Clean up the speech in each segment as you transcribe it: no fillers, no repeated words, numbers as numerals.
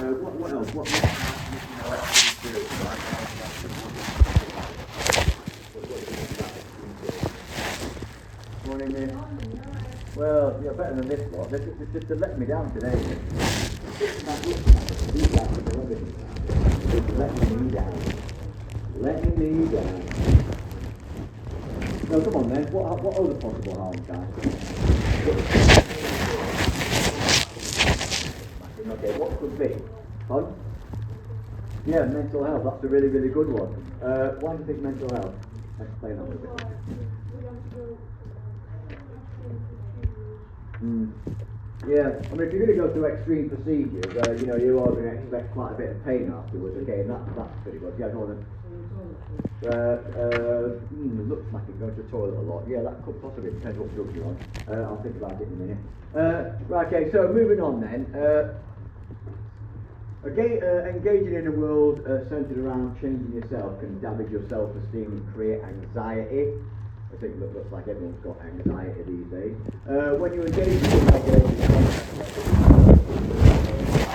What else? What morning, mate. Well, you're better than this lot. They just let me down today. Letting me down. Letting me down. No, come on then. What other possible harms, guys? Okay, what could be? Fun? Yeah, mental health. That's a really, really good one. Why do you think mental health? Explain that a little bit. Yeah, I mean, if you're going to go through extreme procedures, you are going to expect quite a bit of pain afterwards. Okay, and that's pretty good. Yeah, go on then. Looks like it goes to the toilet a lot. Yeah, that could possibly depend what drugs you're on. I'll think about it in a minute. Right, okay, so moving on then. Engaging in a world centred around changing yourself can damage your self-esteem and create anxiety. I think it looks like everyone's got anxiety these days. When you engage in regulated I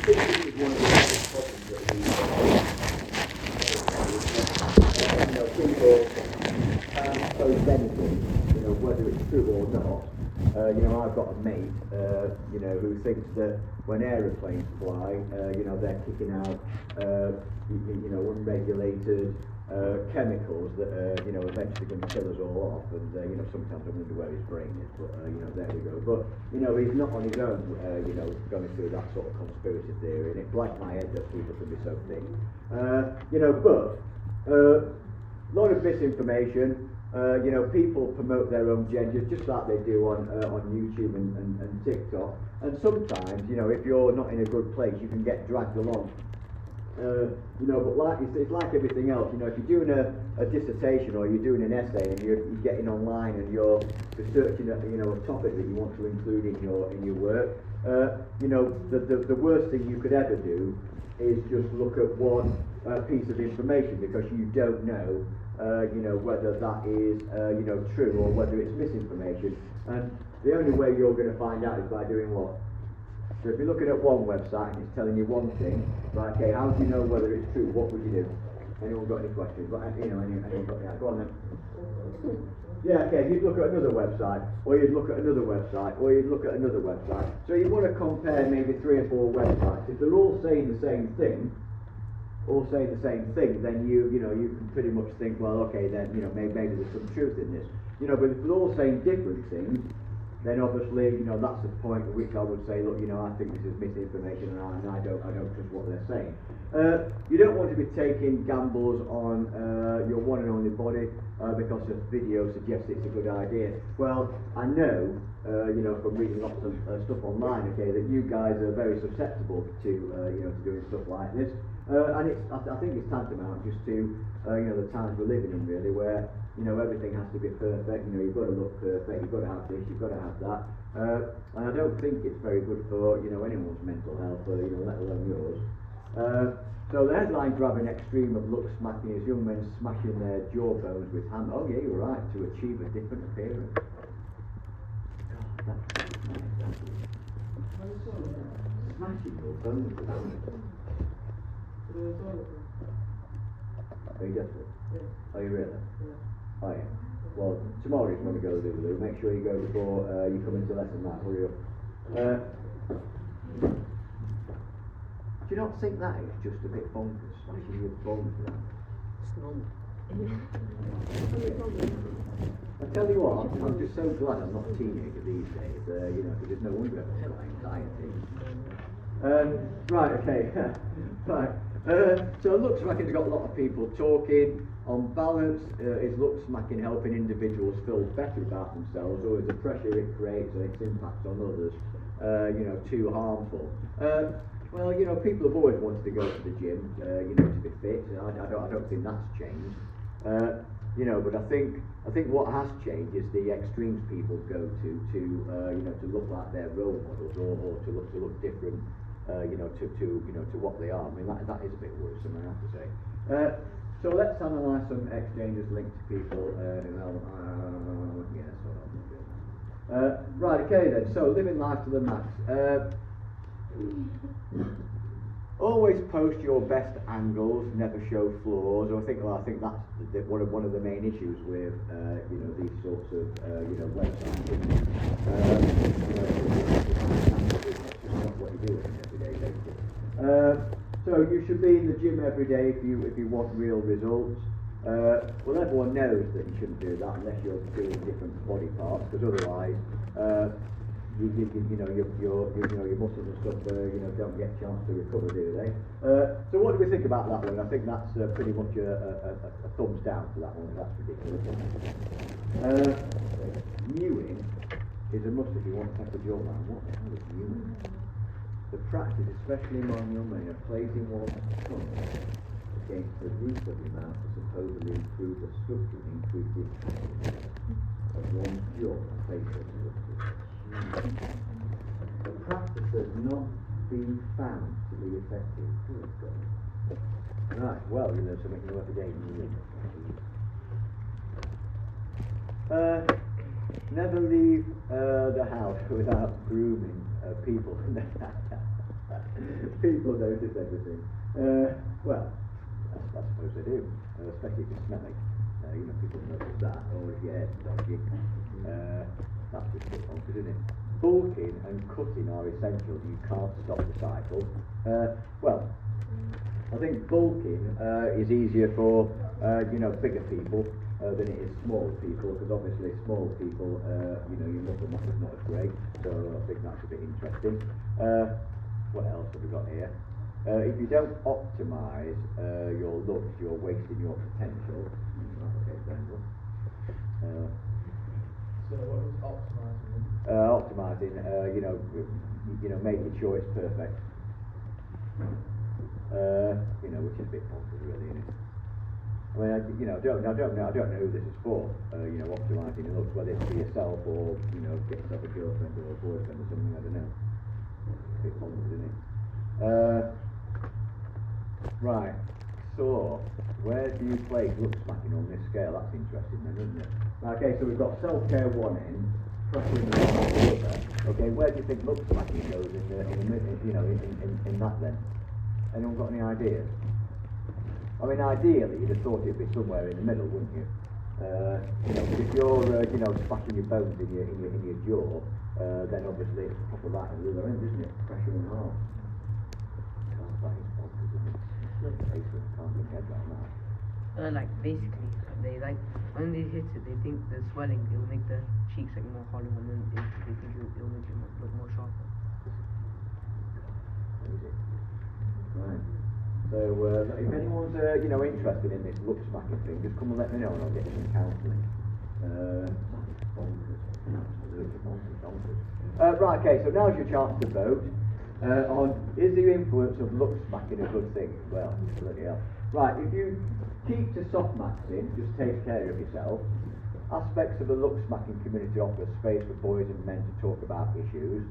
think this is one of the biggest problems that we people can post anything, whether it's true or not. I've got a mate, who thinks that when aeroplanes fly, they're kicking out, unregulated chemicals that are, eventually going to kill us all off. And, sometimes I wonder where his brain is, but, there we go. But, he's not on his own, going through that sort of conspiracy theory, and it blanks my head that people can be so thick. A lot of misinformation. People promote their own genders just like they do on YouTube and TikTok. And sometimes, if you're not in a good place, you can get dragged along. But it's like everything else. If you're doing a dissertation or you're doing an essay and you're getting online and you're researching a topic that you want to include in your work, the worst thing you could ever do is just look at one piece of information, because you don't know whether that is true or whether it's misinformation. And the only way you're going to find out is by doing what? So if you're looking at one website and it's telling you one thing, right, okay, how do you know whether it's true? What would you do? Anyone got any questions? Anyone got, yeah, go on then. Yeah, okay, you'd look at another website, or you'd look at another website, or you'd look at another website. So you want to compare maybe 3 or 4 websites. If they're all saying the same thing, then you can pretty much think, well, okay, then maybe there's some truth in this. But if they're all saying different things, then obviously that's the point at which I would say, look, I think this is misinformation, and I don't trust what they're saying. You don't want to be taking gambles on your one and only body because a video suggests it's a good idea. Well, I know from reading lots of stuff online, okay, that you guys are very susceptible to to doing stuff like this. And I think it's tantamount just to the times we're living in, really, where everything has to be perfect. You've got to look perfect. You've got to have this. You've got to have that. And I don't think it's very good for anyone's mental health, or let alone yours. So the headline grabbing extreme of look smacking is young men smashing their jawbones with hammer. Oh yeah, you're right. To achieve a different appearance. God, that's smashing your bones with hammer. Are you desperate? Yeah. Are you really? Yeah. Oh yeah. Well, tomorrow if you want to go to the loo, make sure you go before you come into lesson, Matt. Hurry up. Do you not think that is just a bit bonkers, smashing your bones with that? It's not. I tell you what, I'm just so glad I'm not a teenager these days, because there's no wonder I've got anxiety. Right, okay. Right. So it looks like it's got a lot of people talking. On balance, is look smacking helping individuals feel better about themselves, or is the pressure it creates and its impact on others, too harmful? Well, people have always wanted to go to the gym, to be fit. I don't think that's changed. But I think what has changed is the extremes people go to look like their role models, or to look different. To what they are. I mean, that is a bit worrisome, I have to say. So let's analyse some exchanges linked to people who Right, okay then, so living life to the max. Always post your best angles, never show flaws. Or I think that's one of the main issues with these sorts of websites. It's just not what you do every day, basically. So you should be in the gym every day if you want real results. Well, everyone knows that you shouldn't do that unless you're doing different body parts, because otherwise, your muscles and stuff, don't get a chance to recover, do they? So what do we think about that one? I think that's pretty much a thumbs down for that one. That's ridiculous. Mewing is a must if you want to tackle your man. What the hell is mewing? The practice, especially among young men, of placing one's tongue against the roof of your mouth to supposedly improve the structure and increase the attractiveness of one's jaw and facial structure. The practice has not been found to be effective. Good God. Right, well, you learn something new every day. Never leave the house without grooming people. People notice everything. Well, I suppose they do, especially if you're smelling. People notice that. Or if your hair's dodgy. That's just a bit bonkers, isn't it? Bulking and cutting are essential. You can't stop the cycle. Well, I think bulking is easier for bigger people than it is small people, because obviously small people, your muscle mass is not as great. So I think that's a bit interesting. What else have we got here? If you don't optimise your looks, you're wasting your potential. Okay, so what is optimising? Optimising, making sure it's perfect. Which is a bit bonkers, really, isn't it? I mean, I don't know who this is for. Optimising your looks, whether it's for yourself or get yourself a girlfriend or a boyfriend or something. I don't know. A bit bonkers, isn't it? Right. So, where do you place look smacking on this scale? That's interesting then, isn't it? Okay, so we've got self-care one end, pressure in the other. Okay, where do you think look smacking goes in that then? Anyone got any ideas? I mean, ideally, you'd have thought it'd be somewhere in the middle, wouldn't you? If you're, smashing your bones in your jaw, then obviously it's top of that at the other end, isn't it? Pressure in half. God, that is bonkers, isn't it? Can't get my head around that. Basically, they when they hit it, they think the swelling it'll make the cheeks more hollow, and then they think it'll make it look more sharper. Right. So if anyone's interested in this look smacking thing, just come and let me know, and I'll get you some counselling. Bonkers, absolutely bonkers. Right. Okay. So now's your chance to vote. On is the influence of look smacking a good thing? Well, bloody hell. Right, if you keep to soft maxing, just take care of yourself. Aspects of the look smacking community offer space for boys and men to talk about issues.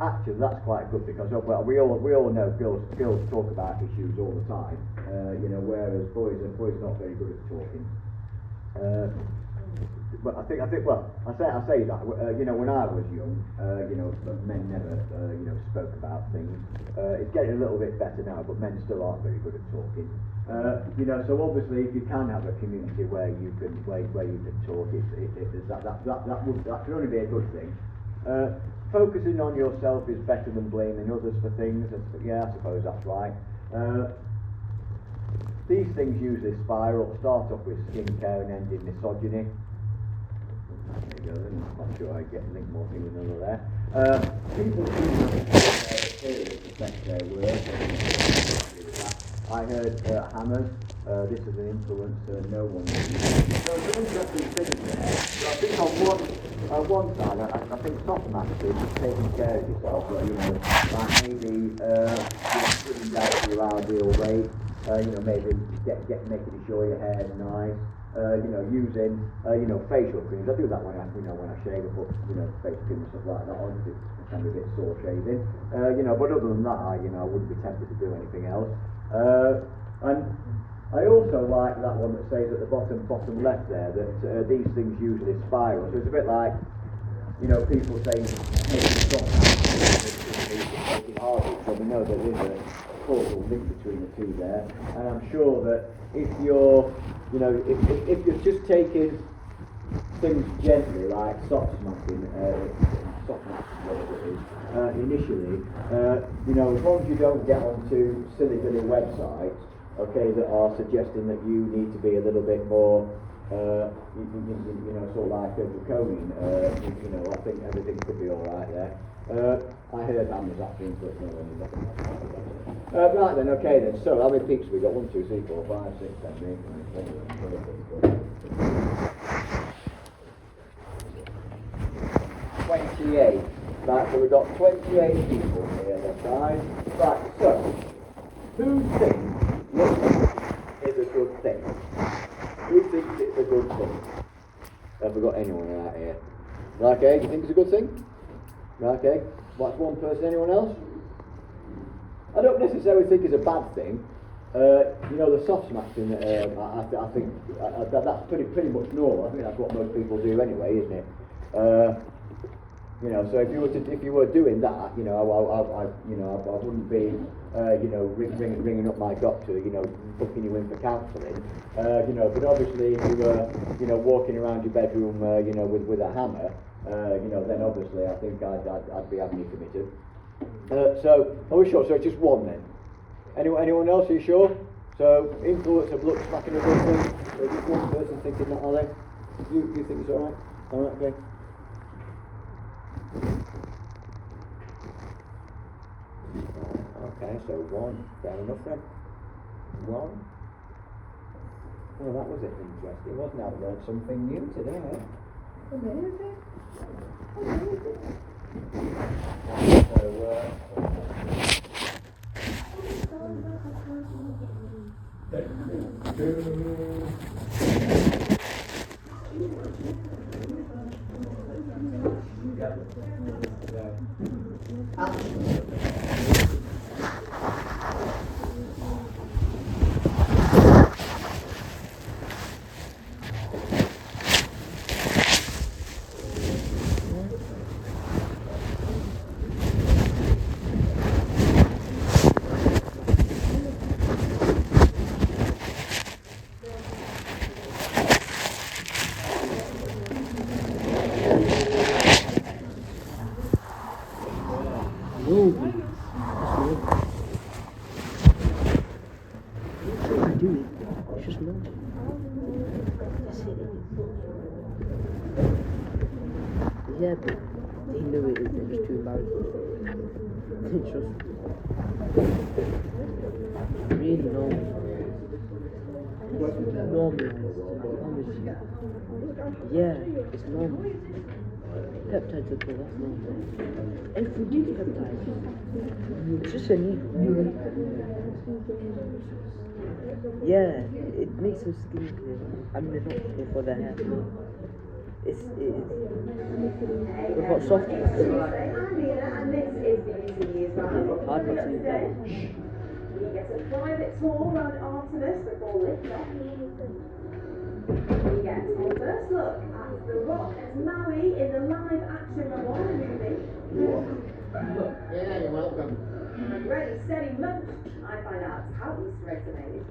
Actually, that's quite good because we all know girls talk about issues all the time. Whereas boys are not very good at talking. But I say that when I was young, men never spoke about things. It's getting a little bit better now, but men still aren't very good at talking. So obviously, if you can have a community where you can talk, that can only be a good thing. Focusing on yourself is better than blaming others for things. Yeah, I suppose that's right. These things usually spiral. Start off with skincare and end in misogyny. There you go, then. I'm not sure I get link more things than another there. People seem to have experience affect their work. I heard Hammers. This is an influence no one knows. So it's an interesting thing there. So I think on one side, I think soft maxing is taking care of yourself. Like maybe putting down to your ideal weight. Maybe making sure your hair is nice. Using facial creams. I do that when I shave. I put face cream and stuff like that on. It can be a bit sore shaving. But other than that, I wouldn't be tempted to do anything else. And I also like that one that says at the bottom left there that these things usually spiral. So it's a bit like you know, people saying making stop making harder, so we know that there's a causal link between the two there, and I'm sure that if you're, you know, if you're just taking things gently, like sock smacking, whatever it is, initially, you know, as long as you don't get onto silly websites, okay, that are suggesting that you need to be a little bit more, you know, sort of like a draconian, you know, I think everything could be alright there. I heard hammers actually, so it's not really nothing. Right then, okay then, so how many peaks have we got? 1, 2, 3, 4, 5, 6, 7, 8, 9, 10, 28. Right, so we've got 28 people here on the side. Right, so, who thinks listening is a good thing? Who thinks it's a good thing? Have we got anyone out here? Right, okay, do you think it's a good thing? Right, okay. That's one person, anyone else? I don't necessarily think it's a bad thing. You know, the soft smashing, I think that's pretty much normal. I think that's what most people do anyway, isn't it? You know, so if you were doing that, you know, I wouldn't be, you know, ringing up my doctor, you know, booking you in for counselling, you know. But obviously, if you were, you know, walking around your bedroom, you know, with a hammer, you know, then obviously I think I'd be having you committed. So, are we sure? So it's just one then. Anyone else? Are you sure? So, influence of look smacking a good thing. So just one person thinking that, are they? You think it's alright? Alright, okay. Okay, so one. Fair enough then. One. Well, that was it. Interesting, wasn't it? I've learned something new today. Amazing. Yeah, but he knew it was too loud. It's just really normal. Yeah, it's normal. Peptides are cool, that's normal. Every day peptides. It's just a need. Yeah, it makes the skin clear. I mean, it's not clear for the hair. We've got soft ones. And this is beauty as well. Hard not to use that. We get a private tour around Artemis before lift off. We get our first look at the rock as Maui in the live action Moana movie. Yeah, you're welcome. And ready, steady, munch. I find out how Easter eggs are made.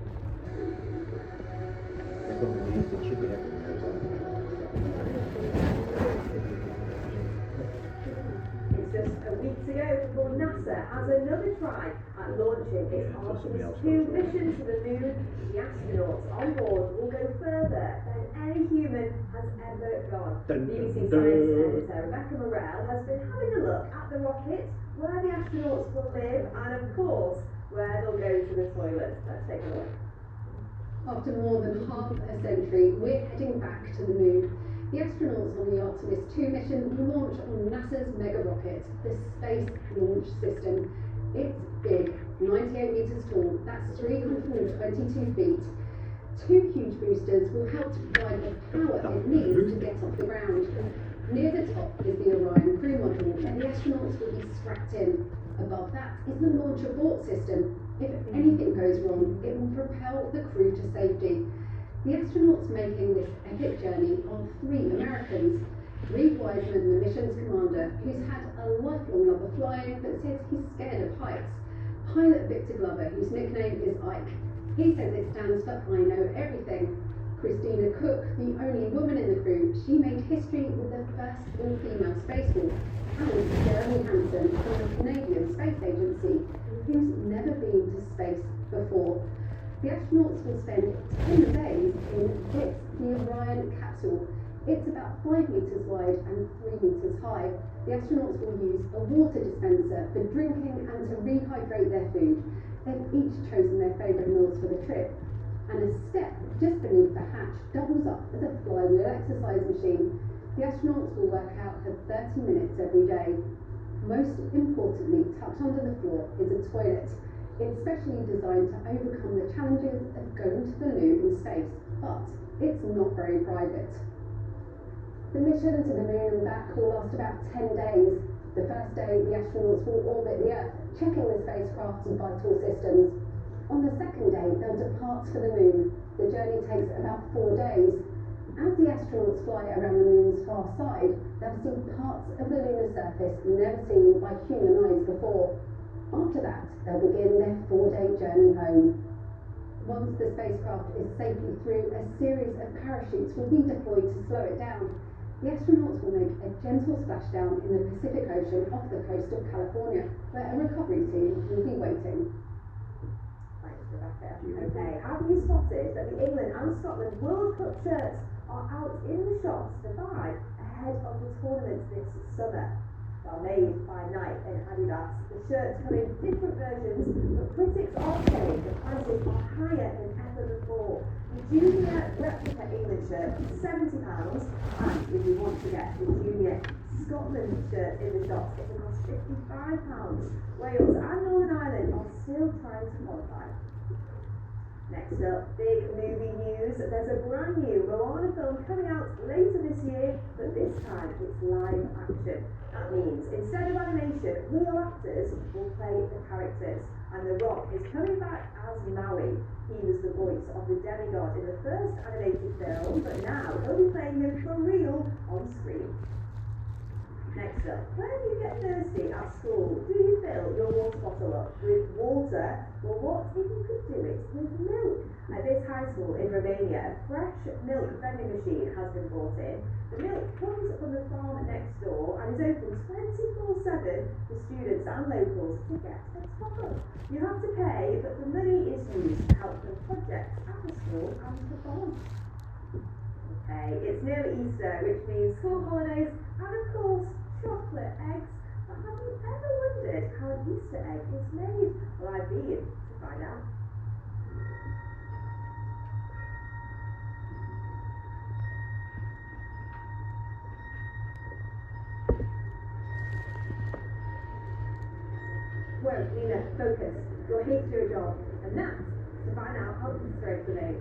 It's just a week to go before NASA has another try at launching its Artemis 2 mission to the moon. The astronauts on board will go further than any human has ever gone. BBC Science editor Rebecca Morrell has been having a look at the rocket, where the astronauts will live, and of course, where they'll go to the toilet. Let's take a look. After more than half a century, we're heading back to the moon. The astronauts on the Artemis 2 mission will launch on NASA's mega rocket, the Space Launch System. It's big, 98 metres tall, that's 322 feet. 2 huge boosters will help to provide the power it needs to get off the ground. Near the top is the Orion crew module, and the astronauts will be strapped in. Above that is the launch abort system. If anything goes wrong, it will propel the crew to safety. The astronauts making this epic journey are 3 Americans. Reid Wiseman, the mission's commander, who's had a lifelong love of flying but says he's scared of heights. Pilot Victor Glover, whose nickname is Ike. He says it stands for I Know Everything. Christina Cook, the only woman in the crew, she made history with the first all-female spacewalk. And Jeremy Hansen from the Canadian Space Agency, who's never been to space before. The astronauts will spend 10 days in this, the Orion capsule. It's about 5 meters wide and 3 meters high. The astronauts will use a water dispenser for drinking and to rehydrate their food. They've each chosen their favourite meals for the trip. And a step just beneath the hatch doubles up as a flywheel exercise machine. The astronauts will work out for 30 minutes every day. Most importantly, tucked under the floor is a toilet. It's specially designed to overcome the challenges of going to the loo in space, but it's not very private. The mission to the moon and back will last about 10 days. The first day, the astronauts will orbit the Earth, checking the spacecraft's vital systems. On the second day, they'll depart for the moon. The journey takes about 4 days. As the astronauts fly around the moon's far side, they'll see parts of the lunar surface never seen by human eyes before. After that, they'll begin their 4-day journey home. Once the spacecraft is safely through, a series of parachutes will be deployed to slow it down. The astronauts will make a gentle splashdown in the Pacific Ocean off the coast of California, where a recovery team will be waiting. Thanks, Rebecca. Okay, have you spotted that the England and Scotland World Cup shirts are out in the shops to buy ahead of the tournament this summer? They're made by Nike and Adidas. The shirts come in different versions, but critics are saying the prices are higher than ever before. The junior replica England shirt is £70, and if you want to get the junior Scotland shirt in the shops, it will cost £55. Wales and Northern Ireland are still trying to qualify. Next up, big movie news. There's a brand new Moana film coming out later this year, but this time it's live action. That means instead of animation, real actors will play the characters. And The Rock is coming back as Maui. He was the voice of the demigod in the first animated film, but now he'll be playing him for real on screen. Next up, when you get thirsty at school, do you fill your water bottle up with water? Well, what if you could do it with milk? At this high school in Romania, a fresh milk vending machine has been brought in. The milk comes from the farm next door and is open 24/7 for students and locals to get a top up. You have to pay, but the money is used to help with projects at the school and the farm. Okay, it's nearly Easter, which means school holidays and of course chocolate eggs. But have you ever wondered how an Easter egg is made? Well, I've been to find out. Well, Nina, focus. You're here to do a job, and that's to find out how Easter eggs are made.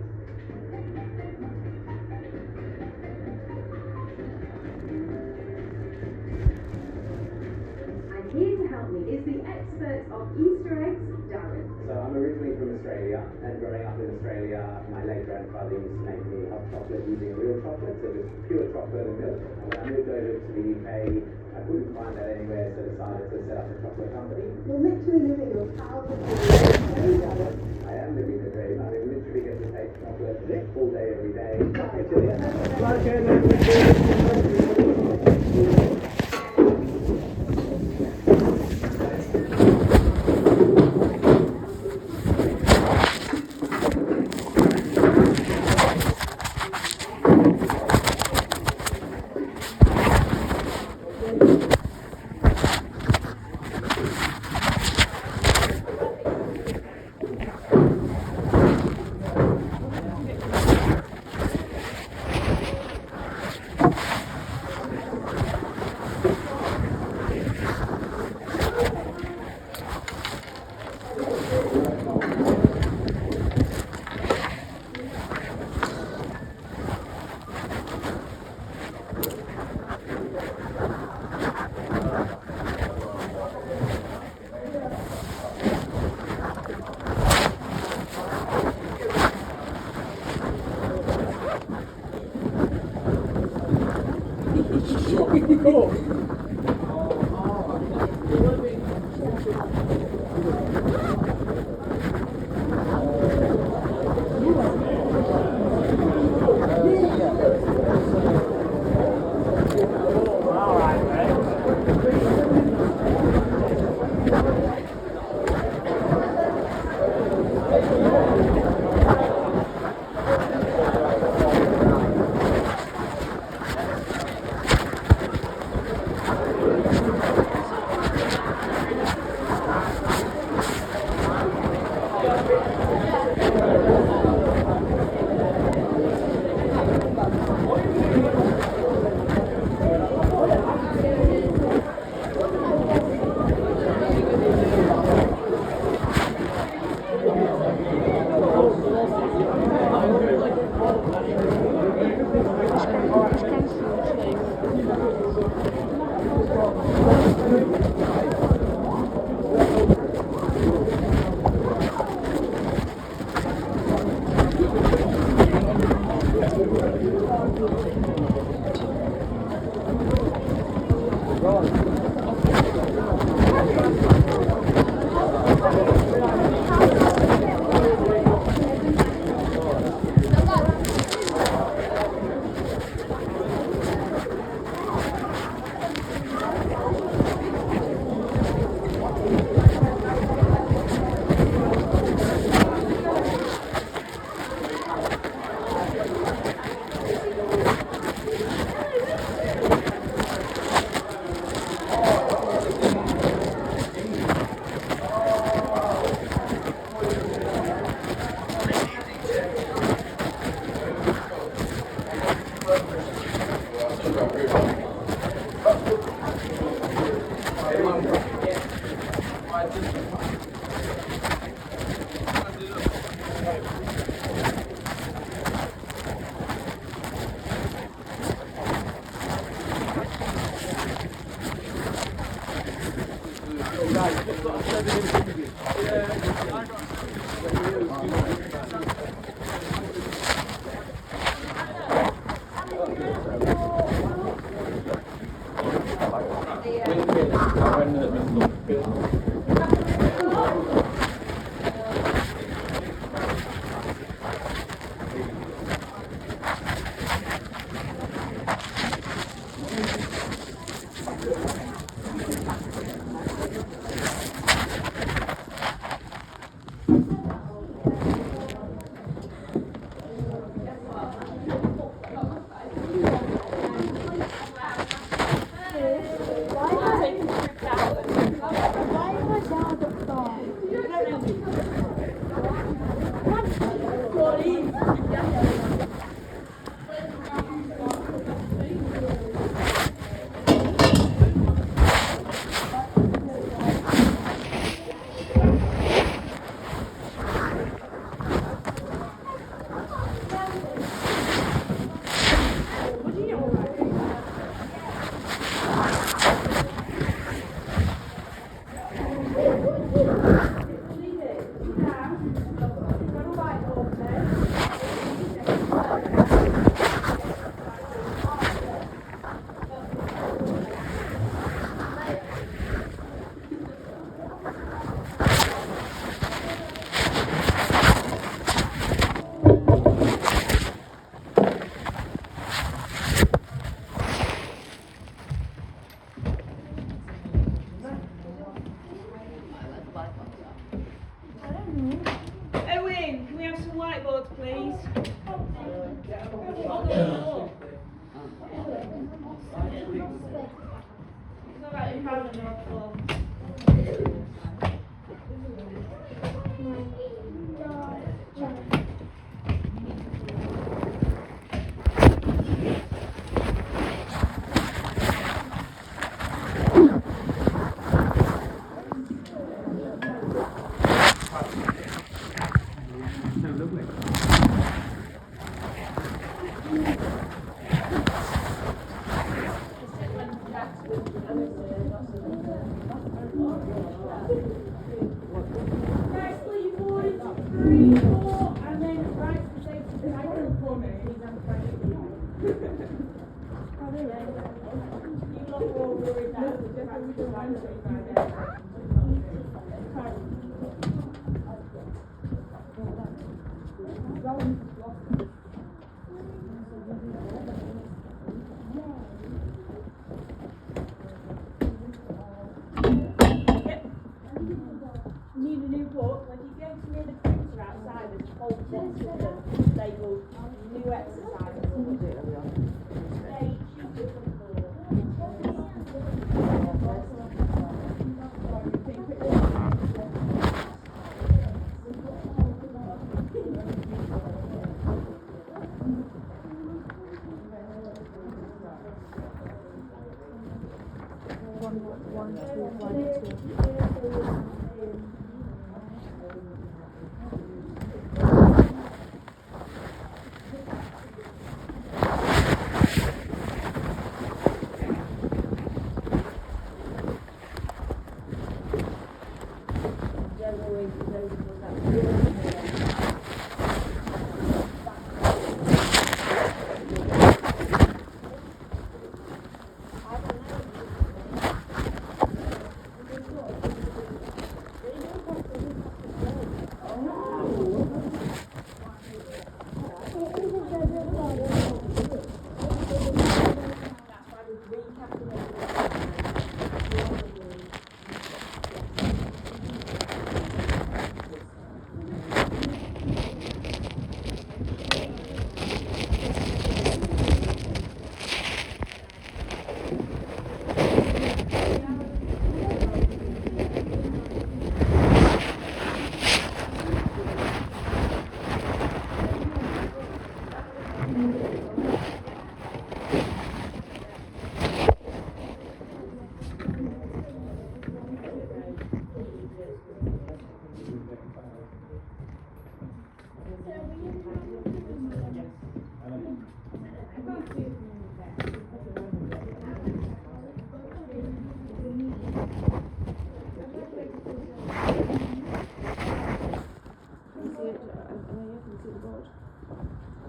Here to help me is the expert of Easter eggs, Darren. So I'm originally from Australia, and growing up in Australia, my late grandfather used to make me hot chocolate using real chocolate, so just pure chocolate and milk. And when I moved over to the UK, I couldn't find that anywhere, so decided to set up a chocolate company. You're literally living your childhood dream. I am living the dream. I mean, literally get to take chocolate all day, every day. Owen, can we have some whiteboards, please? It's not like you found them on the floor. Need a new book. When you go to near the printer outside, there's a whole box of them labelled new exercises. They choose different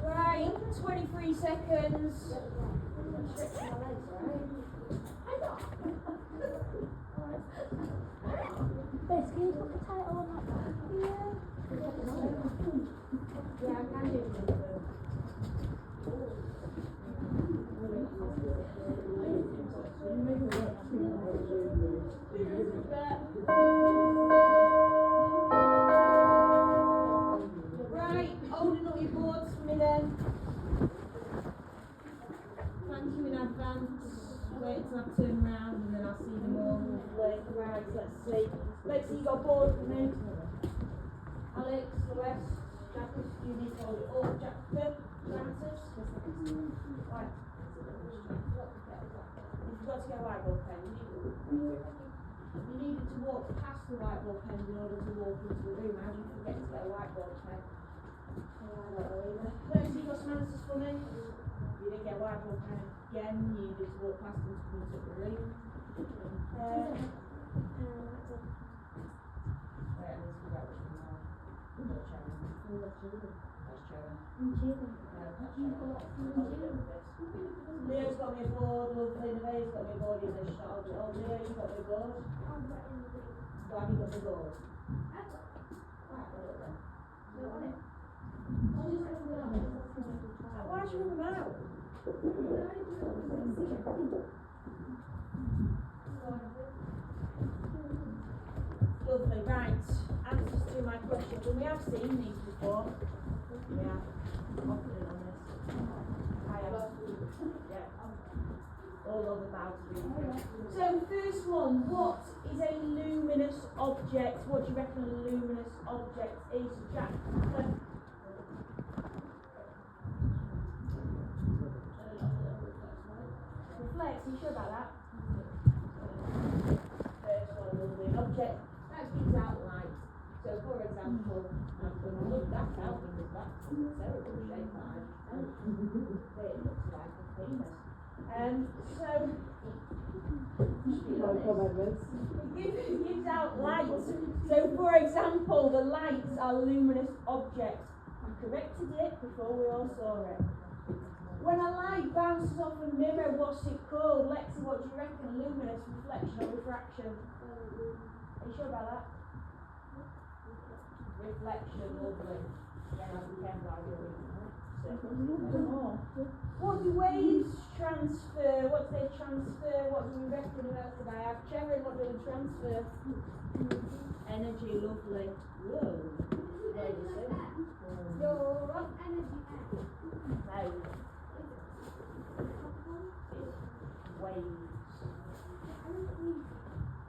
Right, 23 seconds. Bess, can you put the title on that one? Yeah, I can do it. Right, holding up your boards for me then. Thank you in advance. Wait till I turn round and then I'll see them all. Lovely. Right, let's see. Let's see, you got a board for me. Alex, West, Jackie, you need to hold it up. Jackie, Francis. Right. You've got to get a whiteboard pen. You needed to walk past the whiteboard pen in order to walk into the room. How do you forget to get a whiteboard pen? Let's see, you got some answers for me. You didn't get a whiteboard pen again. You needed to walk past them to come into the room. Wait, I need to figure out which one now. That's Sharon. That's Sharon. Leo's got me a board, lovely. Nevaeh's got me a board, he's a shot. Oh, Leo, you've got me a board. So have you got the board? Right, well, look then. Why should we move out? Lovely, right. Answers to my questions. And we have seen these before. We have. Confident on this. I am. Yeah. All over about to be. So, first one. What is a luminous object? What do you reckon a luminous object is, Jack? Reflect, are you sure about that? First one will be an object that gives out light. So, for example, I'm going to look that out because that's a terrible shape that I just found. It looks like a penis. So, it gives out light. So, for example, the lights are luminous objects. I corrected it before we all saw it. When a light bounces off a mirror, what's it called? Lexi, what do you reckon? Luminous, reflection, or refraction? Are you sure about that? Reflection, lovely. Yeah, that's the camera I do. What do waves transfer? What do they transfer? What do we reckon? Who else did I have? Cherry, what do they transfer? Energy, lovely. Whoa. Very good. Your energy. No. Waves.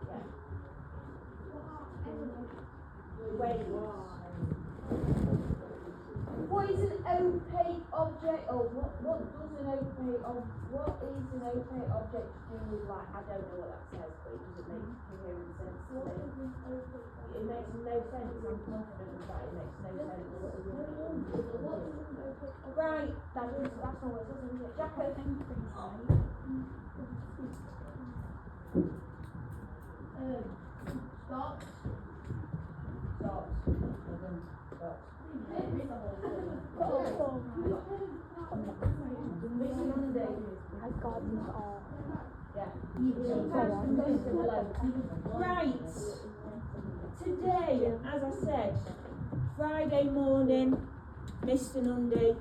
Yeah. Waves. What is an opaque object? Oh, what does an opaque what is an opaque object to do with light? I don't know what that says, but it doesn't make coherent sense to me. It makes no sense. I'm confident with that. It makes no sense. Right, that's not what it says, is it? Jacko. Stops. Stops. Stops. Mr. Monday. I've got these all. Yeah. Right. Today, as I said, Friday morning, Mr. Nundy,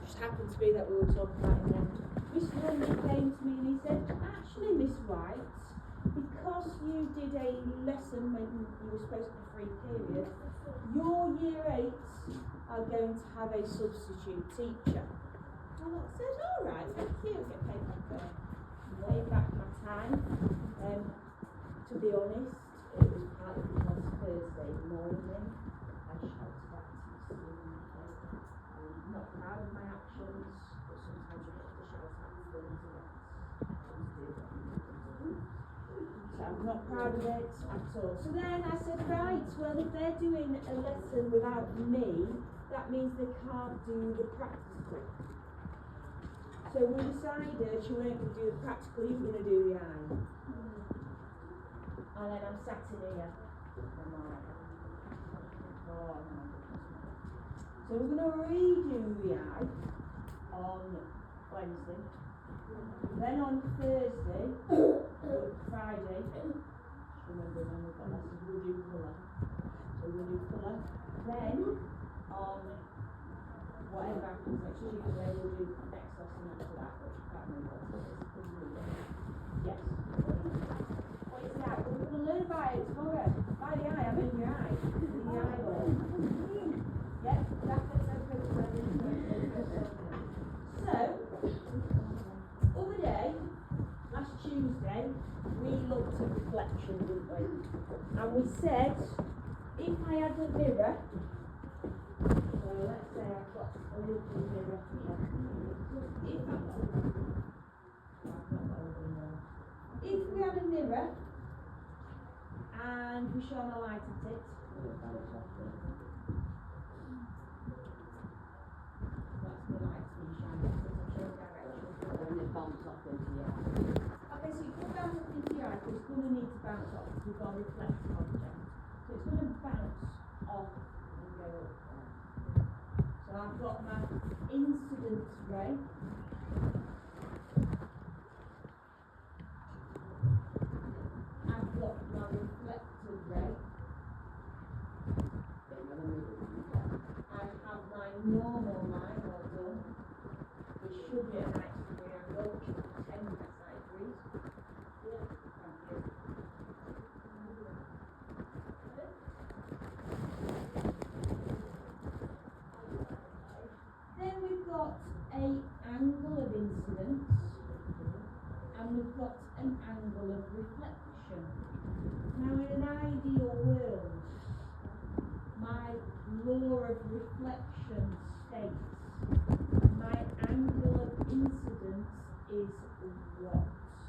just happened to be that we were talking about him then. Mr. Nundy came to me and he said, actually, Miss White, because you did a lesson when you were supposed to be free period, your year 8s are going to have a substitute teacher. And I said, all right, thank you. Get paid back my time. To be honest, it was partly because Thursday morning I shouted at Mr. I'm not proud of my actions, but sometimes you have to shout at them to so I'm not proud of it at all. So then I said, right, well, if they're doing a lesson without me, that means they can't do the practical. So we decided she weren't going to do the practical, you were going to do the eye. And then I'm sat in here. I'm like, oh no. So we're going to redo the eye on Wednesday. Then on Thursday, Friday, remember when we've got lessons, we'll do colour. So we'll do colour. Then on whatever happens next Tuesday, we'll do next lesson after that, which I can't remember what it is. Yes. What is that? We're going to learn about it tomorrow. By the eye, I'm in your eye. In the eyeball. Yep, that's it. So, other day, last Tuesday, we looked at reflection, didn't we? And we said, if I had a mirror, so let's say I've got a little mirror here. If we had a mirror and we shone a light at it, that's the light being shined at it, I'm showing direction. And it bounces off into your eye. Okay, so you can bounce off into your eye, but it's going to need to bounce off because we've got a reflective object. So it's going to bounce off and go up there. So I've got my incidence ray. I've got my reflected ray. I have my normal line, well done, which should be a 90-degree angle, which is 10 degrees. Yeah, thank you. Then we've got an angle of incidence, and we've got an angle of reflection. Now, in an ideal world, my law of reflection states my angle of incidence is what?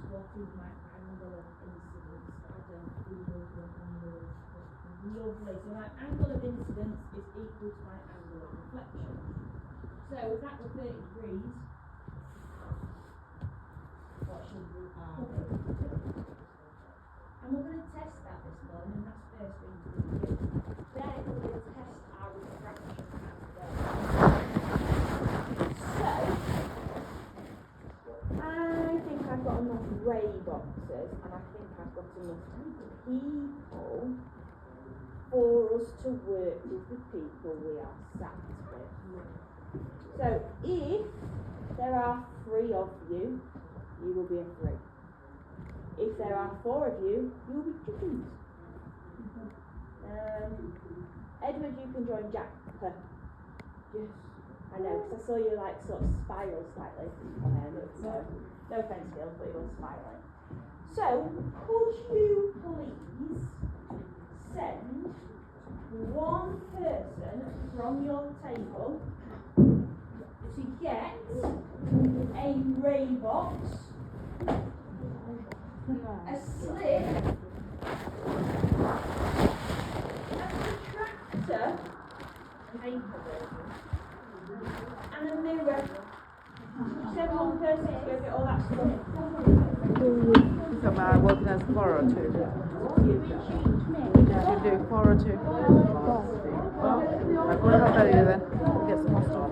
What is my angle of incidence? I don't know. Lovely. So my angle of incidence is equal to my angle of reflection. So if that were 30 degrees, what should we have? And we're going to test that this morning, and that's first thing we're going to do. Then we're going to test our refraction at the So, grey boxes, and I think I've got enough people for us to work with the people we are sat with. So if there are 3 of you, you will be a 3. If there are 4 of you, you will be chickens. Edward, you can join Jack. Yes. I know, because I saw you like sort of spiral slightly. So, no offence, Gil, but you were smiling. So, could you please send 1 person from your table to get a ray box, a slip, a protractor, and a mirror. Send 1 person to go get all that stuff. So am I working as 4 or 2? Should do 4 or 2? Well, I'll go and help Ellie then. Get some more stuff.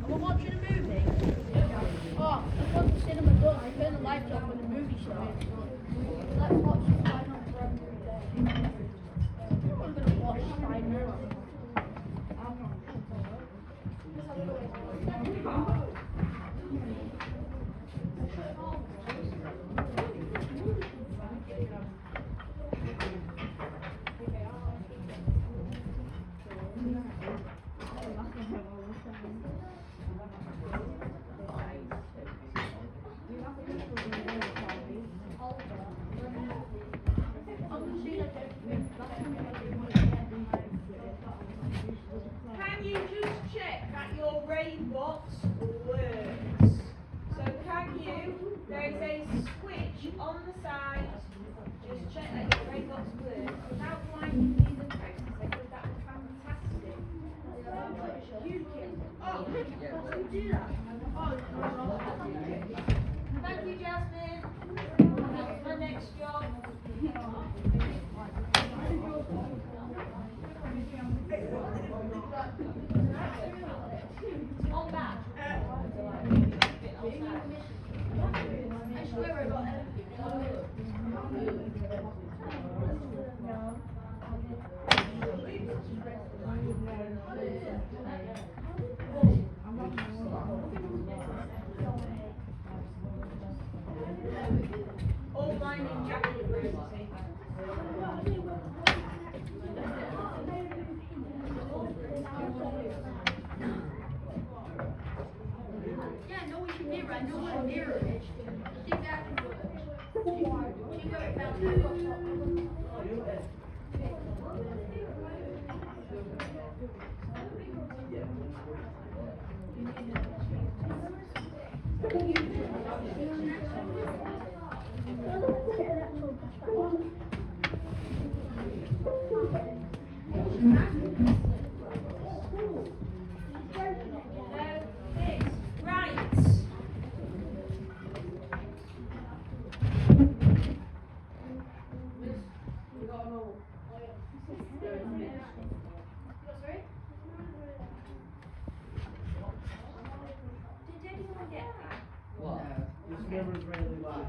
We're watching a movie. Oh, I've got the cinema done. I turned the lights off when the movie started. Let's watch Final Fantasy. I'm gonna watch Spider-Man. Can you just check that your rain box works? So can you, there is a switch on the side, just check that your rain box works without blinding me the text, because that was fantastic. You can, oh, you do that? Oh, thank you, Jasmine. That's my next job. On back. I swear I got all blinding jacket emergency. Yeah, I know what your mirror. I know what a mirror is. I think that can work. She got it found. Right. Did anyone get that? What? This mirror's really loud.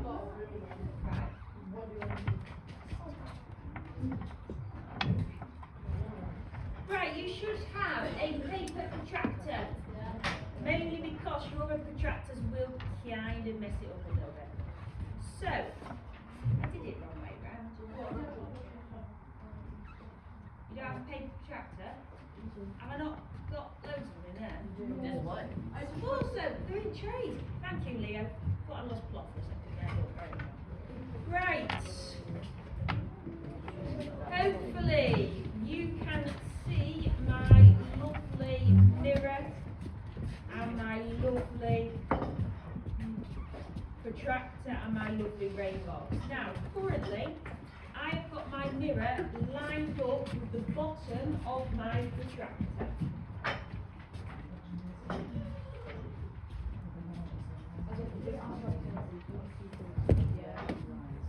Right, you should have a paper protractor. Mainly because rubber protractors will kind of mess it up a little bit. So, I did it wrong way round. You don't have a paper protractor? Have I not got loads of them in there? There's one. I suppose so. They're in trays. Thank you, Leo. Thought I lost plot for a second there, but very well. Right. Hopefully you can see my lovely mirror and my lovely protractor and my lovely rainbow. Now, currently, I've got my mirror lined up with the bottom of my protractor.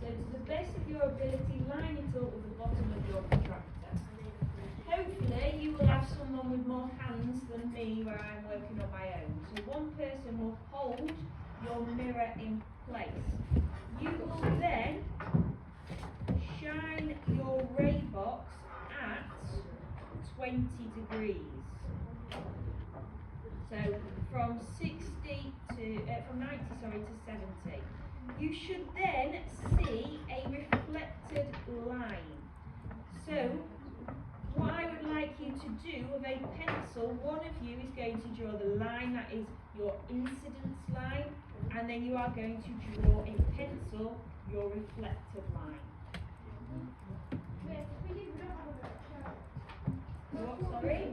So to the best of your ability, line it up with the bottom of your protractor. Hopefully you will have someone with more hands than me where I'm working on my own. So one person will hold your mirror in place. You will then shine your ray box at 20 degrees. So from 90 to 70. You should then see a reflected line. So what I would like you to do with a pencil, one of you is going to draw the line that is your incidence line, and then you are going to draw in pencil your reflected line. What, sorry?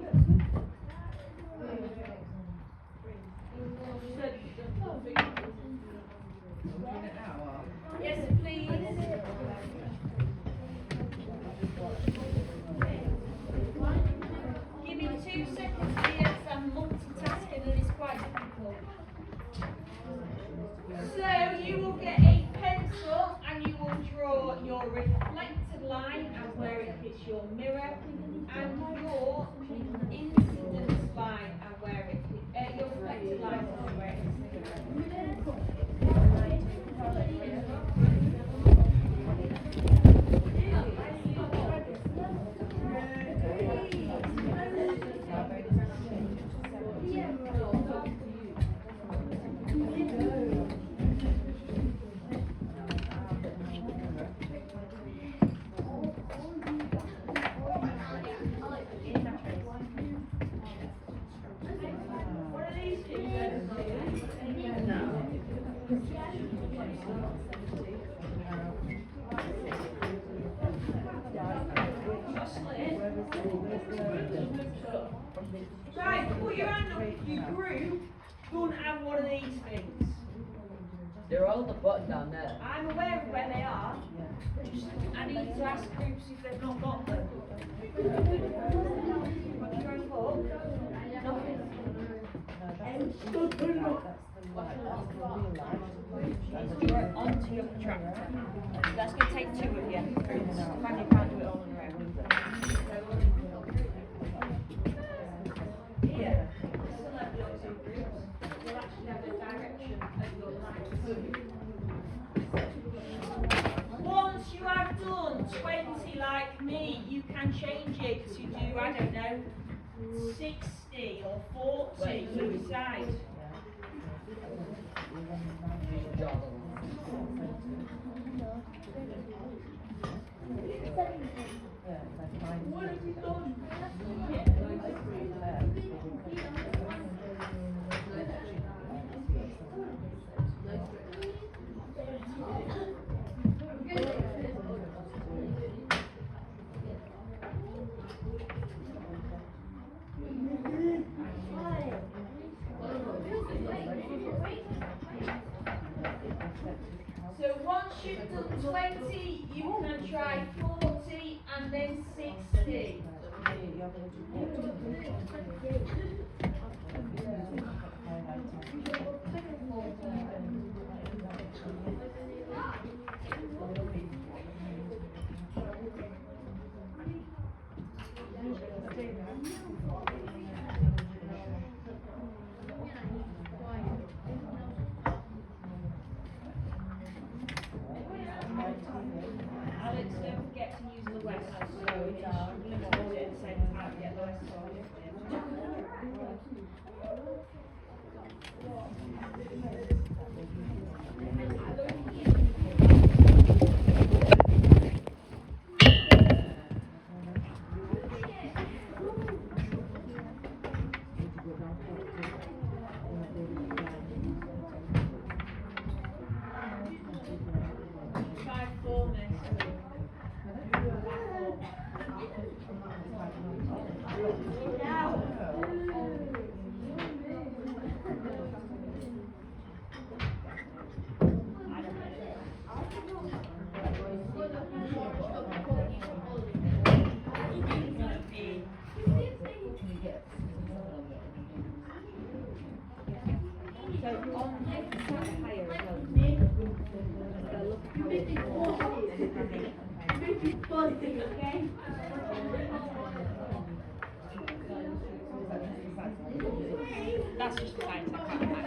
Yes, please. Give me 2 seconds here, because I'm multitasking and it's quite difficult. So you will get a pencil and you will draw your reflected line and where it hits your mirror, and your incidence line and where it hits your reflected line and where it hits the mirror. What are these two? Right, put your hand up if your group don't have one of these things. They're all the button down there. I'm aware of where they are. I need to ask groups if they've not got them. Put your hand up. Nothing. Draw it onto your protractor. That's going to take 2 of you. Man, you can't do it all on your own. Here, select your 2 groups. You'll actually have the direction of your line. Once you have done 20 like me, you can change it to do, I don't know, 60 or 40, you decide. What have you done? So once you've done 20, you can try 40 and then 60. Alex, don't forget to use the west, so if you're struggling to hold it at the same time, get the west on. That's just the time I can't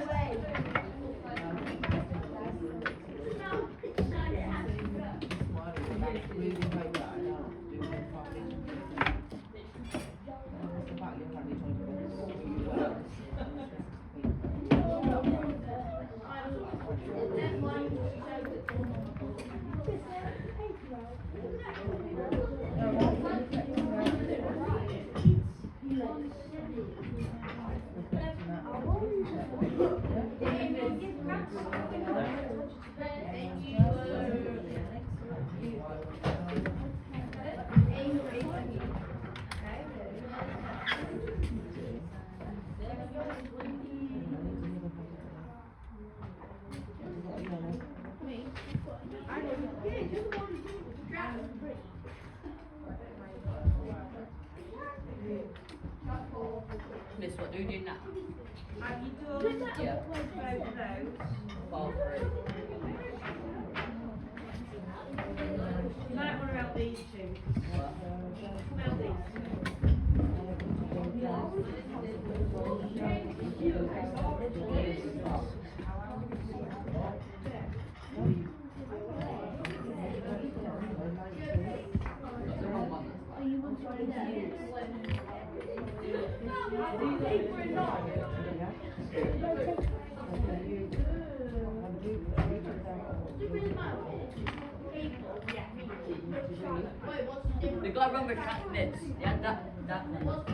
Miss, what do we do now? Have you done Yeah. both of those? Fall through. You might want to help these two. Smell these They got to rubber cat this. Yeah, that one.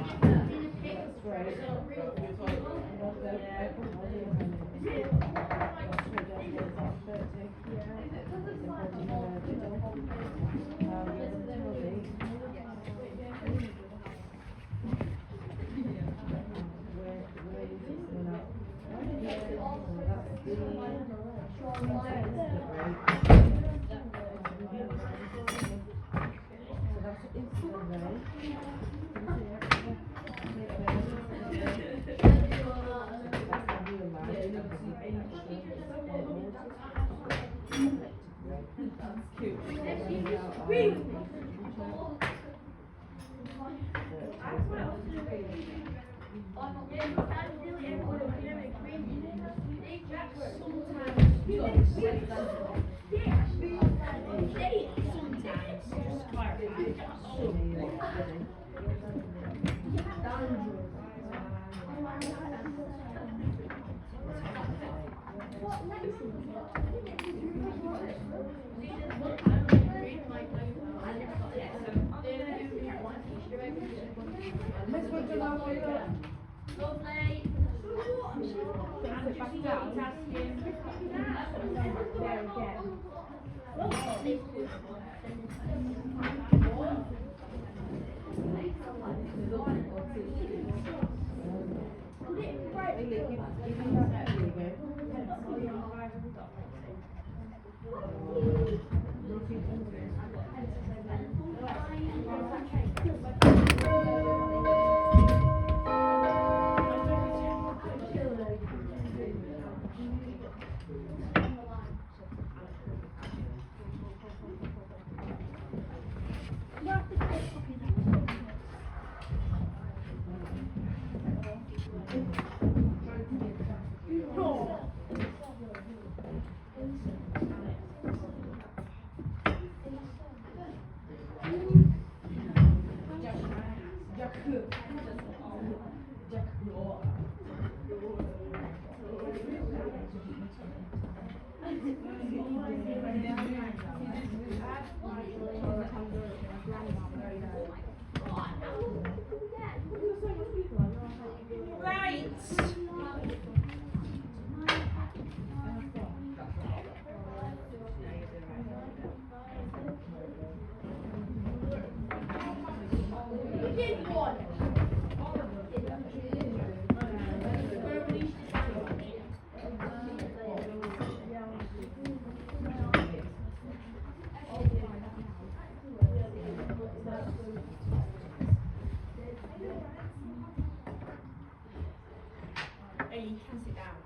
Ellie, you can sit down.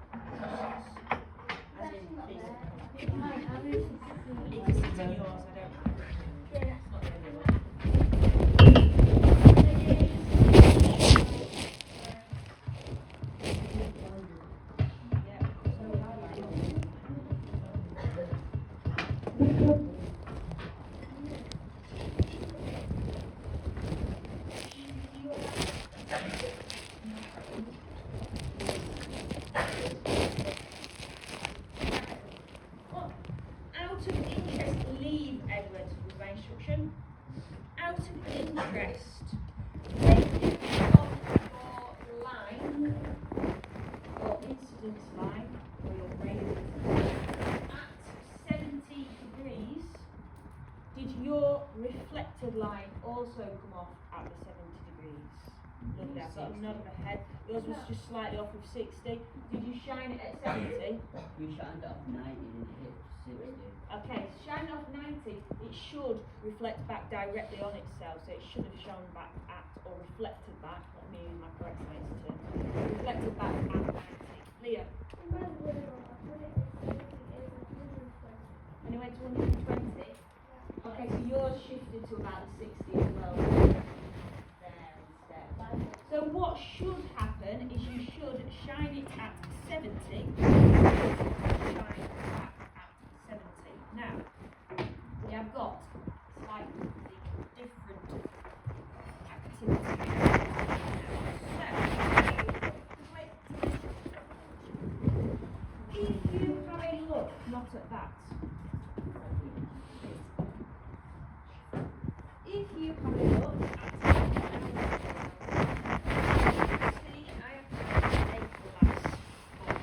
As in, please. You can sit on yours, I don't mind. also come off at the 70 degrees. Lovely, I've got a nod of my head. Yours was just slightly off with 60. Did you shine it at 70? You shined off 90 and it hit 60. Okay, shine off 90, it should reflect back directly on itself, so it should have shone back at, or reflected back, let me use my correct science term, reflected back at 90. Leah? When it went to 120? Okay, so yours shifted to about the 60 as well. There instead. So what should happen is you should shine it at 70, shine it back at 70. Now, we have got slightly different activities. So, if you have a look, not at that. If you have a look at see, I have got a glass box.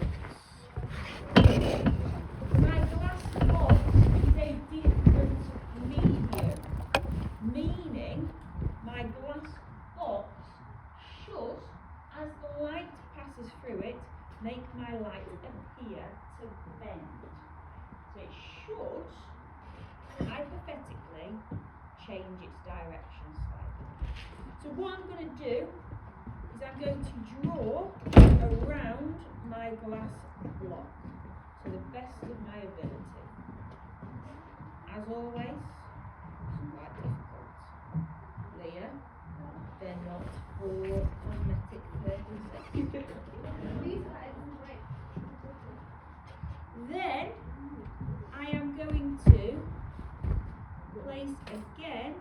My glass box is a different medium, meaning my glass box should, as the light passes through it, make my light appear to bend. So it should, hypothetically, change its direction slightly. So what I'm going to do is I'm going to draw around my glass block to the best of my ability. As always, it's quite difficult. Leah, they're not for cosmetic purposes. Then I am going to place again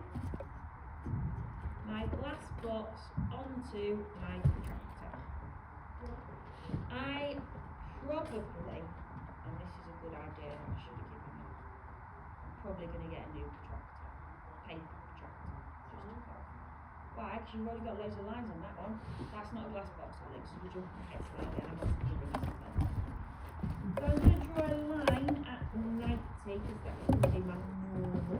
my glass box onto my protractor. I probably, and this is a good idea, I should have given you, I'm probably going to get a new protractor, paper protractor, just because. Why? Because you've already got loads of lines on that one. That's not a glass box, Alex, so we're jumping ahead slightly and I'm not giving you something. So I'm going to draw a line at 90, because that's going to be my normal.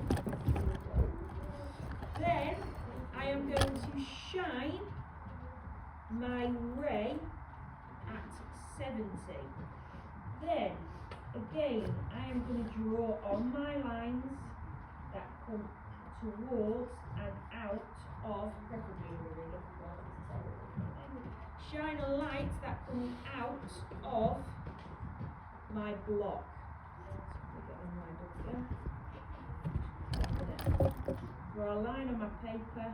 Then I am going to shine my ray at 70. Then again I am going to draw on my lines that come towards and out of, preferably shine a light that comes out of my block. Draw a line on my paper and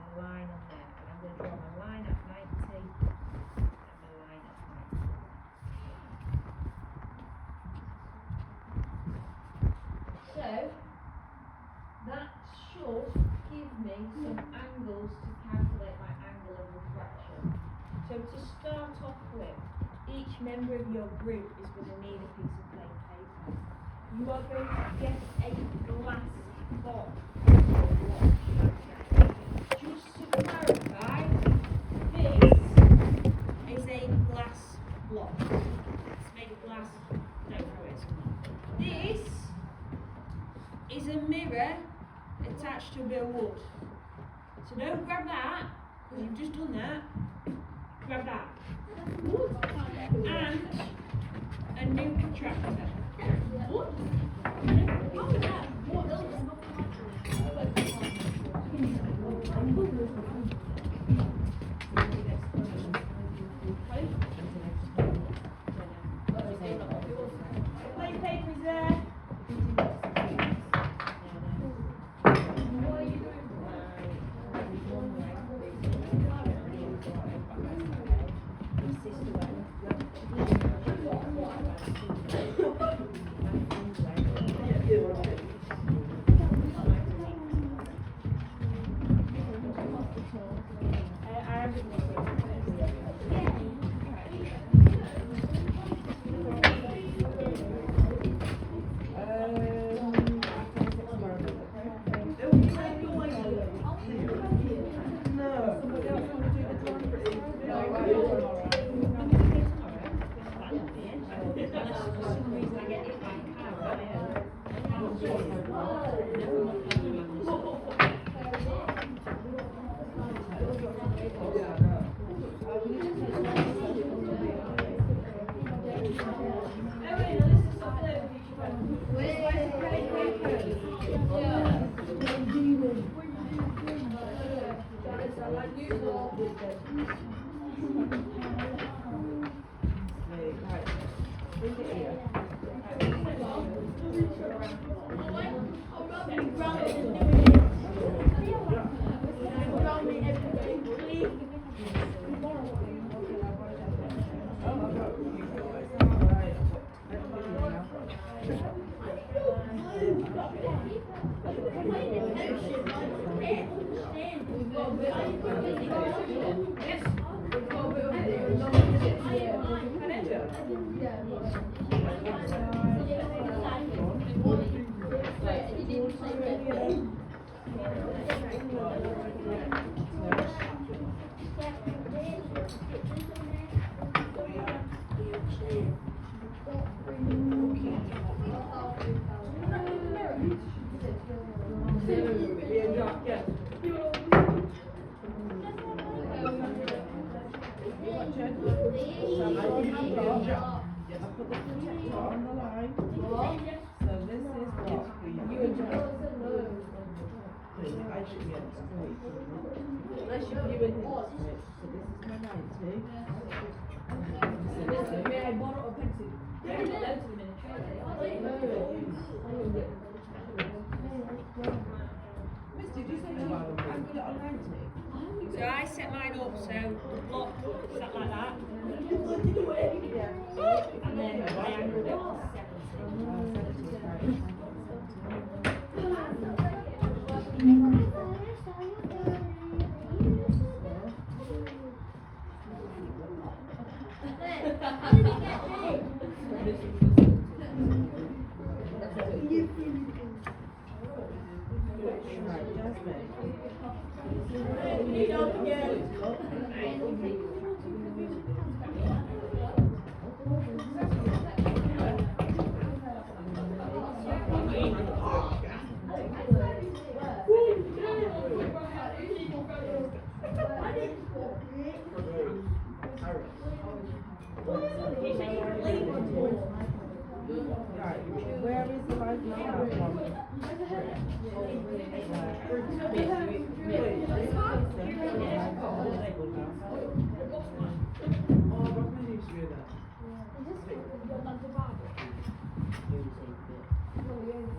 a line on there. And I'm going to draw my line at 90 and my line at 90. So that should give me some angles to calculate my angle of refraction. So to start off with, each member of your group is going to need a piece of plain paper. You are going to get a glass box. Just to clarify, this is a glass block. It's made of glass. No, this is a mirror attached to a bit of wood. So don't grab that, because you've just done that. Grab that. And a new protractor. What? Plain paper is there. What are you doing? So I set mine up so the block sat like that. And then I angled it Where is the live now from?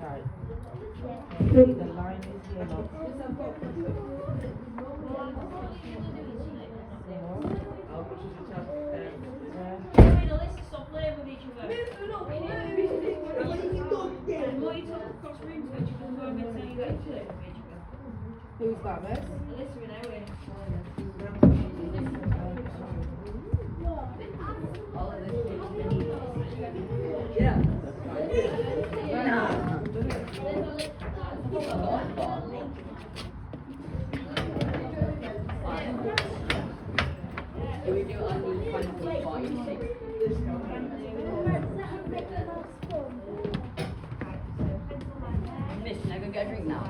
Right. The line is here. Who's that, miss? Mission, I go get a drink now.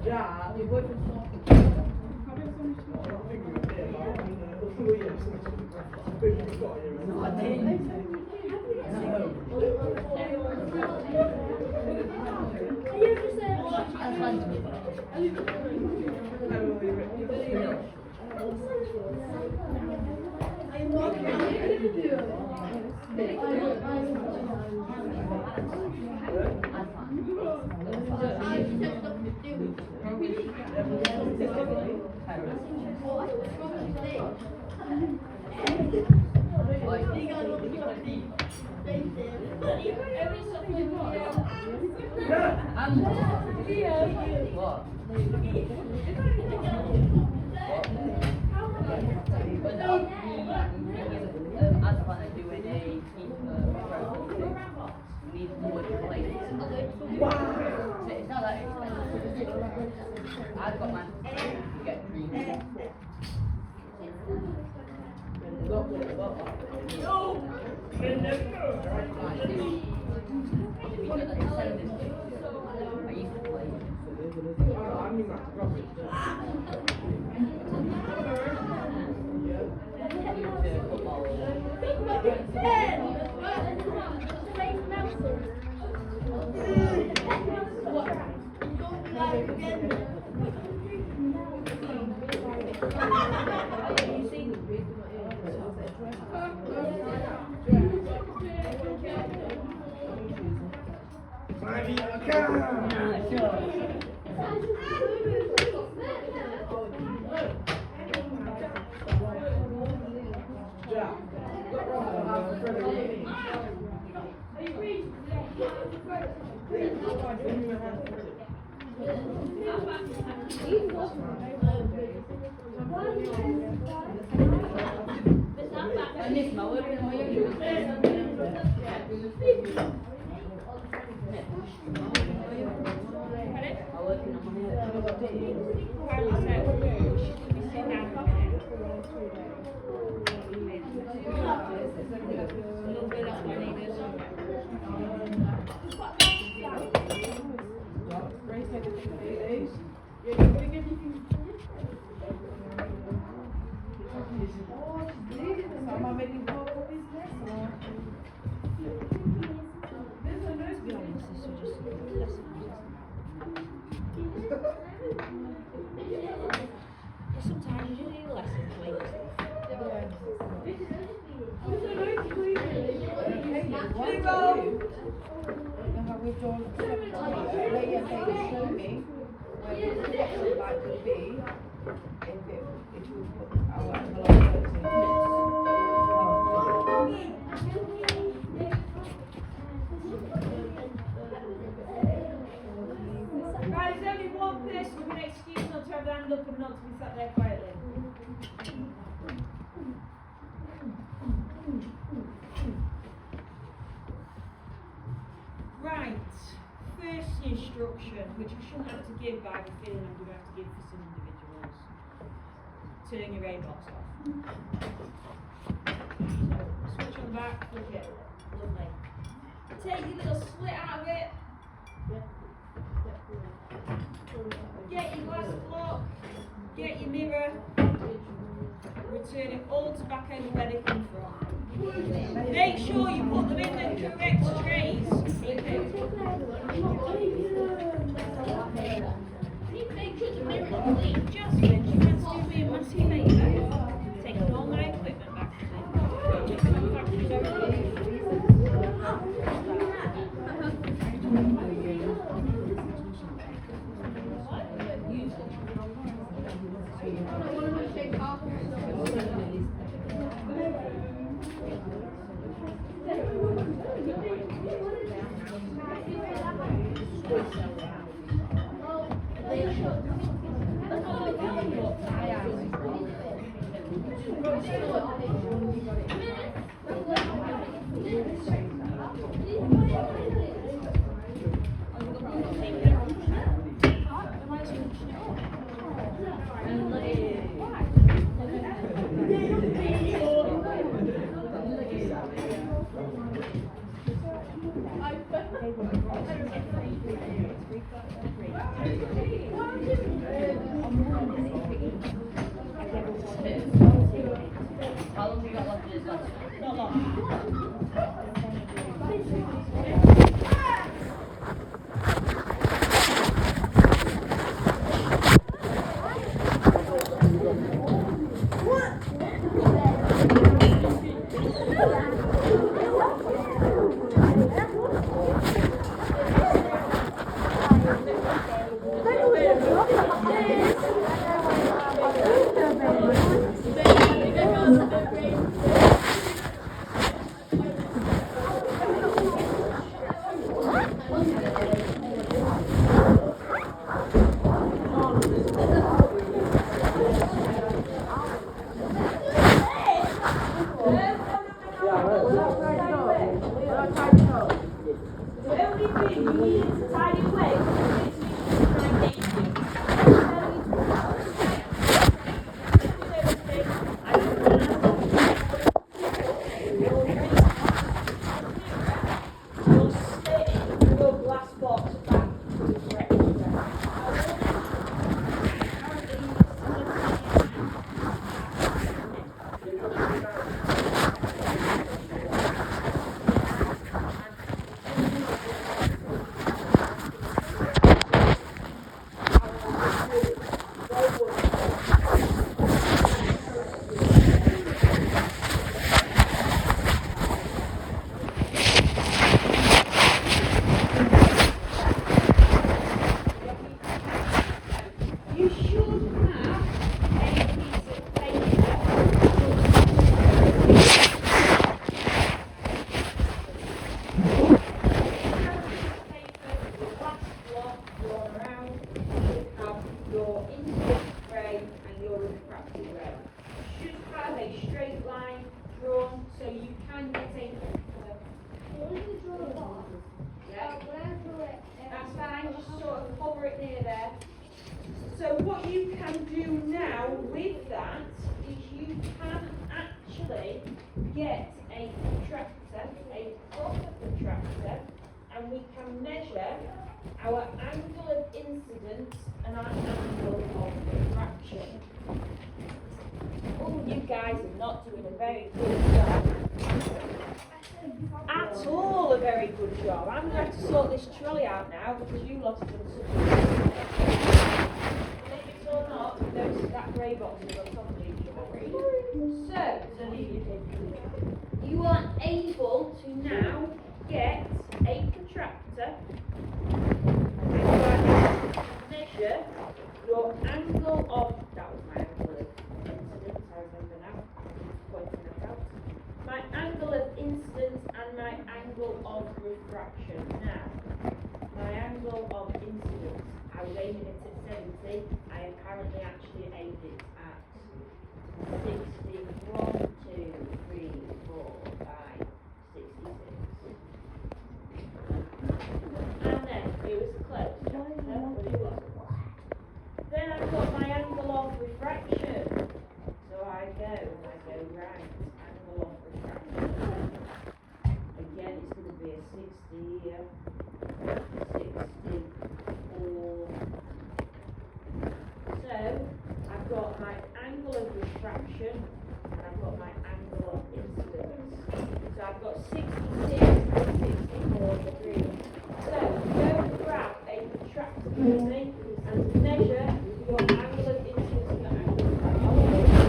Yeah. Your boyfriend's not. I've got mine. You get green. I used to play. Sometimes you need lessons like We've done 70 layer cake swimming, where the next like would be if you put our envelope 13 Right, there's only one person with an excuse not to have their hand up and not to be sat there quietly. Right, first instruction, which I shouldn't have to give, but I have a feeling I'm going to have to give for some individuals. Turn your A-box off. So, switch on the back, flip it. Lovely. Take your little slit out of it. Get your glass block, get your mirror, return it all to back end where they come from. Make sure you put them in the correct trays. Make sure the mirror is clean. Jasmine, you have to do me a massive favour. Taking all my equipment back to me. Factory's over. our angle of incidence and our angle of refraction. Oh, you guys are not doing a very good job. At all a very good job. I'm going to have to sort this trolley out now because you lot have done such a good job. Believe it or not, those that grey boxes on top of each other. So, you are able to now get a protractor and you are able to measure your angle of, that was my angle of incidence, I remember now, pointing that out. My angle of incidence and my angle of refraction. Now, my angle of incidence, I was aiming it at 70, I apparently actually aimed it at 60, 1, 2, 3, 4, 5, 66. And then, it was close, but it wasn't. Then I've got my angle of refraction. So I go right, angle of refraction. Again, it's going to be a 60 here, 64. So, I've got my angle of refraction, and I've got my angle of incidence. So I've got 66 and 64 degrees. So, go grab a protractor with me and measure your angle of incidence and your angle of refraction.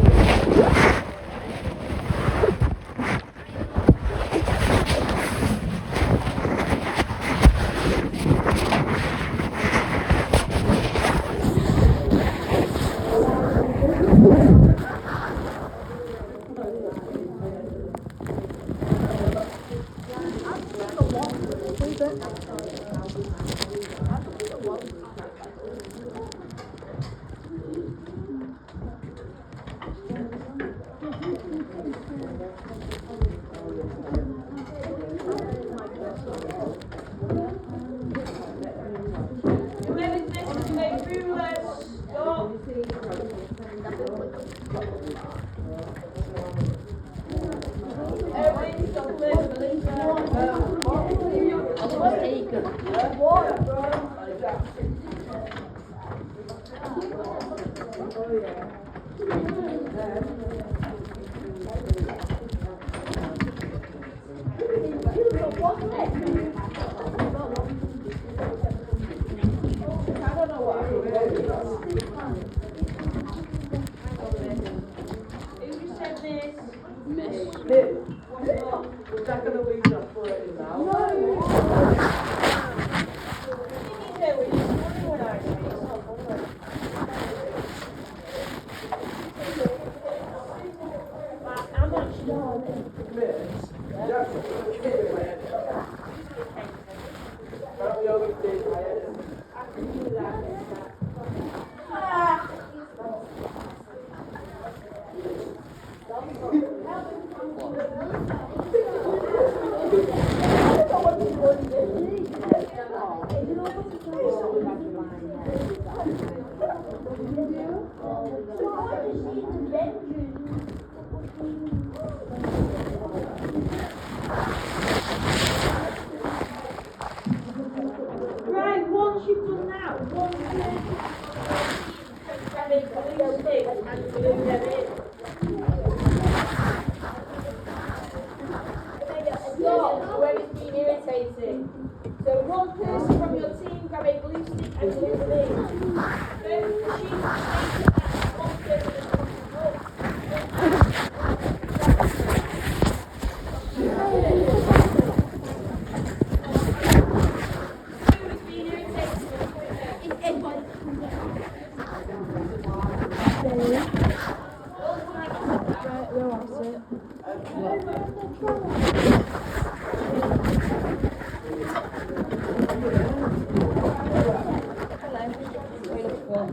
Right, once you've done that, one grab a glue stick and glue them in. Stop where it's been irritating. So one person from your team grab a glue stick and glue them in. Then the sheet of paper and one person is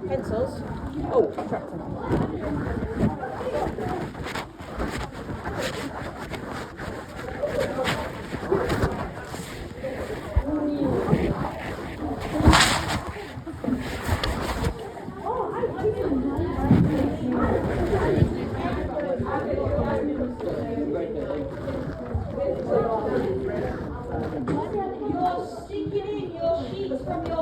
pencils. Oh, tractor. You're sticking in your sheets from your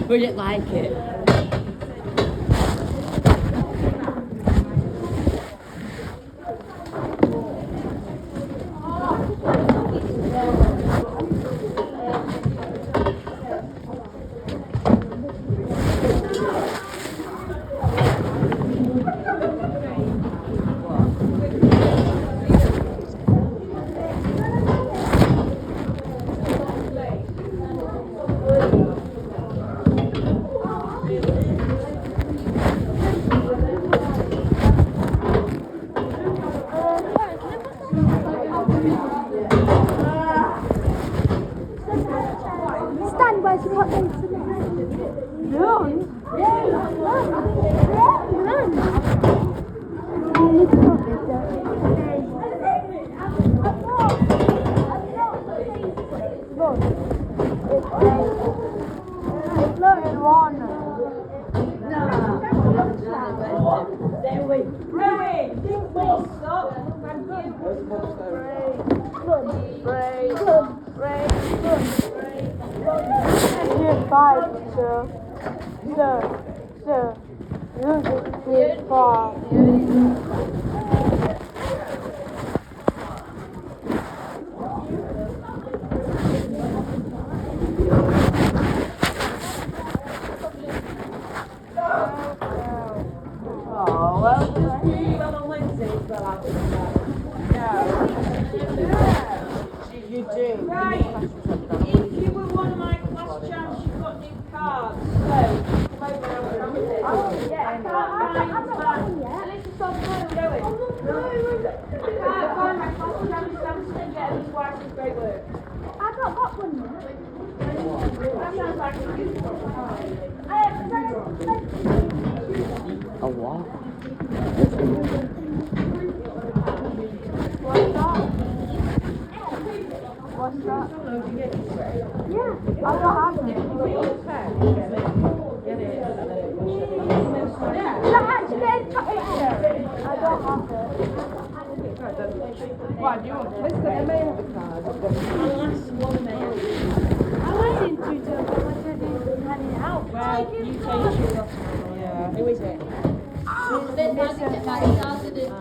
We didn't like it. Stand by to cut them to run. It's floating one. If you were one of my class champs, you've got new cards. So, I can't find my class champ stamps to get these white is great work. I've not got one yet. That sounds like a beautiful card. A what? What's that? Yeah, I've not had one. Is that actually a picture? I don't have it. Why do you want? Listen, I may have a card. I went into it, but I didn't hand it out. Well, you take your Yeah. Who is it?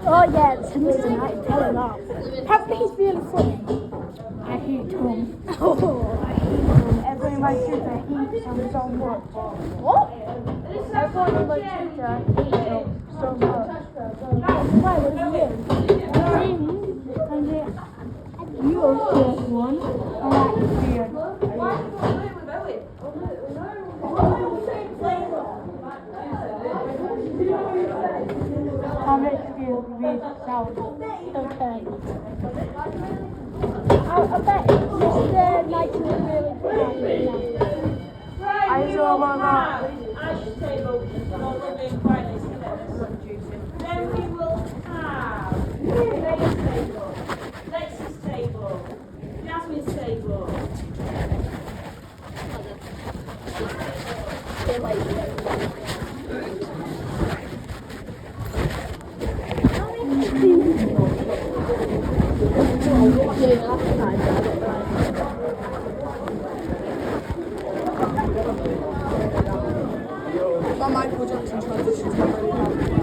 Oh yeah, it's listen, I can tell him that. Apparently he's really funny. I hate him. Oh, I hate him. Everyone in my tutor hates him so much. What? Everyone in my tutor hates him so much. That's why when he is, and you also one, I like his beard. How much feel with sound? Okay. I bet it's just the night of the really good. Right, we will have ash tables, not living Fridays together, some juicing. Then we will have Ray's table, Lexi's table, Jasmine's table. My Michael Jackson transition's not really helpful.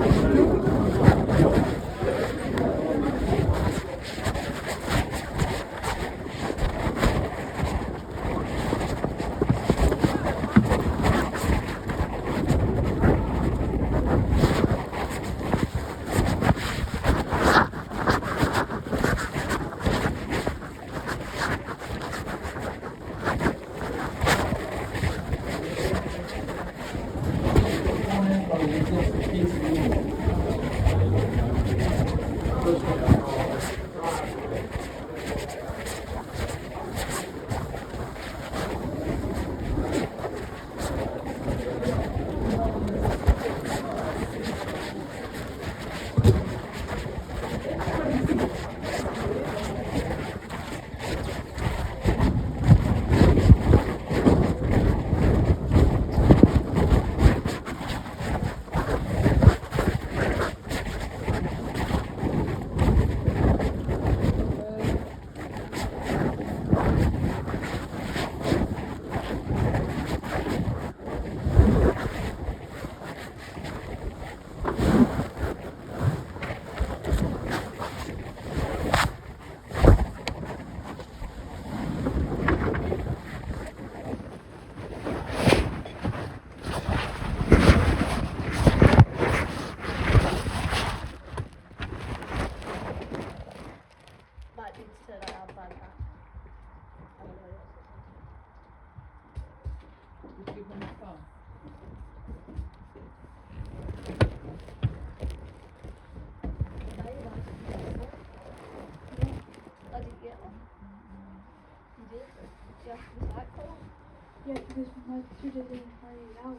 Yeah, because my tutor didn't carry it out.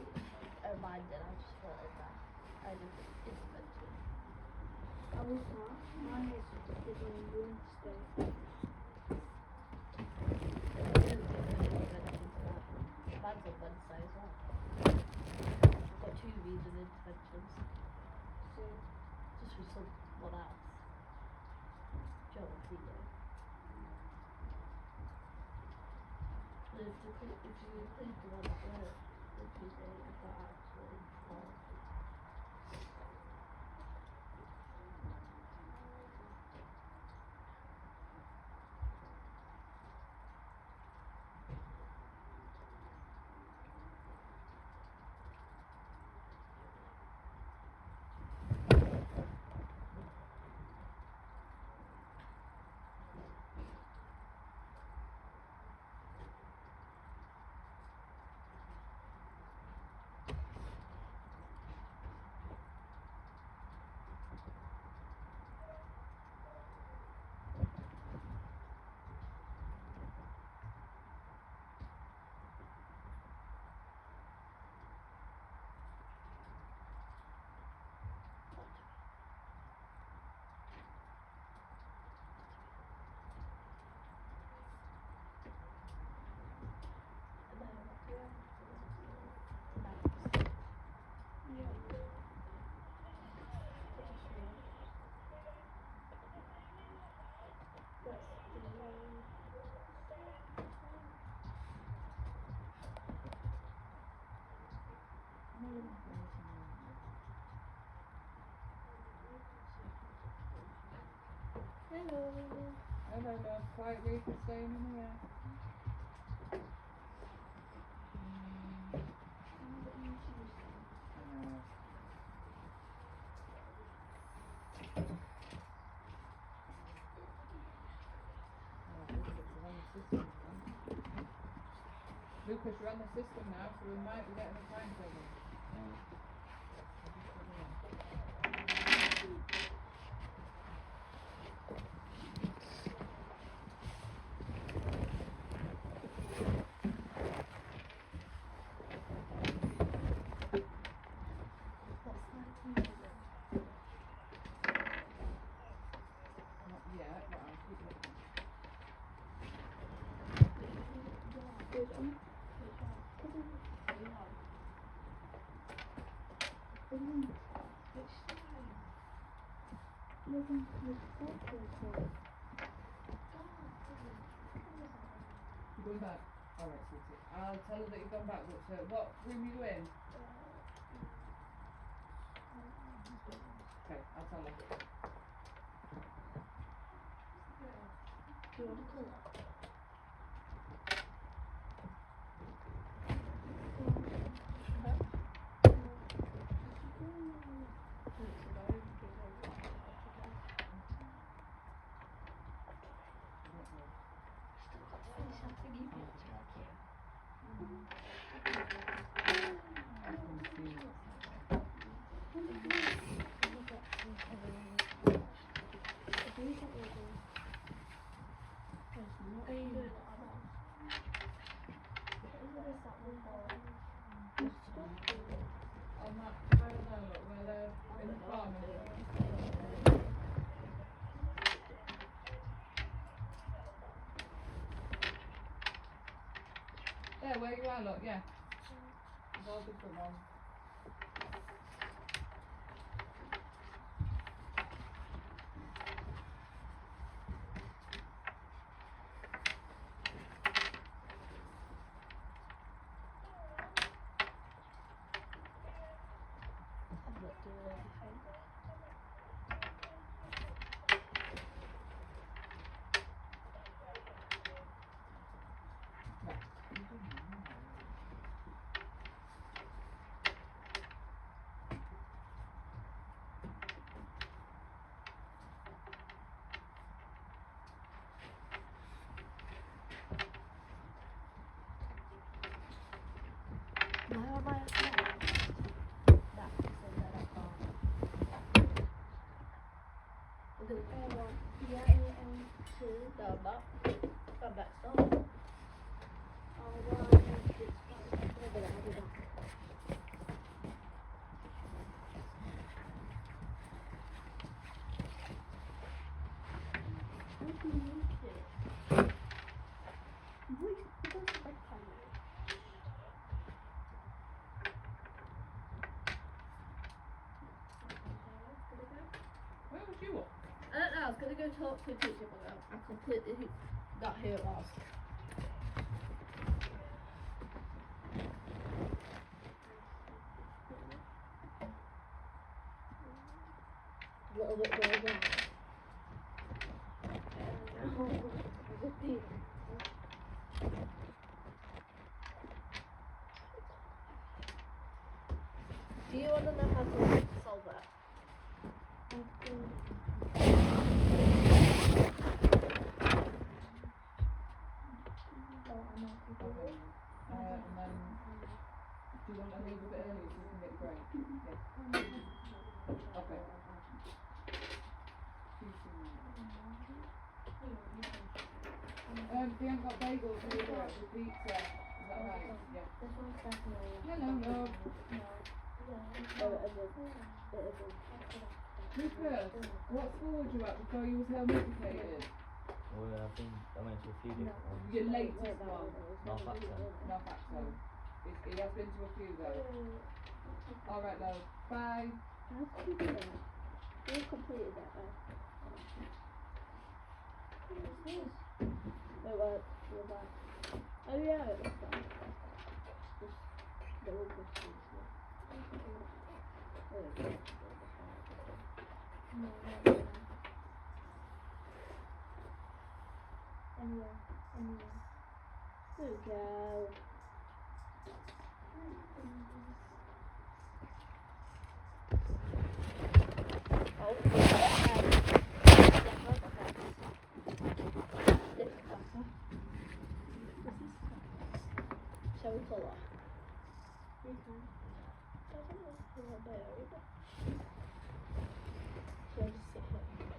Oh, mine did. I just thought it that. I did intervention. I was not. Mine was just on Wednesday. Mine's on Wednesday as well. I've got 2 reading interventions. So, Just with someone else. Joe and Theo. If you include the one at work, the Tuesday, I've got actually 4. hello. Hello, love. Quiet Reef is staying in here. Lucas, you're on the system now, so we might be getting a timetable. Not yet, but I'll keep looking. Good. think with photos. You're going back? Alright, sweetie. I'll tell her that you've gone back, but what room are you in? Okay, I'll tell her. Do you want a colour? On that, I don't know, look, where they're in the farm. There, where you are, look, yeah. There's all different ones. Where would you walk? I don't know, I was gonna go talk to a teacher, but I completely got who it was. A little bit more down. Do you want to know how to solve that? And then, do you want to leave a bit early so you can get your break? Yeah. Okay. They haven't got bagels either, with pizza. Is that right? Yeah. This one's definitely. Hello, love. Lucas, what school was you at before you was home educated? Well, I went to a few different ones. Your latest one? Northampton. Northampton. He has been to a few though. Alright, love. Bye. How did you do that? You completed that, right? What's this? It was back. Oh yeah, it was back. Just double questions. There we go. No. Anyway. There we go. Shall we pull off? We can. I think let's pull it there either. Shall we just sit here?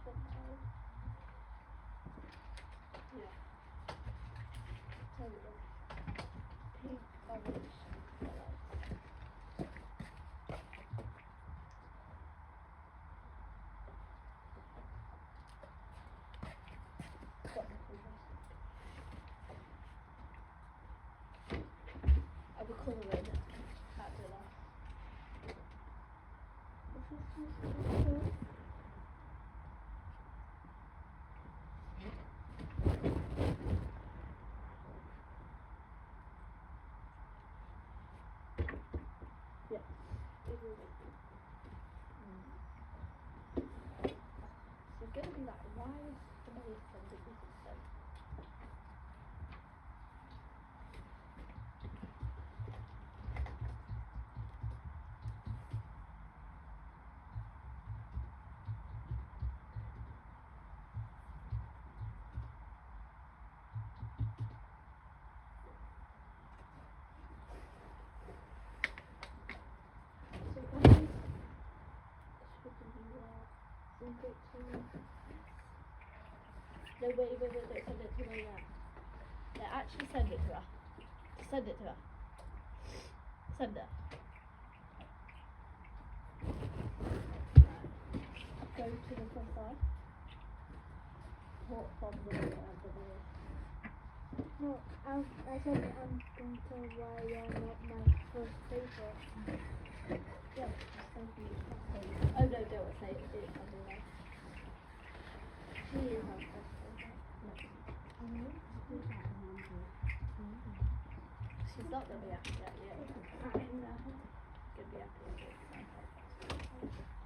sometimes. Yeah. Tell you this. Pink, orange, yellow. Got the colours. I'll be colouring. Can't do that. Yeah. So it's gonna be like, why is somebody sending this instead? So guys, should be some pictures. No, wait, don't send it to her yet. Yeah, actually send it to her. Send it to her. Send it. Go to the profile. What from the video? No, I said I'm going to why you're not my first favorite. Yeah, send me. Oh no, don't say it. It's on the way. She is our first favorite. No. She's not gonna be happy yet. Yeah. Gonna be happy.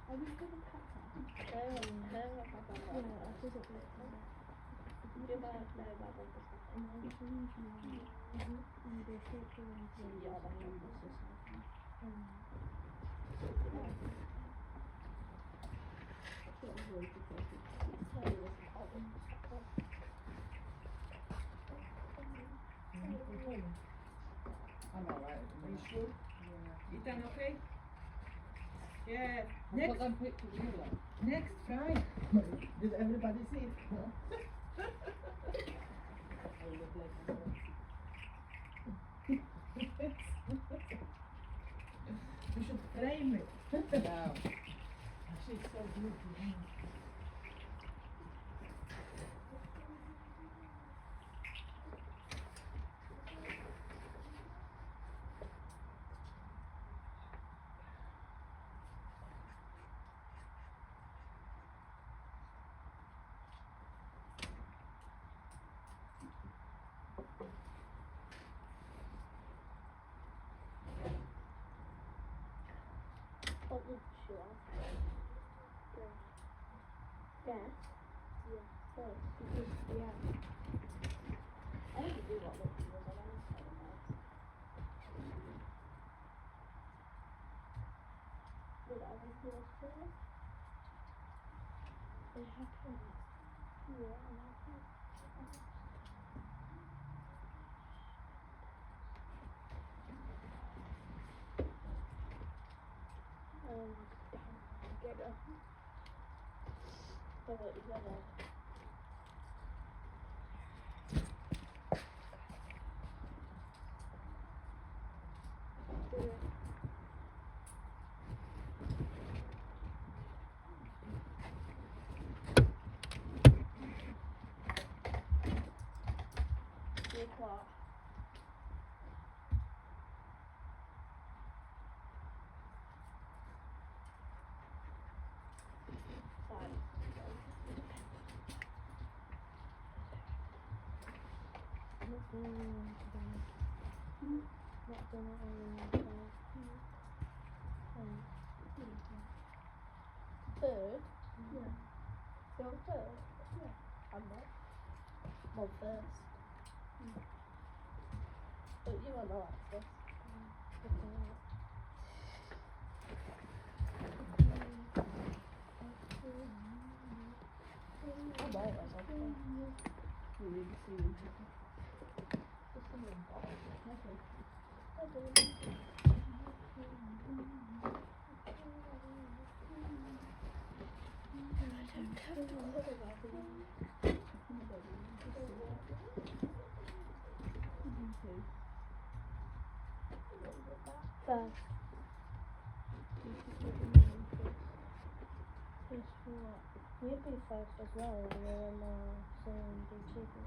Are we going to cut that? No, Yeah, I think it's like that. You're my brother's And they say to them, Yeah, my brother's I'm alright. Are you sure? Yeah. You done okay? Yeah. I've Next, got them pictures you like. next try. Did everybody see it? I would have liked We should frame it. to now. She's so beautiful. what would you ask? Guess? Yeah, first, because, yeah. I don't do what look you was on Would I was yours first? It happened. Yeah, I like it. Get up. So what you gonna Do it. do what? Fine. Third? Yeah. You're third? Yeah. I'm not. Well, first. But you are not first. I'm always on first. You need to see them. Just a little bit. I don't First. First for what? You'd be first as well, you're in saying the chicken.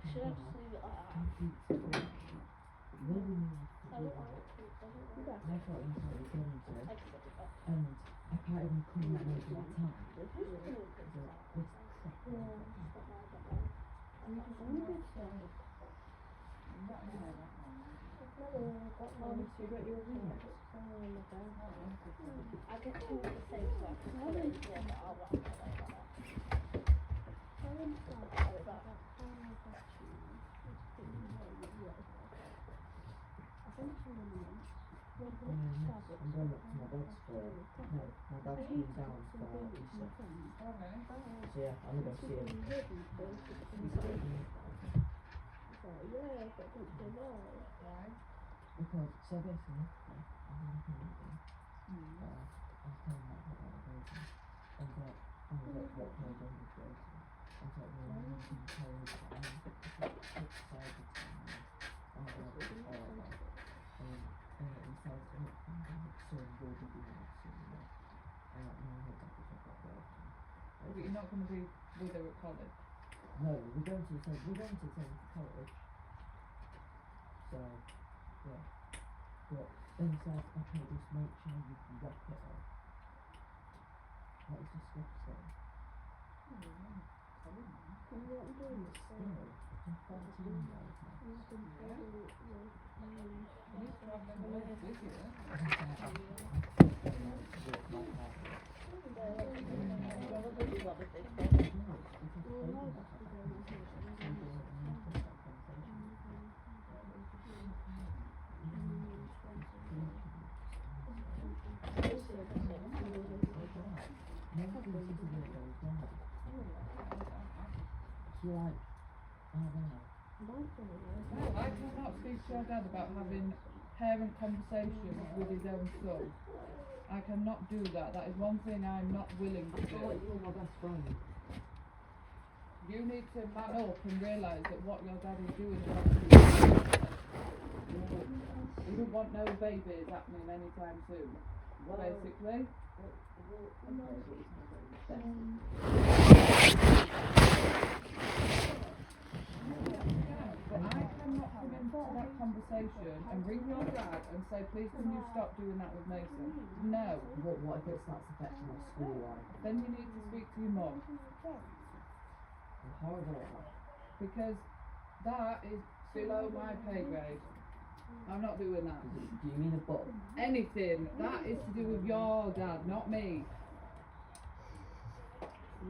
Should I just leave it like that? I don't like it. And I can't even come that way to that time. I get two of the same stuff. Yeah, but I'll wrap it like that. I'm going up to my dad's for, no, my dad's coming down for Easter. So yeah, I'm going to see him. Because, so basically, I'm looking at them. I was telling my dad about the baby. And I was like, what can I do with the baby? I was like, well, I'm looking to tell you that I'm outside the town. I was like, alright. And so will be doing it soon. I don't know what that is about that. But you're not going to be with her at college? No, we're going to the same college. So, yeah. But then he said, okay, just make sure you can wrap it up. That was disgusting. I'm 14 years now. I cannot speak to your dad about having parent conversations with his own son. I cannot do that. That is one thing I'm not willing to do. You're my best friend. You need to man up and realise that what your dad is doing is not true. You don't want no babies happening anytime soon. Basically. But I cannot come into that conversation and ring your dad and say, please can you stop doing that with Mason? No. What if it starts affecting my school life? Then you need to speak to your mum. I'm horrible at that. Because that is below my pay grade. I'm not doing that. Do you mean a book? Anything. That is to do with your dad, not me.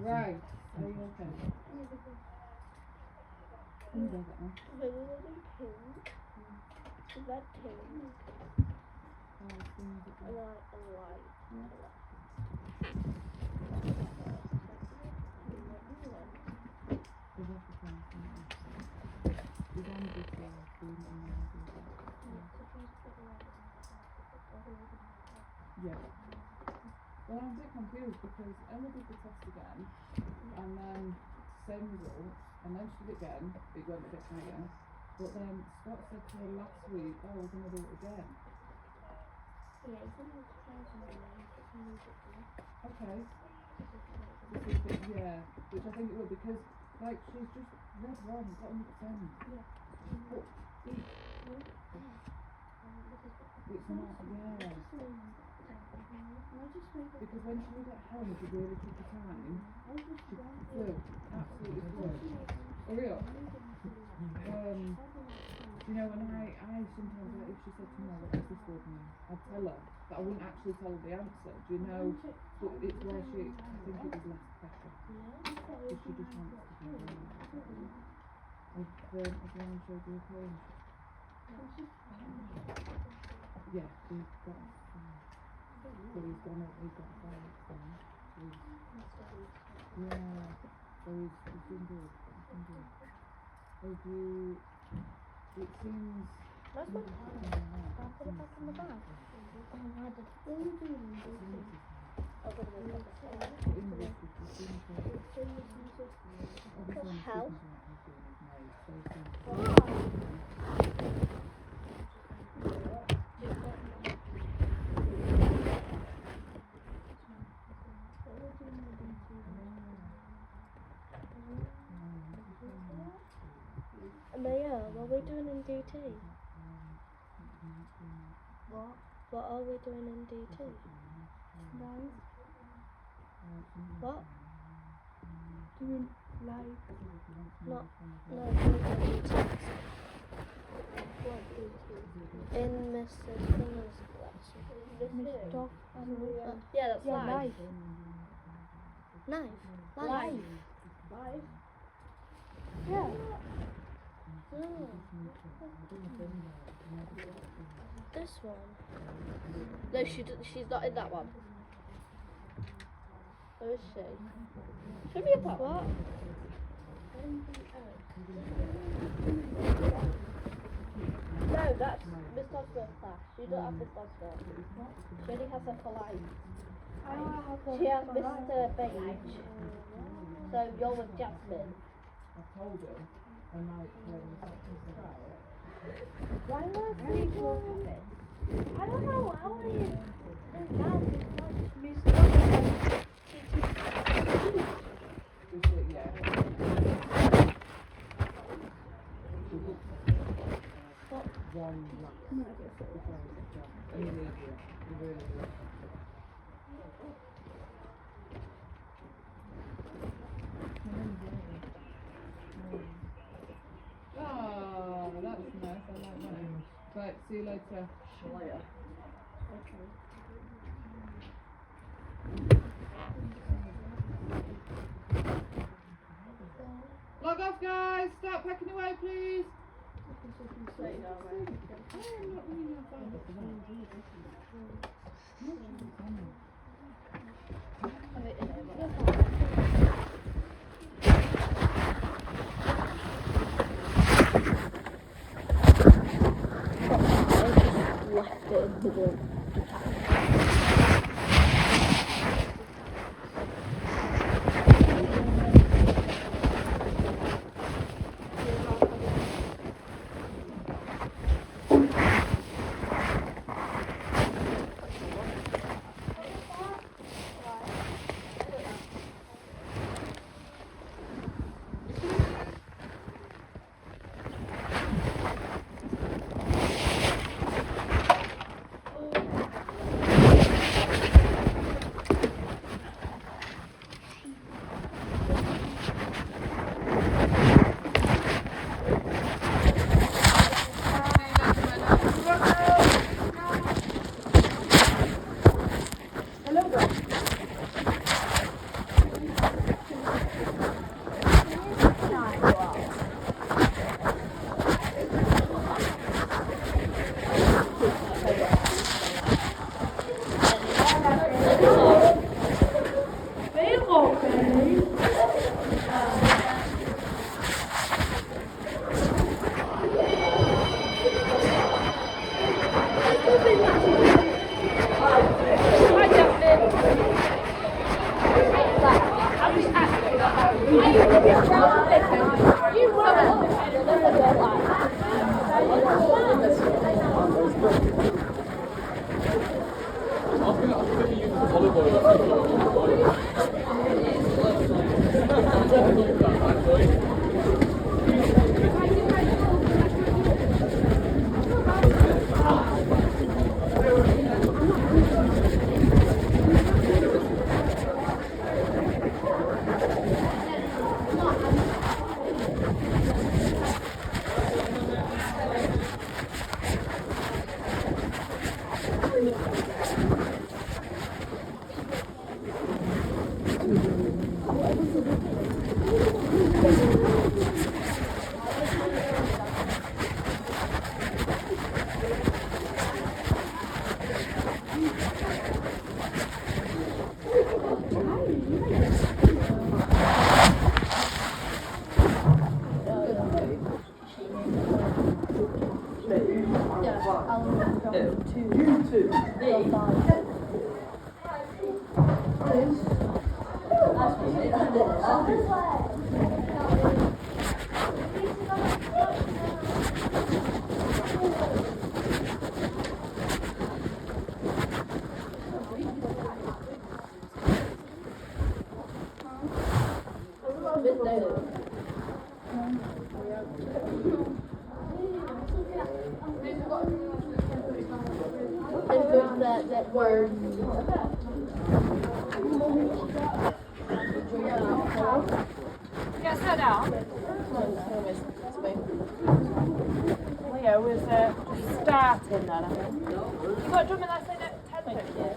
Right. Are you okay? Is that pink? I want a white. Yeah. Well, I'm a bit confused because Emma did the test again, and then same result, and then she did it again, it went a bit higher, but then Scott said to her last week, oh, we're going to do it again. Yeah, it's in the Okay. Yeah, which I think it will, because, like, she's just read wrong, got 100%. Yeah. But it's not, yeah. Because when she was at home, she really took the time. She flew, absolutely flew. Hurry up. you know, and I sometimes, like, if she said to me, what does this word mean? I'd tell her, but I wouldn't actually tell her the answer, do you know? But it's where she, I think it was less pressure. If she just wants to be really everyone showed you a poem. Yeah, he's got so he's got a fire thing. Yeah, so he's been good. Have you, it seems... That's what I'll put it back in the bag. Oh, I did. What are you doing? I'll put it back. What the hell? Maya, what are we doing in DT? What are we doing in DT? No. What? Doing live. No, doing DT. What DT? In Mr. Spinner's collection. Yeah, that's live. Live. Yeah. Oh. This one. No, she's not in that one. Where is she? Show me about what? No, that's Miss Doddsworth's class. You don't have Miss Doddsworth. She only has her for life. She has Mr. Beige. So you're with Jasmine. I told her, and like, why was it going? I don't know how it is. Oh, that's nice. I like that. Right, see you later. Log off, guys. Start packing away, please. Left it in the room. That word. Get set down. Leo was starting then, I think. You got drumming lesson at 10:30?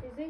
Izzy?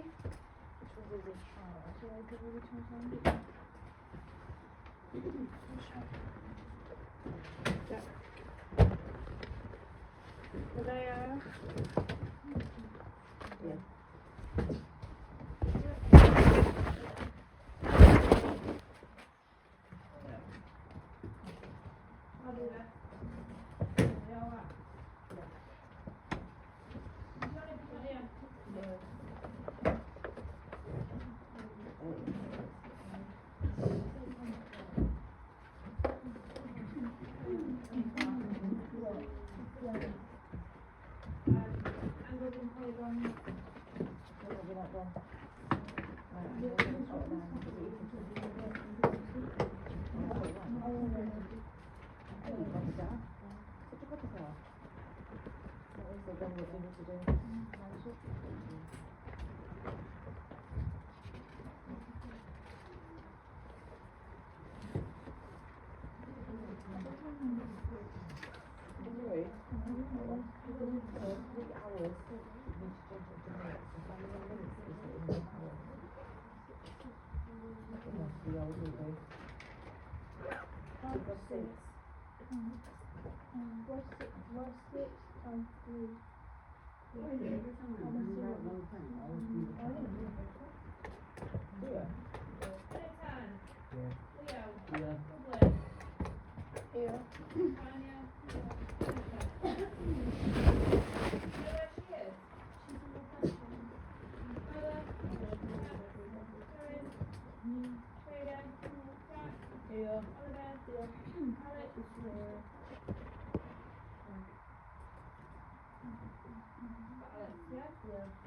What's 6 times 3?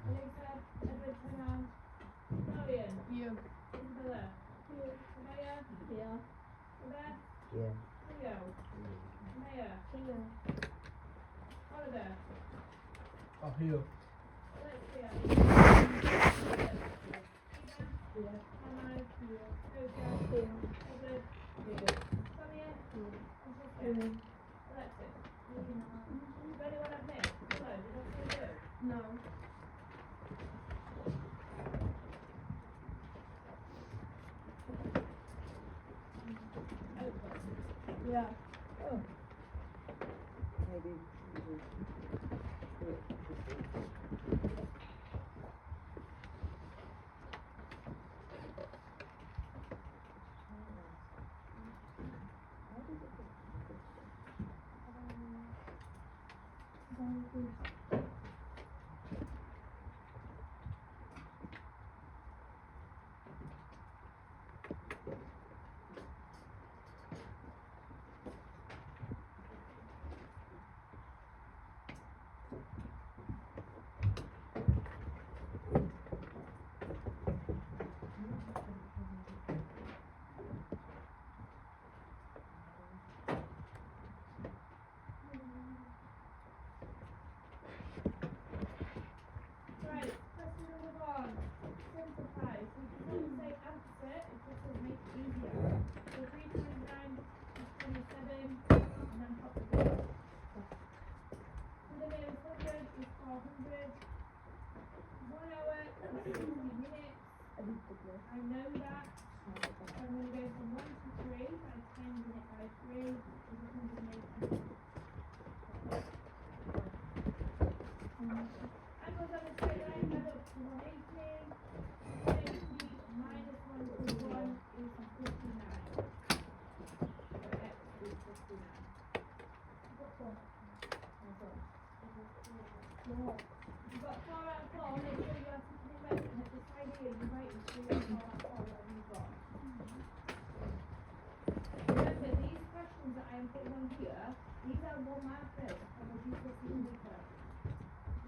Alexa, Edward, turn around. Marion, You. Isabella, Amaya, Yeah. Beth, Yeah. Leo, Maya, Oliver, Oh, here. Alexia, Yeah. Hannah, Joseph, Edward, Sonia, Francesca, Alexis. Is there anyone I've missed? Hello, did I say you? No. Yeah. Maybe we will do it this week. Right, question number 1. Simplify. So if you want to say answer, it just will make it easier. So 3 times 9 is 27, and then pop the ball. To the nearest 100 is 400. 1 hour is 60 minutes. I know that. So I'm going to go from 1 to 3 by 10 divided by 3 is 180. Angles on a straight line add up to 180. 180 minus 1 plus 1 is 59. So x is 59. What's one? You've got 4 out of 4. Make sure you are sitting in red. And at the side here, you write 3 out of 4 out of 4, whatever you've got. Remember, these questions that I am putting on here, these are 1 markers. I will use this in later.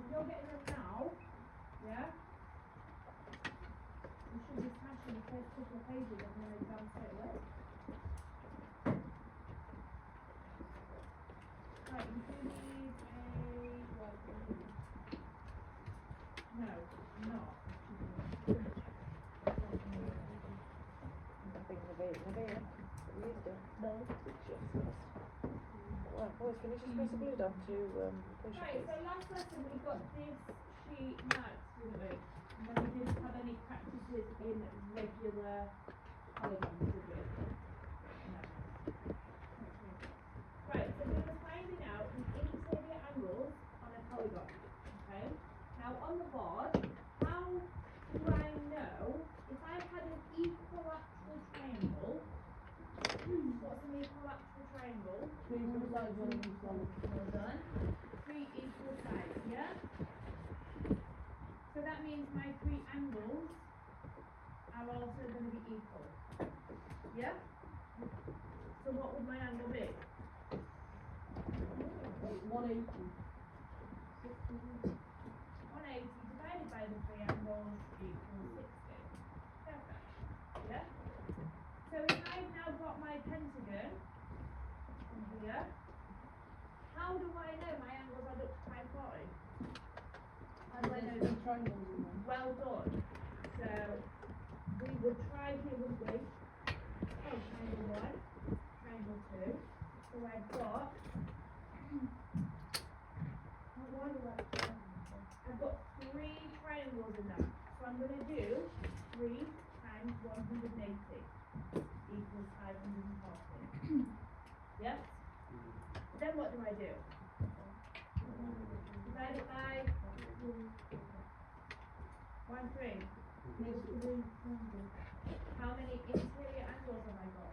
If you're getting them now, yeah, you should be smashing the first couple of pages of your exam straight away. Right, you do need a, what, no, not. I think Naveen, we used to. No. Well, boys, can you just press the blue dot to push Right, it? so last lesson we got this sheet marked, didn't we? And then we didn't have any practices in regular polygons, did we? No. Right, so we were finding out the interior angles on a polygon, okay? Now on the board, how do I know if I had an equilateral triangle? What's an equilateral triangle? 3 equal sides, 1 equal side. Well done. 3 equal sides, yeah? So that means my 3 angles are also going to be equal. Yeah? So what would my angle be? 180. 180 divided by the 3 angles equals 60. Perfect. Yeah? So if I've now got my pentagon from here, how do I know my angles add up to 540? How do I know them? Triangles in there. Well done. So we would try here, wouldn't we? Oh, triangle 1, triangle 2. So I've got I've got 3 triangles in that. So I'm going to do 3 times 180 equals 540. Yes? Then what do I do? Divide it by 1, 3. How many interior angles have I got?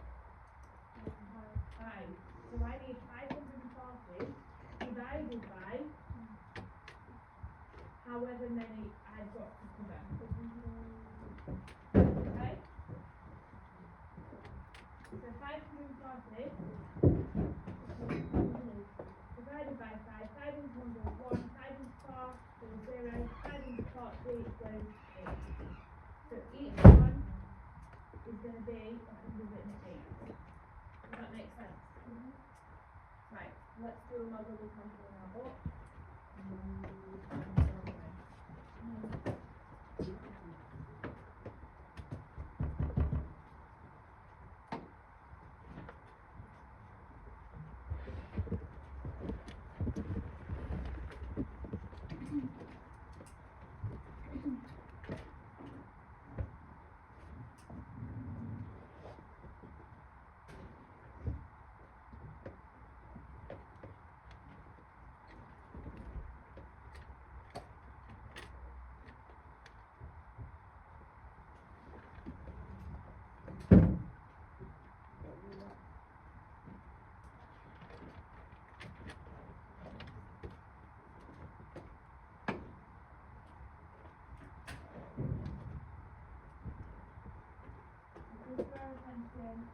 5. So I need 540 divided by however many I've got to cover. Okay? So 540 divided by 5. 5 into 1 goes 1, 5 into 4 goes 0, 5 into 4 So each one is going to be 108. Does that make sense? Right, let's do a model example in our book. Just draw attention.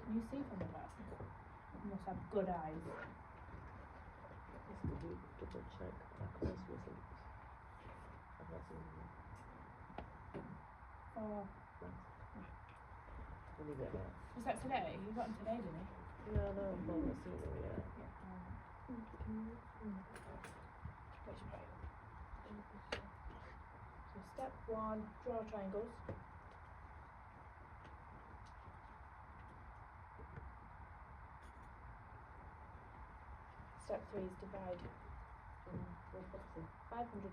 Can you see from the back? You must have good eyes. Just to double check that close wasn't. I've not seen it. Oh, Let me get that. was that today? You got him today, didn't you? No, no, I've not seen it yet. Which way? So step 1, draw triangles. Step 3 is divide. 540.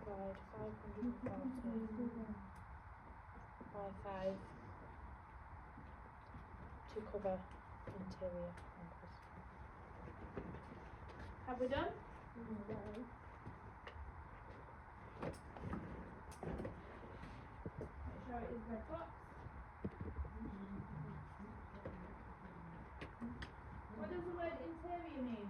Divide 540 by 5 to cover interior angles. Have we done? No. Make sure it is red box. What does the word interior mean?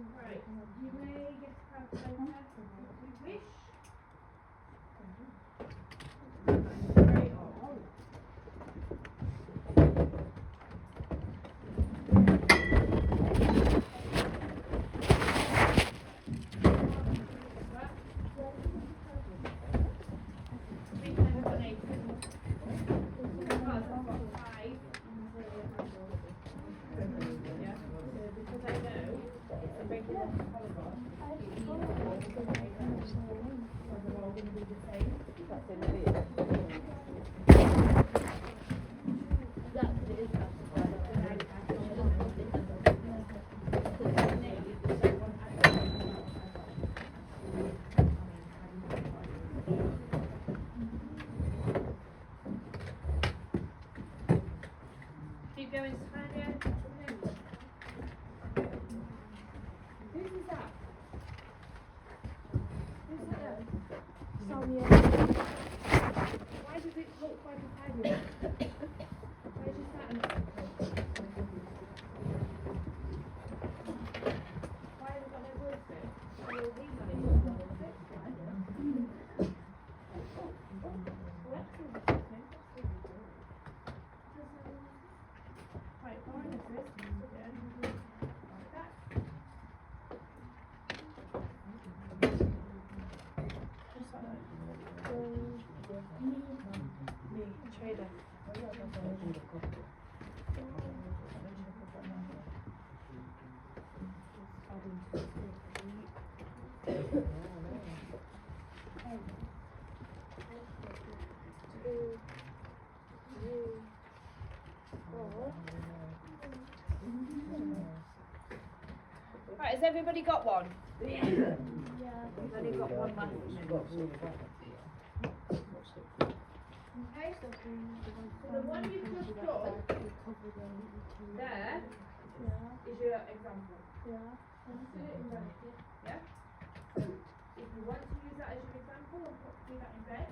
Right, you may get a calculator if you wish. Very odd. Keep going, Sophia. Whose is that? Who's that? Sonia. Why does it look like a tiger? Where's your Saturn? Why have we got no voice there? Well, he's on it, he's on it. Right, fine, this is. Like that. Just like that. Me, trader. Right, has everybody got one? Yeah. We've only got one left. Okay, so the one you just done there is your example. Yeah. Just do it in red. Yeah? So if you want to use that as your example and do that in red,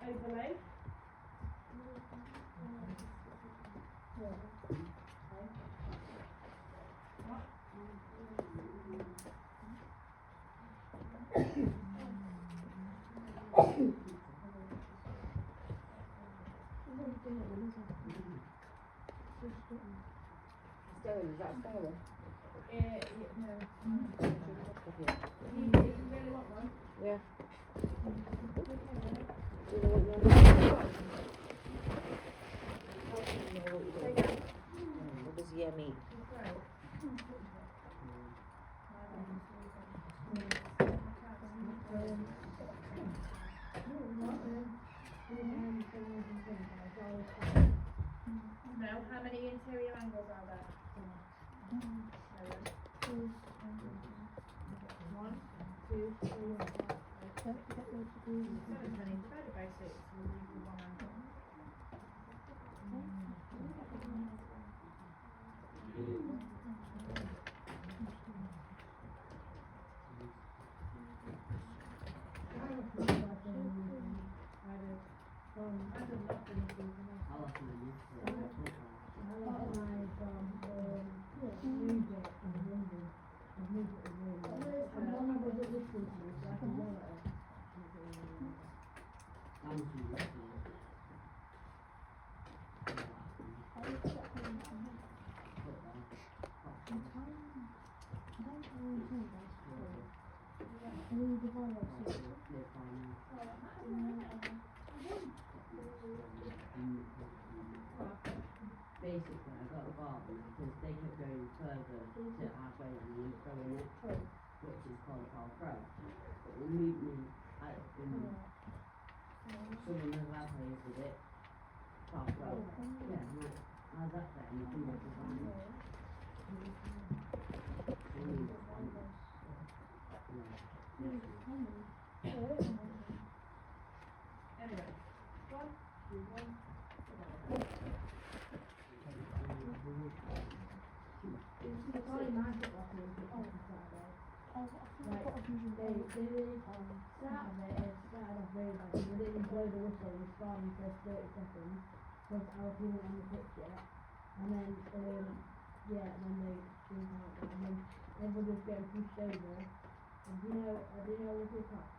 overlay. Stone, is that stone? No. You really want one? Yeah. What does yeah mean? No, how many interior angles are there? One, two, three, four, five. Many divided by 6 will leave you one angle. Basically, I got a garden because they kept going further to halfway and we were throwing it through, which is called our throw. But we moved me out in southern of our place with it. Far throw. Yeah, like, how's that then? You can make it fine. Anyway, 1, 2, 1. everybody's getting pushed over. And do you know the hip hop?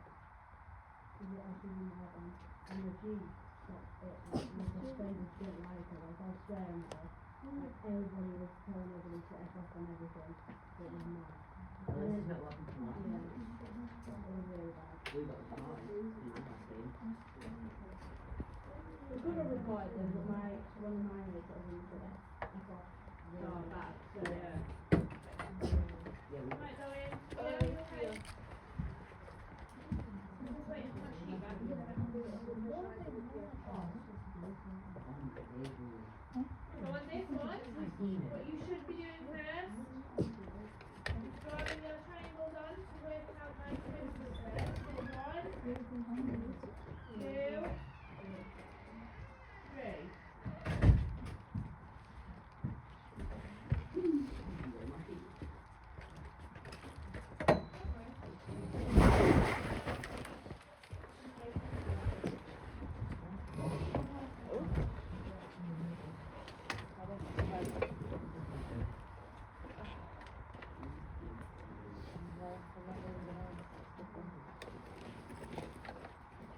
Is it actually in my band? And the G stopped it, like the strangers didn't like it, like I was swearing at her. Like everybody was telling everybody to F off and everything. It was mad. Oh, this is not what happened to us. Yeah. It was really bad. We got started, you know, that thing. We could have reported them, but one of mine was sort of into it. F off. Really bad. So yeah. Yeah, we Right, Zoe. Yeah, you okay? Just waiting for my sheet back. So on this one, what you should be doing first, drawing your triangles on to work out my twins first. 1, 2, 3.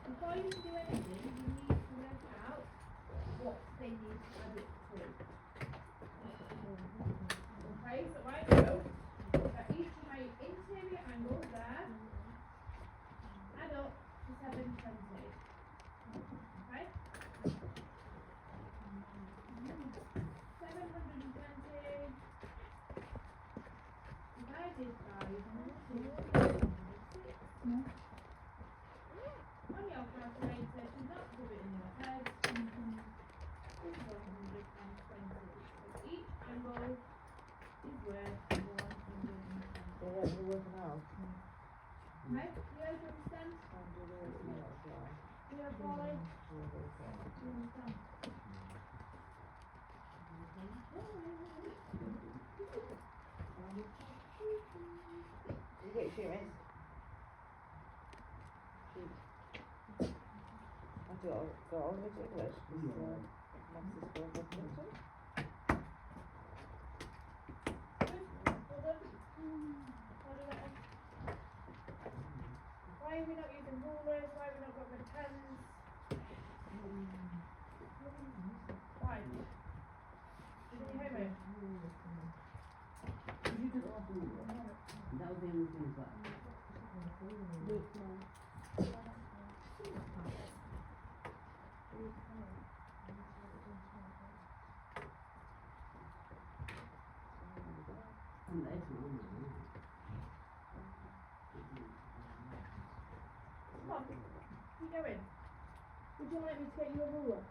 Before you do anything, you need to work out what they need to add it to. Okay, so I know that each of my interior angles there add up to 720. Okay? 720 divided by 2. On your calculator, do not do it in your head. Is 120. So each angle is worth 120. So what we're working out. Okay? You guys understand? You have Polly? Do you understand? You get shootings? I got all the English. Max's school definition. Why are we not using rulers? Why have we not got red pens? Why? Can you hear me? You just got to do it. That was the only thing that. And that's normal. Come on. Keep going. Would you like me to get you a ruler?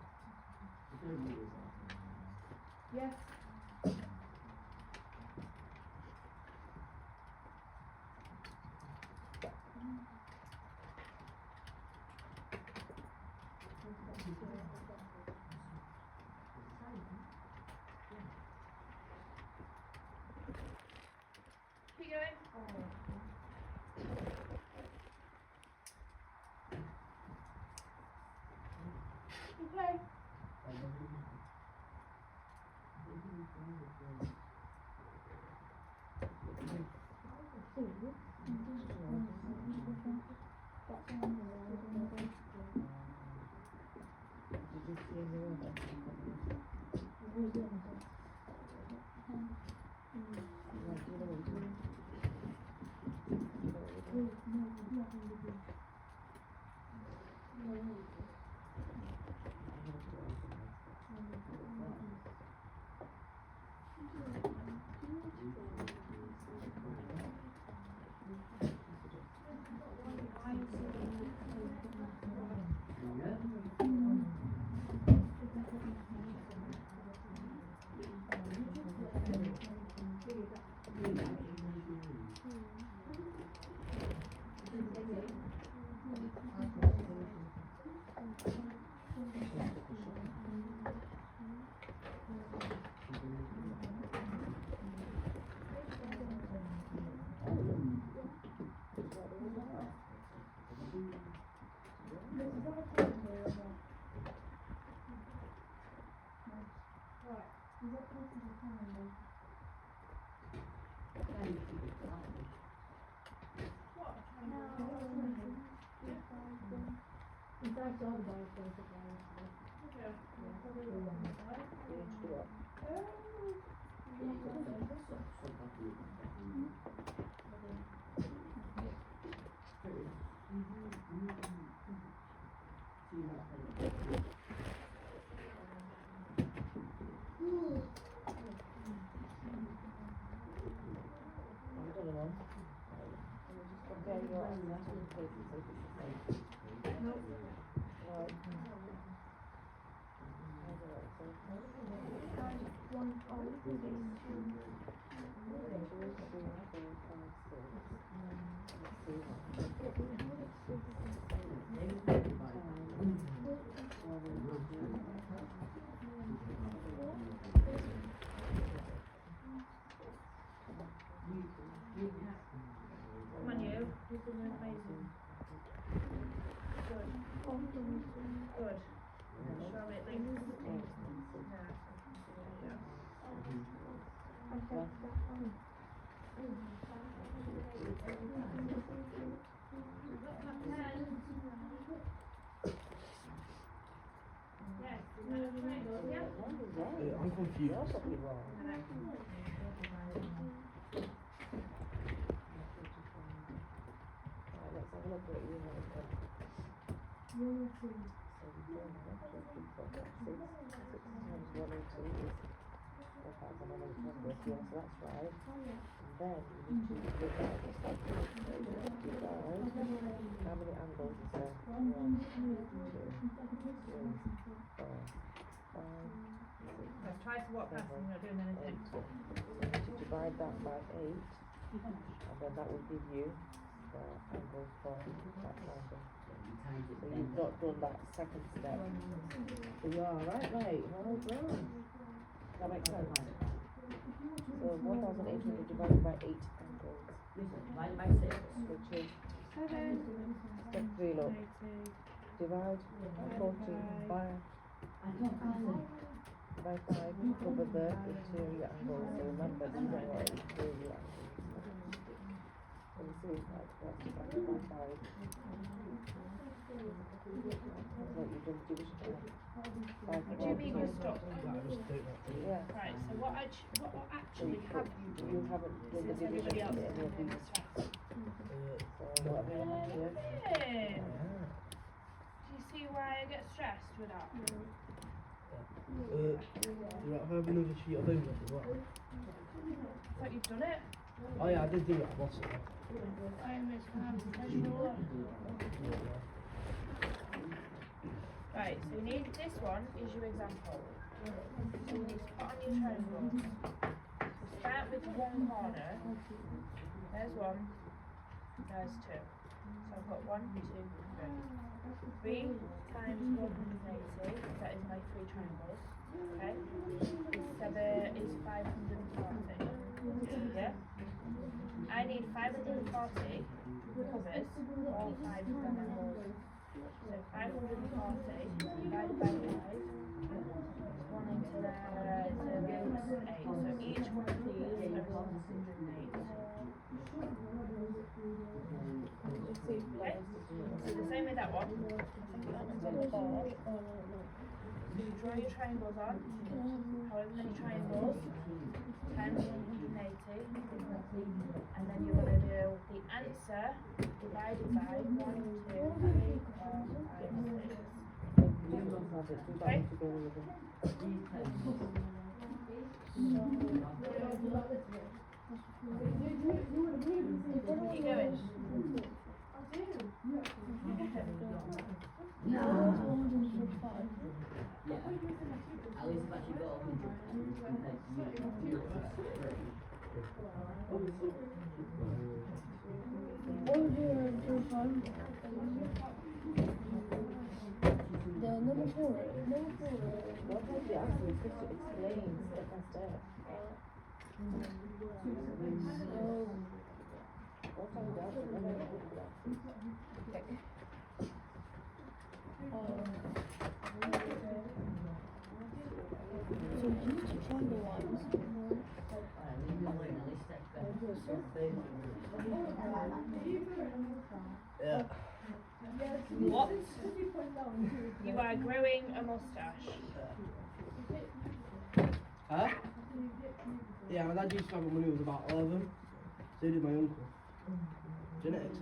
Yes. Keep going. Okay. Come on, you. You're doing amazing. Good. Good. Show it, links. Yes, is that a triangle? Yeah. I'm confused. Try to walk past and you're not doing anything. Divide that by 8, and then that will give you the angle for that triangle. So you've not done that second step. So you are right, mate. Well done. That makes sense. So 1,800 divided by 8 angles. Divided by 6. Which is step 3, look. Divide 14 by 5 to cover the interior angle. So remember, these are all interior angles. So you see, like that's divided by 5. That's what you've done division by 5. What do you mean you're stuck? Yeah. Right, so what actually have you done? You haven't done the Since division everybody else in any of these. So what we have here. Hey. Do you see why I get stressed with that? Right, have another sheet of paper as well. I thought you'd done it. Oh yeah, I did do it at bottom. Right, so you need this one is your example. So you need to put on your triangles. Start with one corner. There's one. There's two. So I've got 1, 2, 3. 3 times 180. That is my 3 triangles. Okay. 7 is 540. Yeah. I need 540 covers all 5 of them angles. So 540 divided by 5 is 1 into there, 8. So each one of these are 108. Okay? So the same with that one. Draw your triangles on, however many triangles, times 180, and then you're going to do the answer divided by 1, 2, 3, 4, 5, 6. Okay? Keep going. No. At least I've actually got 100. The number 4. What have you asked me to explain step by step? What have you asked me? So use the triangle lines. Yeah. What? You are growing a moustache. Huh? Yeah, my dad used to have it when he was about 11. So did my uncle. Genetics.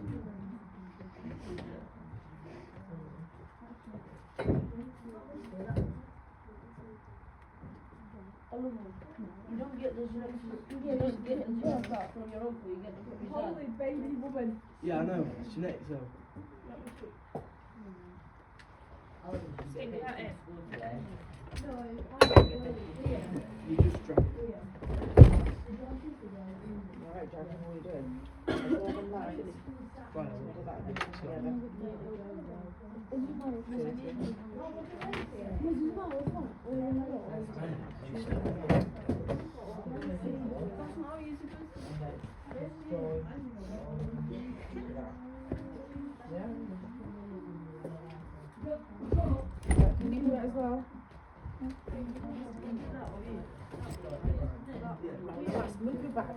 You don't get the genetics from your uncle, you get them from your dad. Holy baby woman. Yeah, I know. It's genetics, though. Stick that in. You just drop it. Alright, Dragon, what are you doing? All the lights. Right, What about this together? Can you do it as well? Let's move it back.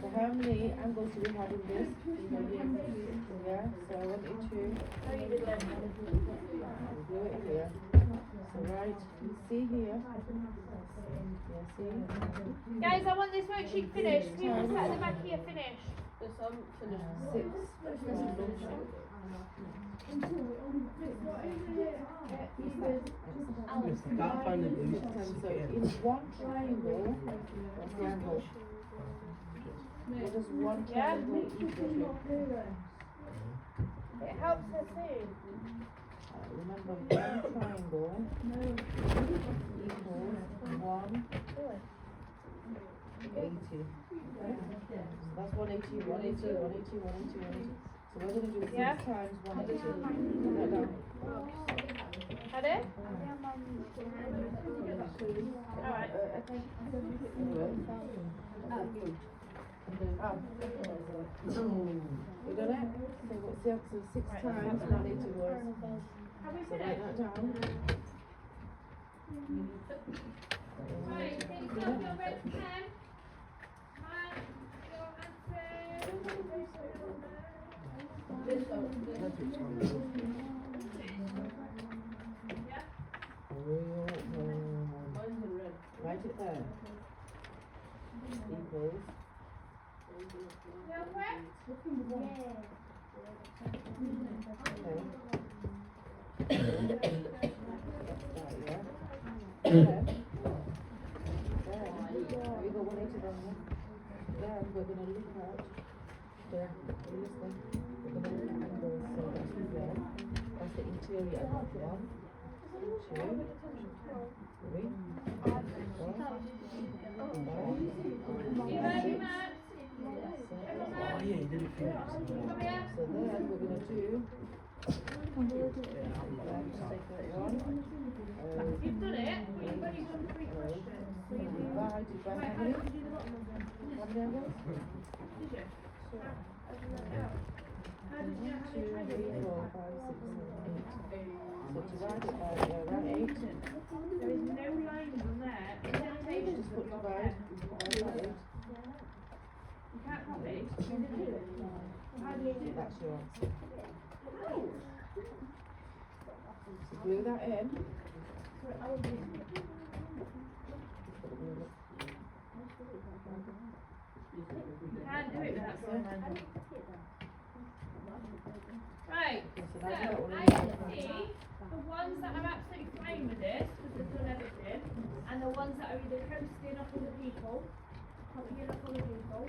So how many angles do we have in this? Yeah, so I want you to do it here. So right, see here. Yeah, see? Guys, I want this worksheet finished. Who was at the back here finished? Yes, I'm finished. 6. Can't find the blue. So in one triangle, what's the angle? There's just one triangle equal to. It helps her see. Remember, one triangle equals 180. That's 180, 180, 180, 180, 180. So we're going to do 6 times 180. Put that down. Pardon? Alright. You done it? So what's the answer? 6 times 180 was. So write that down. Right, take yourself your red pen. Mark your Write it there. Equals. You're correct? We got 180 down there. Then we're going to look at there. Listen. We're going to look at angles. So that's there. That's the interior. 1, 2, 3, 4, 5, Oh, yeah, you did it for me. So then we're going to do. You've done it, but you've only done 3 questions. Divided by how many? How many angles? Did you? How did you know how 2, many 3, triangles? 4, 5, 6, 7, 8. So divide it by around 8. There is no lines on there. Just put divide by 8. You can't copy. How do you do that? That's your answer. So glue that in. You can't do it without someone. Right, so I can see the ones that are absolutely fine with this, because they've done everything, and the ones that are either coasting off other people, copying off other people,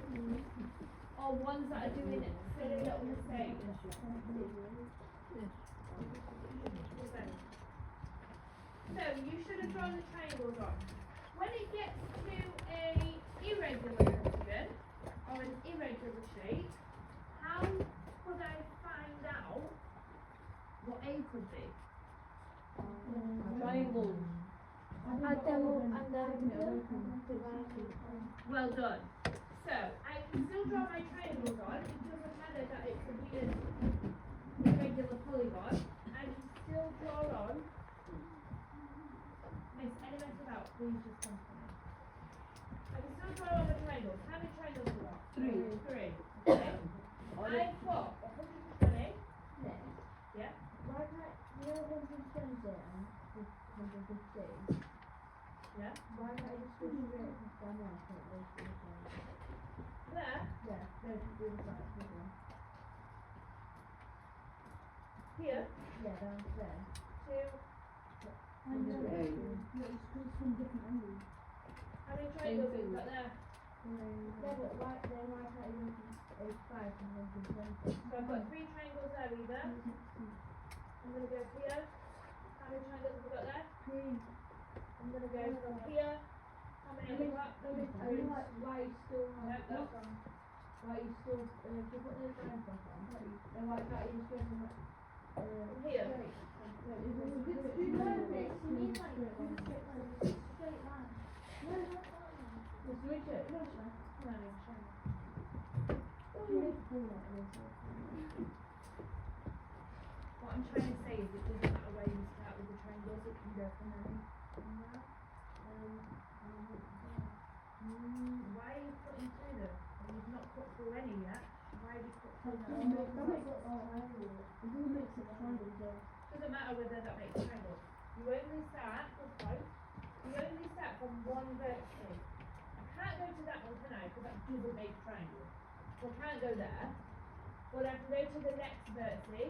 or ones that are doing silly little mistakes. So you should have drawn the triangles on. When it gets to a irregular question or an irregular shape, how could I find out what A could be? Triangle. Well done. So I can still draw my triangles on. It doesn't matter that it's a weird irregular polygon. I can still draw on Miss Please just come to me. I can still draw all the triangles. How many triangles have you got? Three. Three. Okay. I've got 120. Yeah. Why can't you know 120 and 115? Yeah. Why can't I just switch it down there? There. Yeah, no, just do the side. Here. Yeah, downstairs. Two. I know. Yeah, it's because from different angles. How many triangles have you got there? Yeah, but why can't you do 5 and 120? So I've got 3 triangles there either. I'm gonna go here. How many triangles have we got there? 3. I'm gonna go from here. How many have we got? I mean, like, why you still Yeah, that's on. why you still, if you put the triangle back on, then why can't you just go from Here. straight? It's too perfect, you need like a straight line. No, that's not line. Just do it straight, no, it's fine. No, no, sure. You need to pull that in. What I'm trying to say is it doesn't matter where you start with the triangles, it can go from any. Why are you putting through them? Well, you've not put through any yet. Why have you put through them? Doesn't matter whether that makes triangles. You only start, good point. You only start from one vertex. I can't go to that one, can I? Because that doesn't make triangles. So I can't go there. But I can go to the next vertex.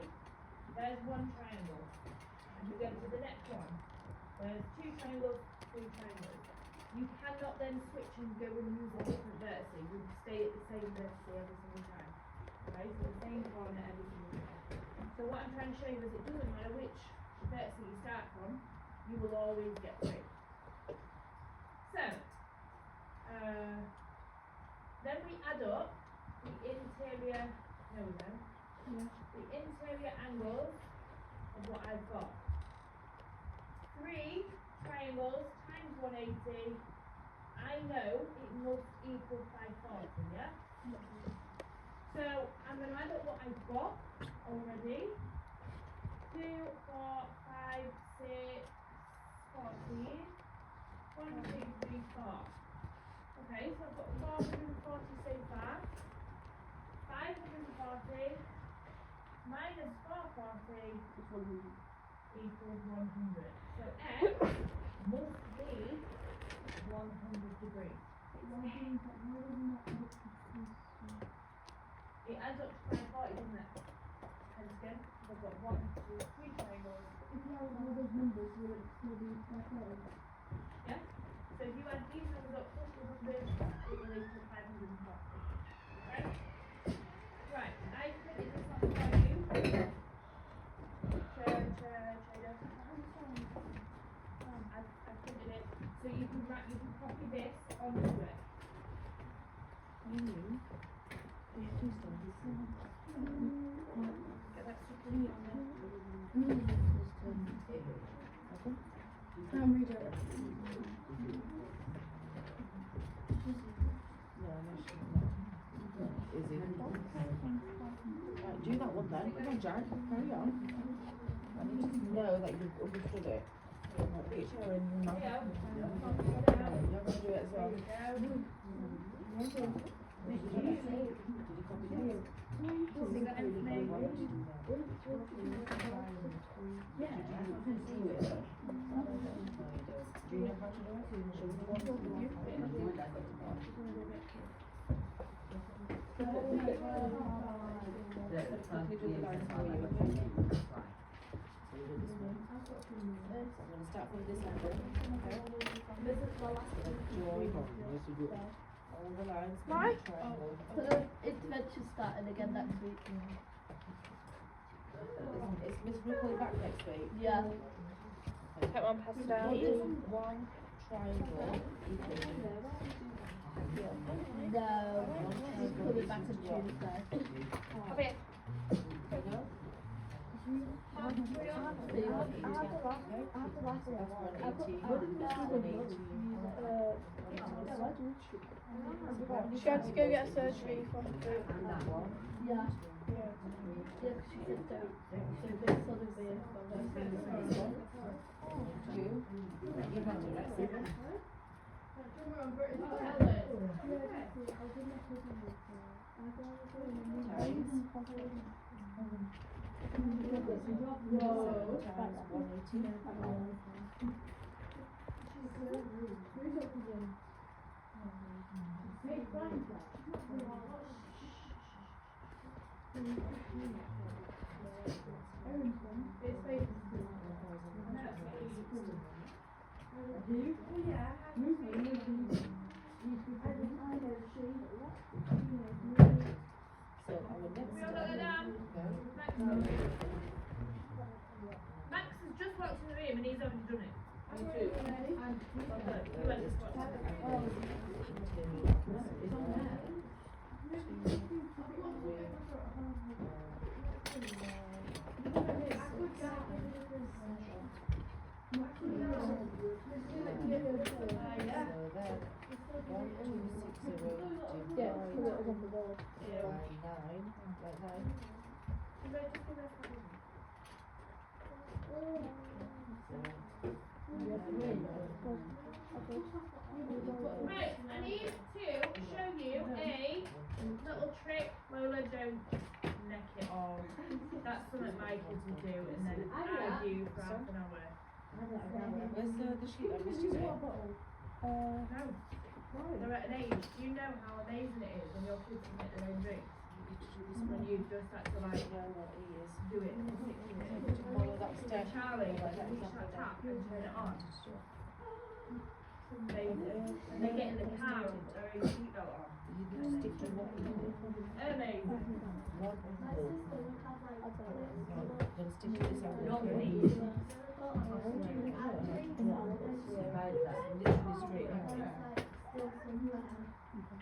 There's one triangle. And you go to the next one. There's 2 triangles, 3 triangles. You cannot then switch and go and use a different vertex. You stay at the same vertex every single time. Okay, so the same corner every single time. So what I'm trying to show you is it doesn't matter which vertex you start from, you will always get 3. So, then we add up the interior, no we don't, the interior angles of what I've got. 3 triangles times 180, I know it must equal 540, yeah? So, I'm going to add up what I've got already. 2, 4, 5, 6, 14, 1, 2, 3, 4. Okay, so I've got 440 so far. 540 minus 440 equals 100. So X must be 100 degrees. It adds up to 540, doesn't it? Hence again, I've got 1, 2, 3 triangles. If you add all those numbers, will it still be 540? Yeah? So if you add these numbers up plus 100, it will equal 540. Okay? Right, I printed this off for you. I printed it so you can copy this onto it. Get that sticky on there. Read it. Is it? Right, do that one then. Come on, Jack. Carry on. I need to know that you've understood it. Right, each hour in your mouth. Yeah. You're going to do it as well. Did you copy this? See that information? Yeah. Do you know how to do it? Should we walk through you? I'm going to start from this angle. Okay? This is the last one. Drawing up. All the lines. Why? Triangle. So intervention starting again next week. Is Miss Ripley back next week? Yeah. Take one pass down. One triangle equals. No, she's coming back on Tuesday. Okay. She had to go get surgery from the Yeah. Yeah, because she said don't. So this sort of being from Two. You have to rest. times 180. So our next Max has just walked in the room and he's already done it. Me too. Well done. You went this one. Yeah, because it was on the wall. Right, I need to show you a little trick. Lola, don't neck it all. That's something my kids will do and then I do for half an hour. Where's the sheet? I missed it. No. They're at an age. Do you know how amazing it is when your kids can make their own drinks? When you just have to like do it for 6 minutes. Charlie, like reach that tap and turn it on. And they get in the car and put their own seatbelt on. Amazing.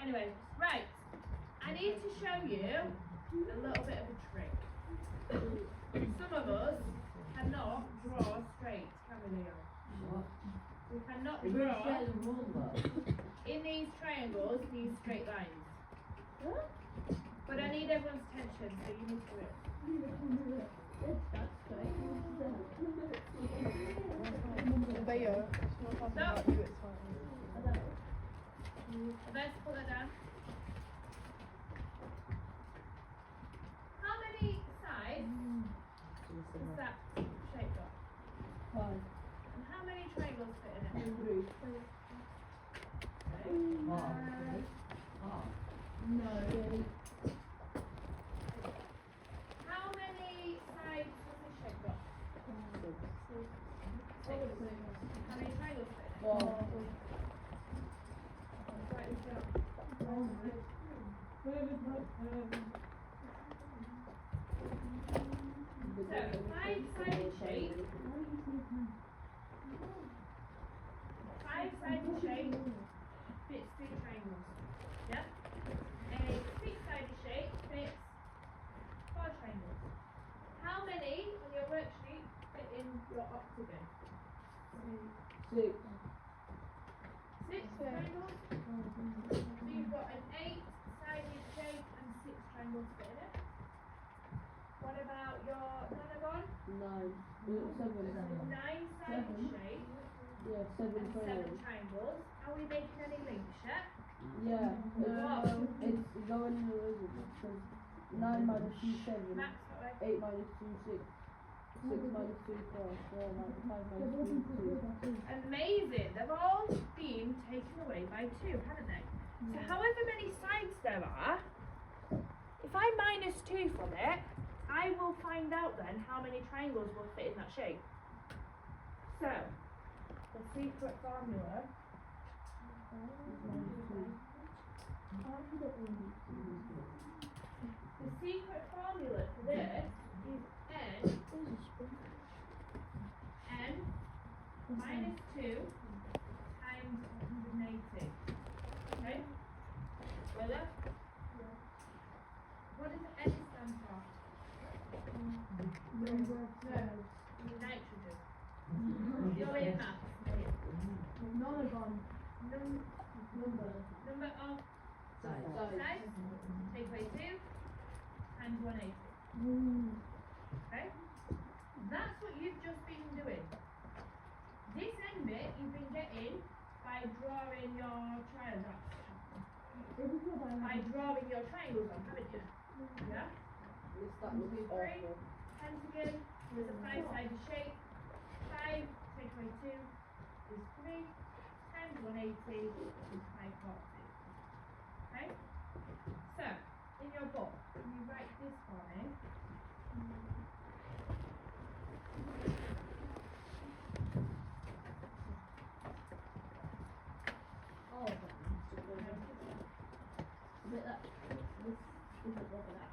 Anyway, right. I need to show you a little bit of a trick. Some of us cannot draw straight, can we, Leo? We cannot draw in these triangles these straight lines. But I need everyone's attention, so you need to do it. Stop. Let's pull it down. How many sides is that shape got? 5. And how many triangles fit in it? 3. No. How many sides does this shape got? 6. How many triangles fit in it? 4. Write this down. So, 5-sided shape. 5-sided shape fits 3 triangles. Yeah? A 6-sided shape fits 4 triangles. How many on your worksheet fit in your octagon? 6. 6 triangles? So you've got an 8-sided shape and 6 triangles fit in it. What about your nonagon? 9. 7. 9-sided shape Yeah, 7 and 7 triangles. triangles. Are we making any links yet? Yeah. No. It's going in the order because 9 minus 2, 7. Max, what way? 8 minus 2, 6. 6 minus 2, 4. 4 minus 5 minus 2, 2. Amazing. They've all been taken away by 2, haven't they? So however many sides there are, if I minus 2 from it, I will find out then how many triangles will fit in that shape. So, the secret formula. The secret formula for this is n minus 2 times 180. Okay? Willa? What does n stand for? Nitrogen. You're in maths. Nonagon. Number of sides. Take away 2 times 180. Okay? That's what you've just been doing. This end bit you've been getting by drawing your triangles. By drawing your triangles on, haven't you? Yeah? That would be 3, pentagon, there's a 5-sided shape, 180, 540. Okay? So, in your book, can you write this for me? All of them. But that, this isn't over that.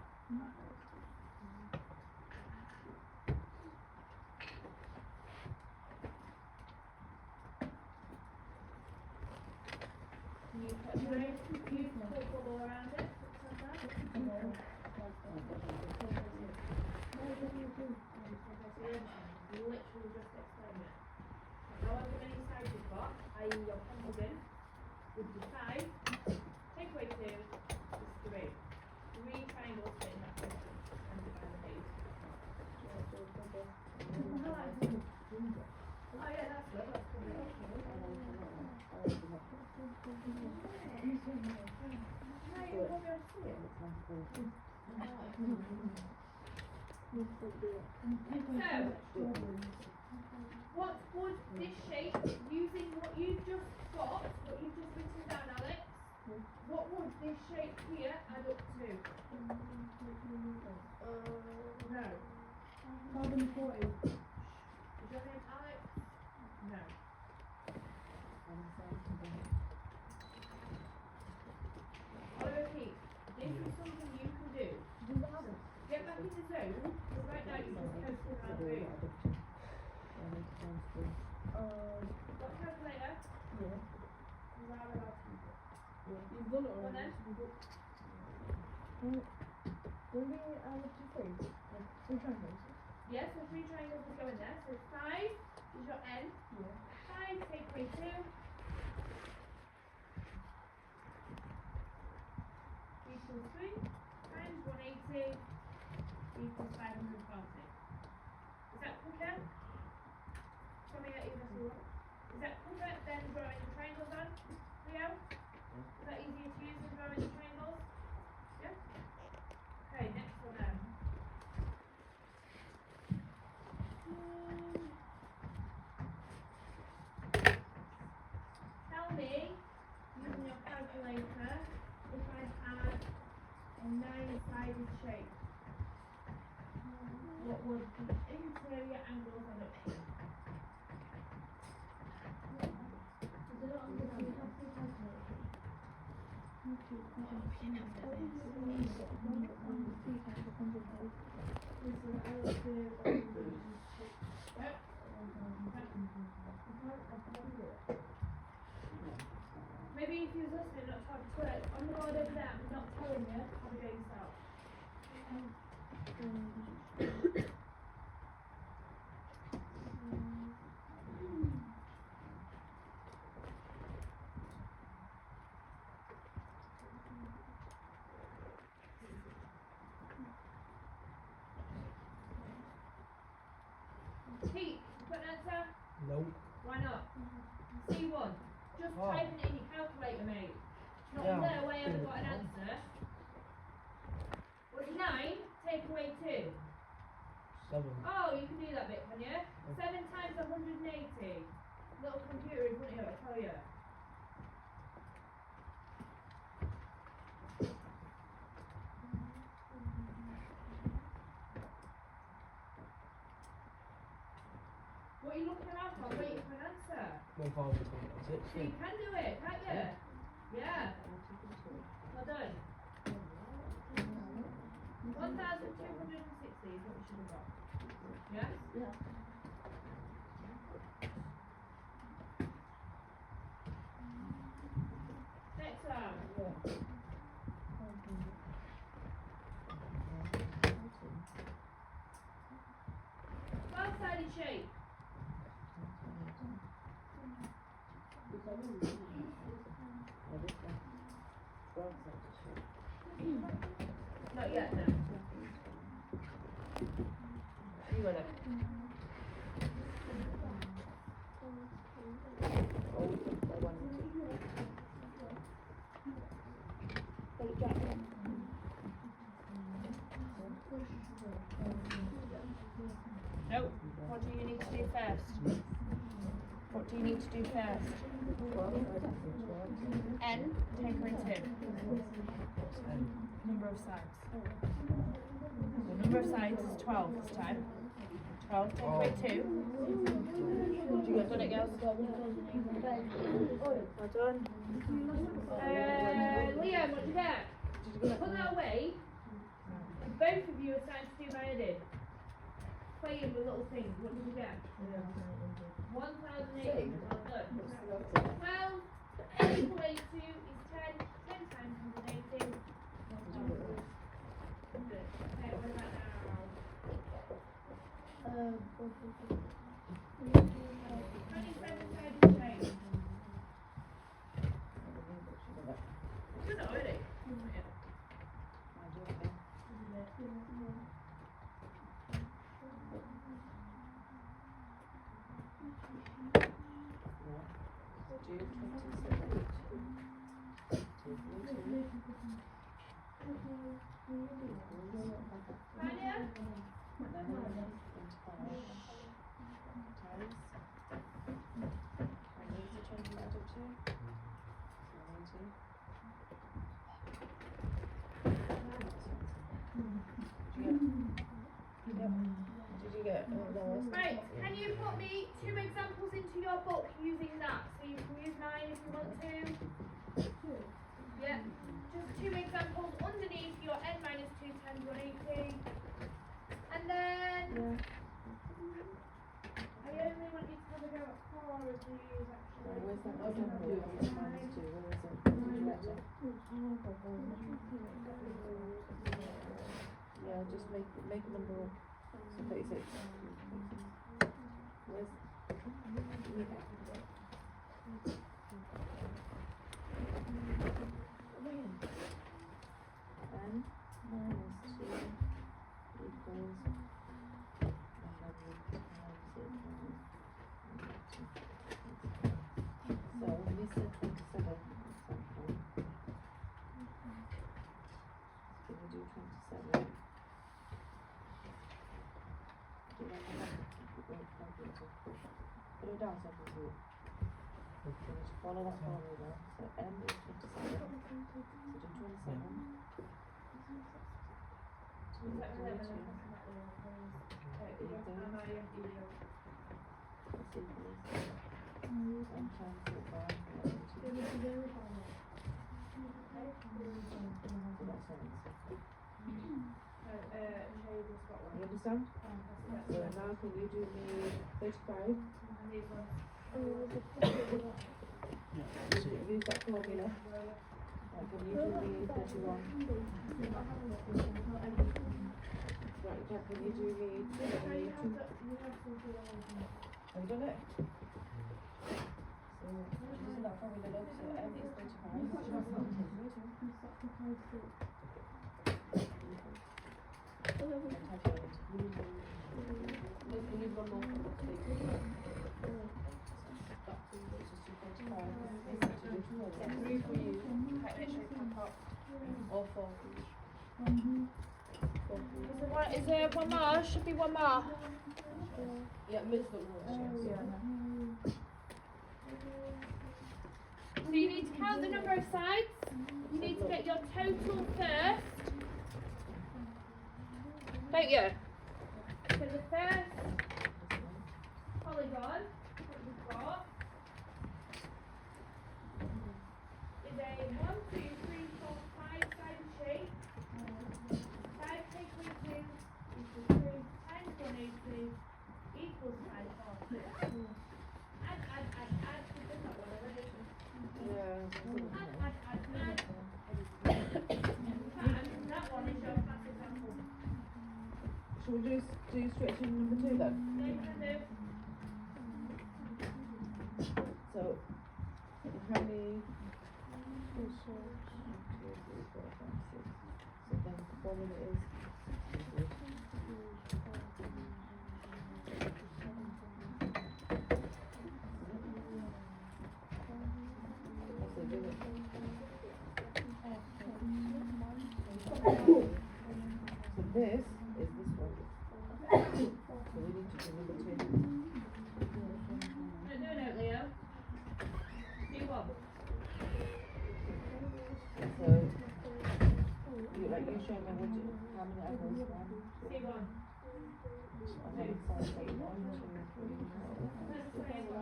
Can you put nice, beautiful bubble around it? Like that? Literally just explain it. However many sides you've got, i.e. your pentagon, would be 5, take away 2, is 3. 3 triangles fit in that pentagon, and divide the base. Oh yeah, that's good, that's good. So, what would this shape, using what you've just got, what you've just written down, Alex, what would this shape here add up to? No. Carbon 40. Is your name Alex? No. I'll repeat. This is something you can do. Get back in the zone, because right now you're just coasting around the room. Got a calculator? Yeah. You are allowed to use it. You've done it Go on already. then. Don't we have two things? Like, two triangles? Yes, so 3 triangles will go in there. So 5 is your n. Yeah. 5, take away 2. Equals 3 times 180 equals 540. Is that quicker? Tell me that is that quicker than drawing the triangles on? Leo? Is that easier to use than drawing the triangles? Yeah? Okay, next one then. Tell me, using your calculator, if I had a 9-sided shape, what would the interior angles add up to? Maybe if you're listening, not trying to work, on the board over there, I'm not telling you how to do yourself. Pete, you got an answer? Nope. Why not? C1. Just Oh. typing it in your calculator, mate. Not Yeah. no way I haven't got an answer. What's 9? Take away 2. 7. Oh, you can do that bit, can you? 7 times 180. Little computer in front of you, I tell you. What are you looking around for? Waiting for an answer. 1,060. So you can do it, can't you? Yeah. Well done. 1,260 is what we should have got. Yes? Yeah. Next one. 12-sided shape. Not yet, no. You got it. Nope. What do you need to do first? What What do you need to do first? N, tapering 2. Number of sides. The number of sides is 12 this time. 12, take away 2. You got it, girls? Well done. Liam, what did you get? Put that away. Both of you are starting to do my heading. Playing with little things. What did you get? 1,800. Well, 8 equal 82 is 10. 10 times 180. 1,000. Okay, what about now? 27 sides of change. Good already. Right, can you put me 2 examples into your book using that? So you can use mine if you want to. Yeah, just 2 examples underneath your n minus 2 times 180. And then, I only want you to have a go at 4 of these actually. Where's that example? Yeah, just make a number up. So 36. Where's n minus 2 equals 11 times so we said 27 example. Can we do 27? Put it down so I can see it. Just follow that formula. So n is 27. So do 27. You understand? So now can you do me 35? Use that formula. Can you do me 31? Right, Jack, can you do me 22? Have you done it? So, using that formula, so n is 3 for you. Or 4 for you. Is there one more? Should be one more. Yeah, middle one. So you need to count the number of sides. You need to get your total first. Don't you? So the first polygon that we've got is a 1, 2, 3, 4, 5 sided shape. 5 take away 2 equals 2 times 180 equals 540. Add. We've done that one already. Add. And that one is your class example. Shall we do stretching number 2 then? So, how many? 1, 2, 3, 4, 5, 6. So then the formula is. So this is this one. So we need to do number 2. No, Leo. how many apples? One. And then so it's like 1, 2, 3, 4,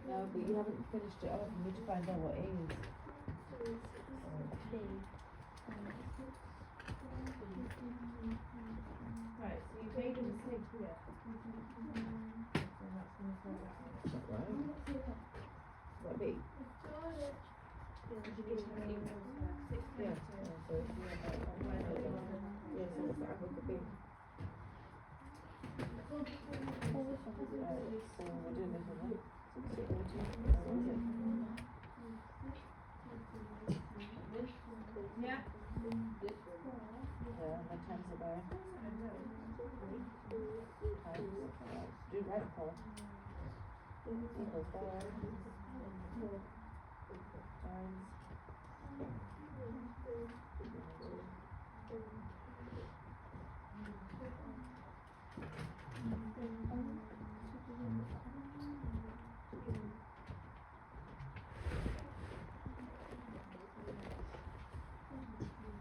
No, but you haven't finished it off. You need to find out what it is. Right, so you made a mistake here. So that's gonna throw that out. What B? Yeah. So it's the apple could be. So we're doing this one. Yeah. Yeah, my times are there. Do right for. Equals there. Times.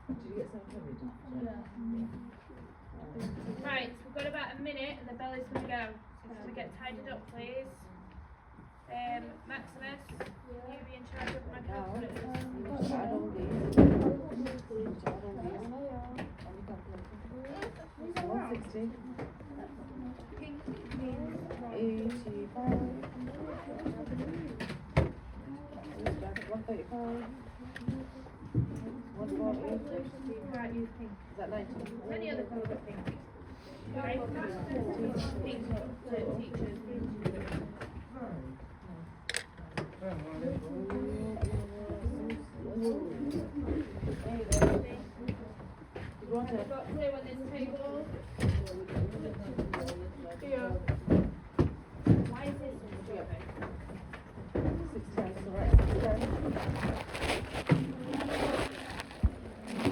Did you get something covered? Yeah. Right, we've got about a minute and the bell is going to go. So can we get tidied up, please? Maximus, you be in charge of my calculators. You need to add all these. You need to add all these. On the calculator. So 160. 85. 135. 140. You can't use pink. Is that 90? Any other colour but pink. Okay? Pink for teachers. I've got clear on this table. Here. Why is this one dropping? 6 times the right.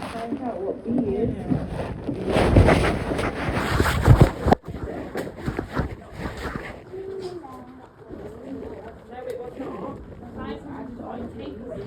Find out what B is. No, it was not. I've added on takeaway.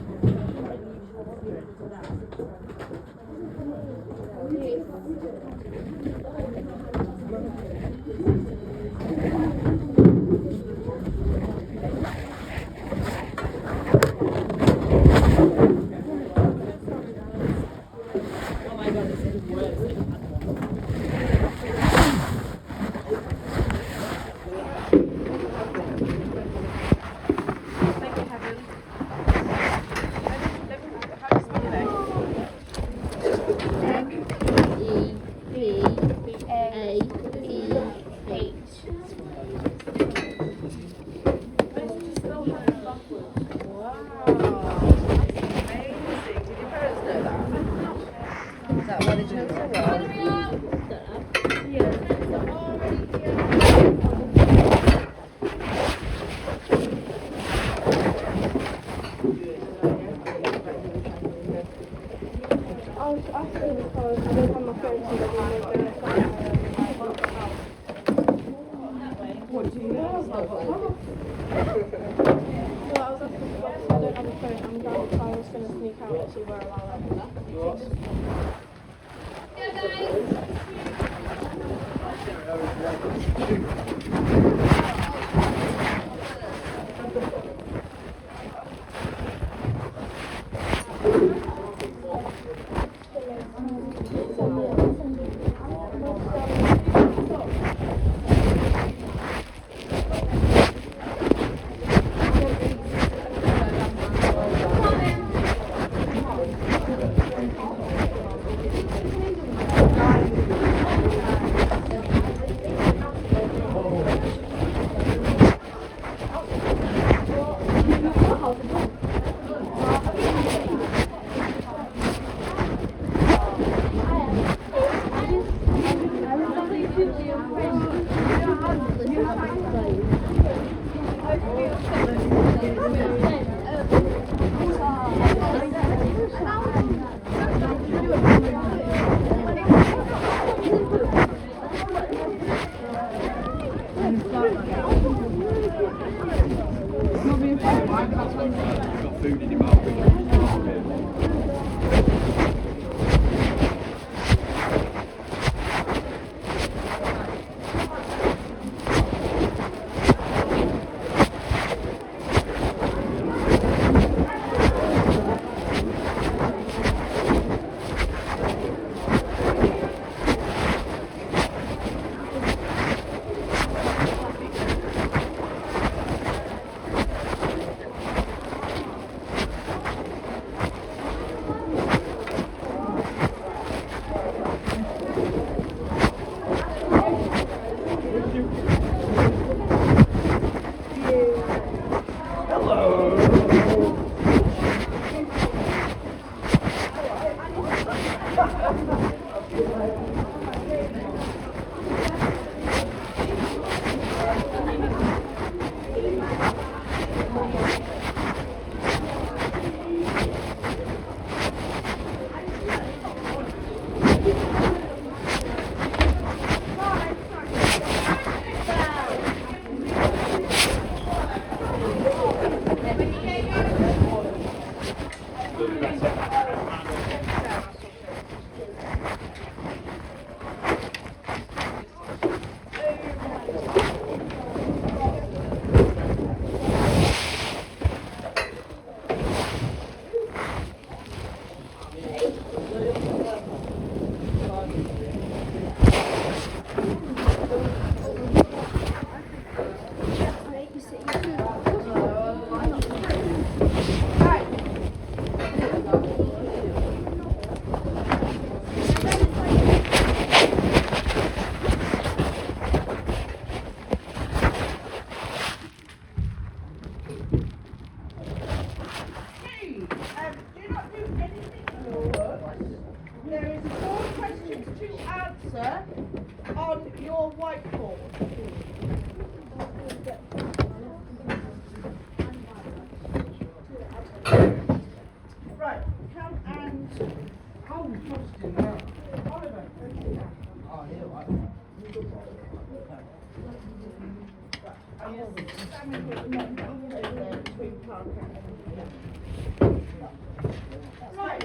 Right,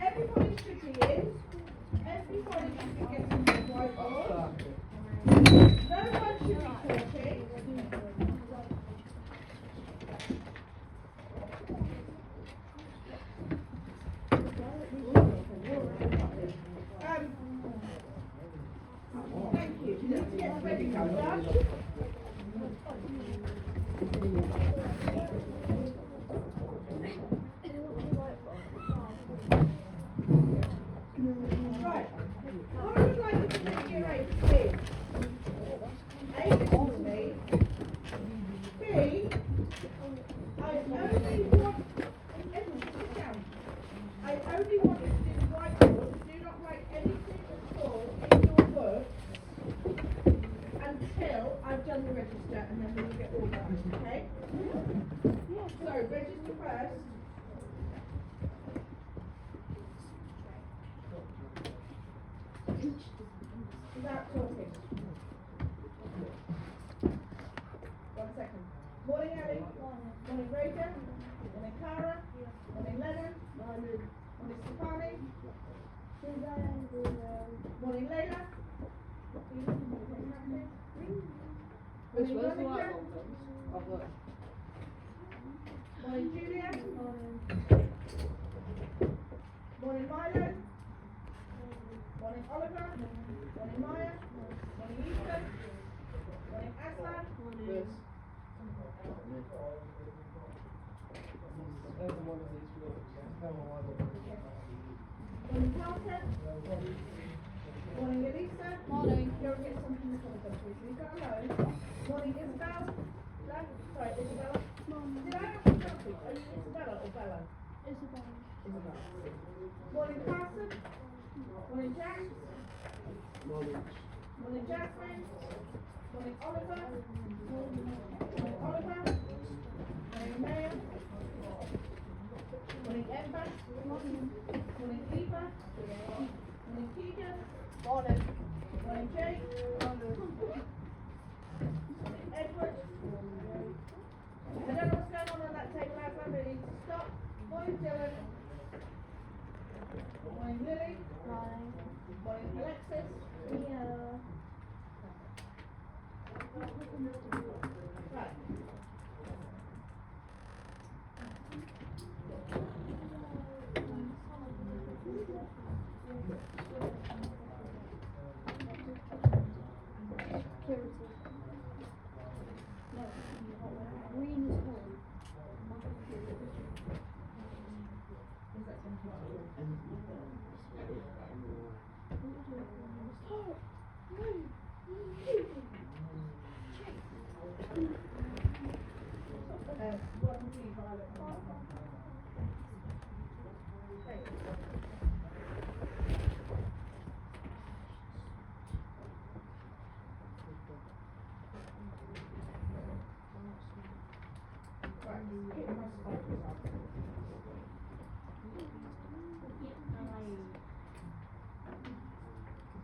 everybody should be in. Everybody should be getting their whiteboard. No one should be talking. Thank you. Let's get ready to start. Right. What I would like you to do year 8 is A, listen to me. B, I only want everyone to sit down. I only want you to do the whiteboard. Do not write anything at all in your book until I've done the register, and then we will get all done, okay? So, register first. Without talking. 1 second. Morning, Ali. Morning, Rita. Morning, Cara. Morning, Lennon. Morning, Stefani. Morning, Layla. Morning, Monica. Morning, Julia. Morning, Milo. Morning, Oliver. Morning, Maya. Morning, Ethan. Morning, Aslan. Morning, Carter. Morning, Elisa. Morning. Go and get something to talk about, please. Leave that alone. Morning, Isabel. Sorry, Isabella. Did I have to talk to you? Are you Isabella or Bella? Isabella. Isabella. Morning, Carson. Morning, Jack. Morning, Jasmine. Morning, Oliver. Morning, Oliver. Morning, Maya. Morning, Emma. Morning, Eva. Morning, Keegan. Morning. Morning, Jake. Morning, Edward. I don't know what's going on that table outside, but it needs to stop. Morning, Dylan. Morning, Lily. Morning, Alexis. Right. Green is home.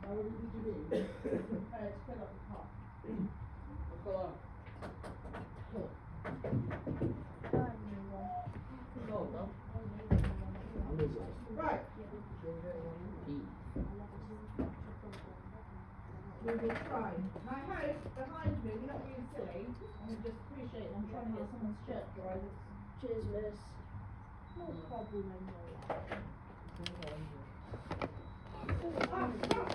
How long did you do? To fill up the pot. Right. We will try. My house behind me, we're not being silly. I just appreciate I'm trying to get someone's shirt dry. Cheers, miss. No problem anymore. Stop!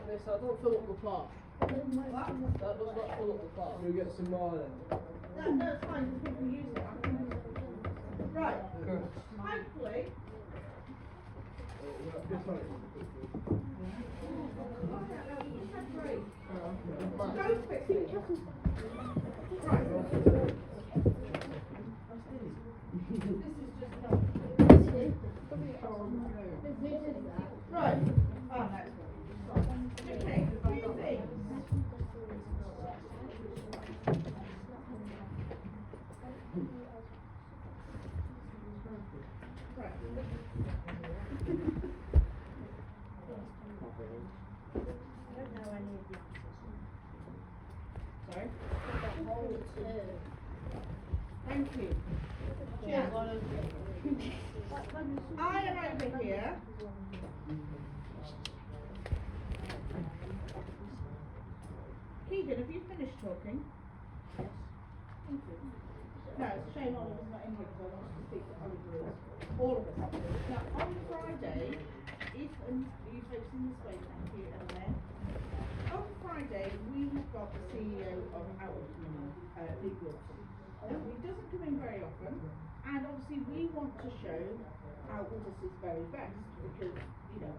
Yes, I don't fill up the pot. That does not fill up the pot. We'll get some more then. No, it's fine, because people use it. I can use it. Right. Hopefully. Go quick. Right. Right. Oh, that's good. Okay, few things. Right. I don't know any of the Sorry? the whole two. Thank you. Yeah. I am over here. Keegan, have you finished talking? Yes. Thank you. No, it's a shame Oliver's not in here because I wanted to speak to Oliver. All of us. Now, on Friday, you folks in this way, thank you, Ellen. On Friday, we have got the CEO of Outward Legal. He doesn't come in very often, and obviously we want to show Outward is his very best because, you know,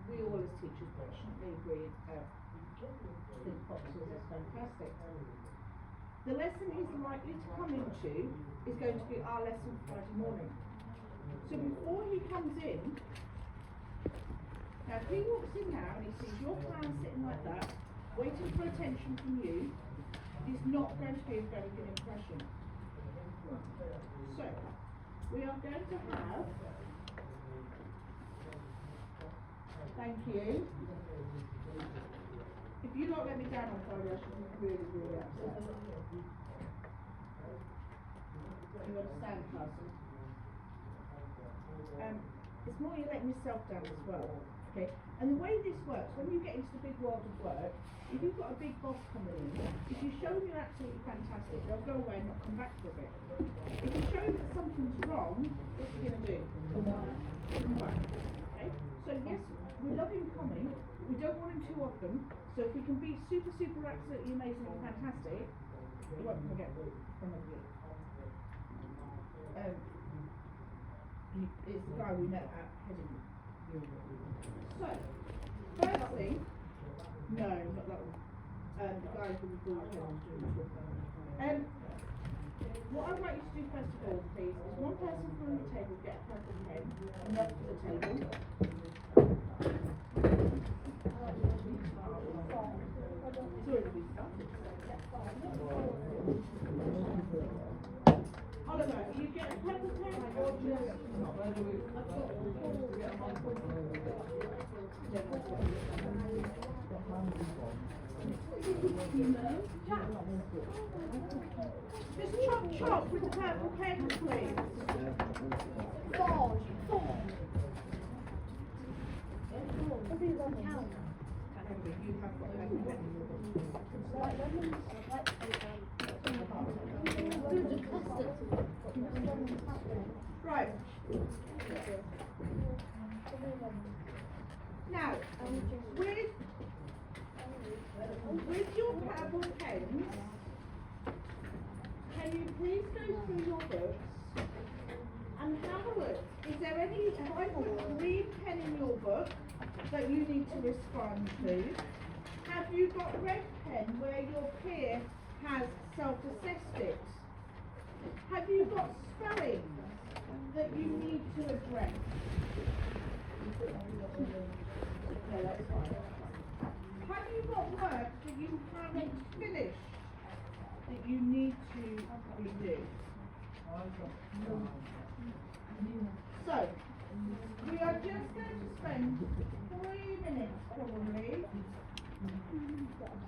we all as teachers passionately agree think Foxes is fantastic. The lesson he's likely to come into is going to be our lesson Friday morning. So before he comes in, now if he walks in now and he sees your plan sitting like that, waiting for attention from you, he's not going to be a very good impression. So, we are going to have, thank you. If you don't let me down on Friday, I should be really, really upset. You understand, Carson? It's more you letting yourself down as well, okay? And the way this works, when you get into the big world of work, if you've got a big boss coming in, if you show them you're absolutely fantastic, they'll go away and not come back for a bit. If you show them that something's wrong, what's he going to do? Come back, okay? So yes, we love him coming, we don't want him too often, so if we can be super, super absolutely amazing and fantastic, he won't forget from us. It's the guy we met at Headingley. So, first thing, no, not that one. The guy who we called Headingley. What I'd like you to do first of all, please, is one person from the table get a purple pen and knock to the table. It's already been started. Oliver, you get a purple pen or just... Just chop chop with the purple pen, please. Forge. Everything's on count. You have got purple pen. Right. Now, with your purple pens, can you please go through your books and have a look? Is there any, if I put green pen in your book that you need to respond to? Have you got red pen where your peer has self-assessed it? Have you got spelling that you need to address? No, that's fine. Have you got work that you haven't finished that you need to redo? So, we are just going to spend 3 minutes probably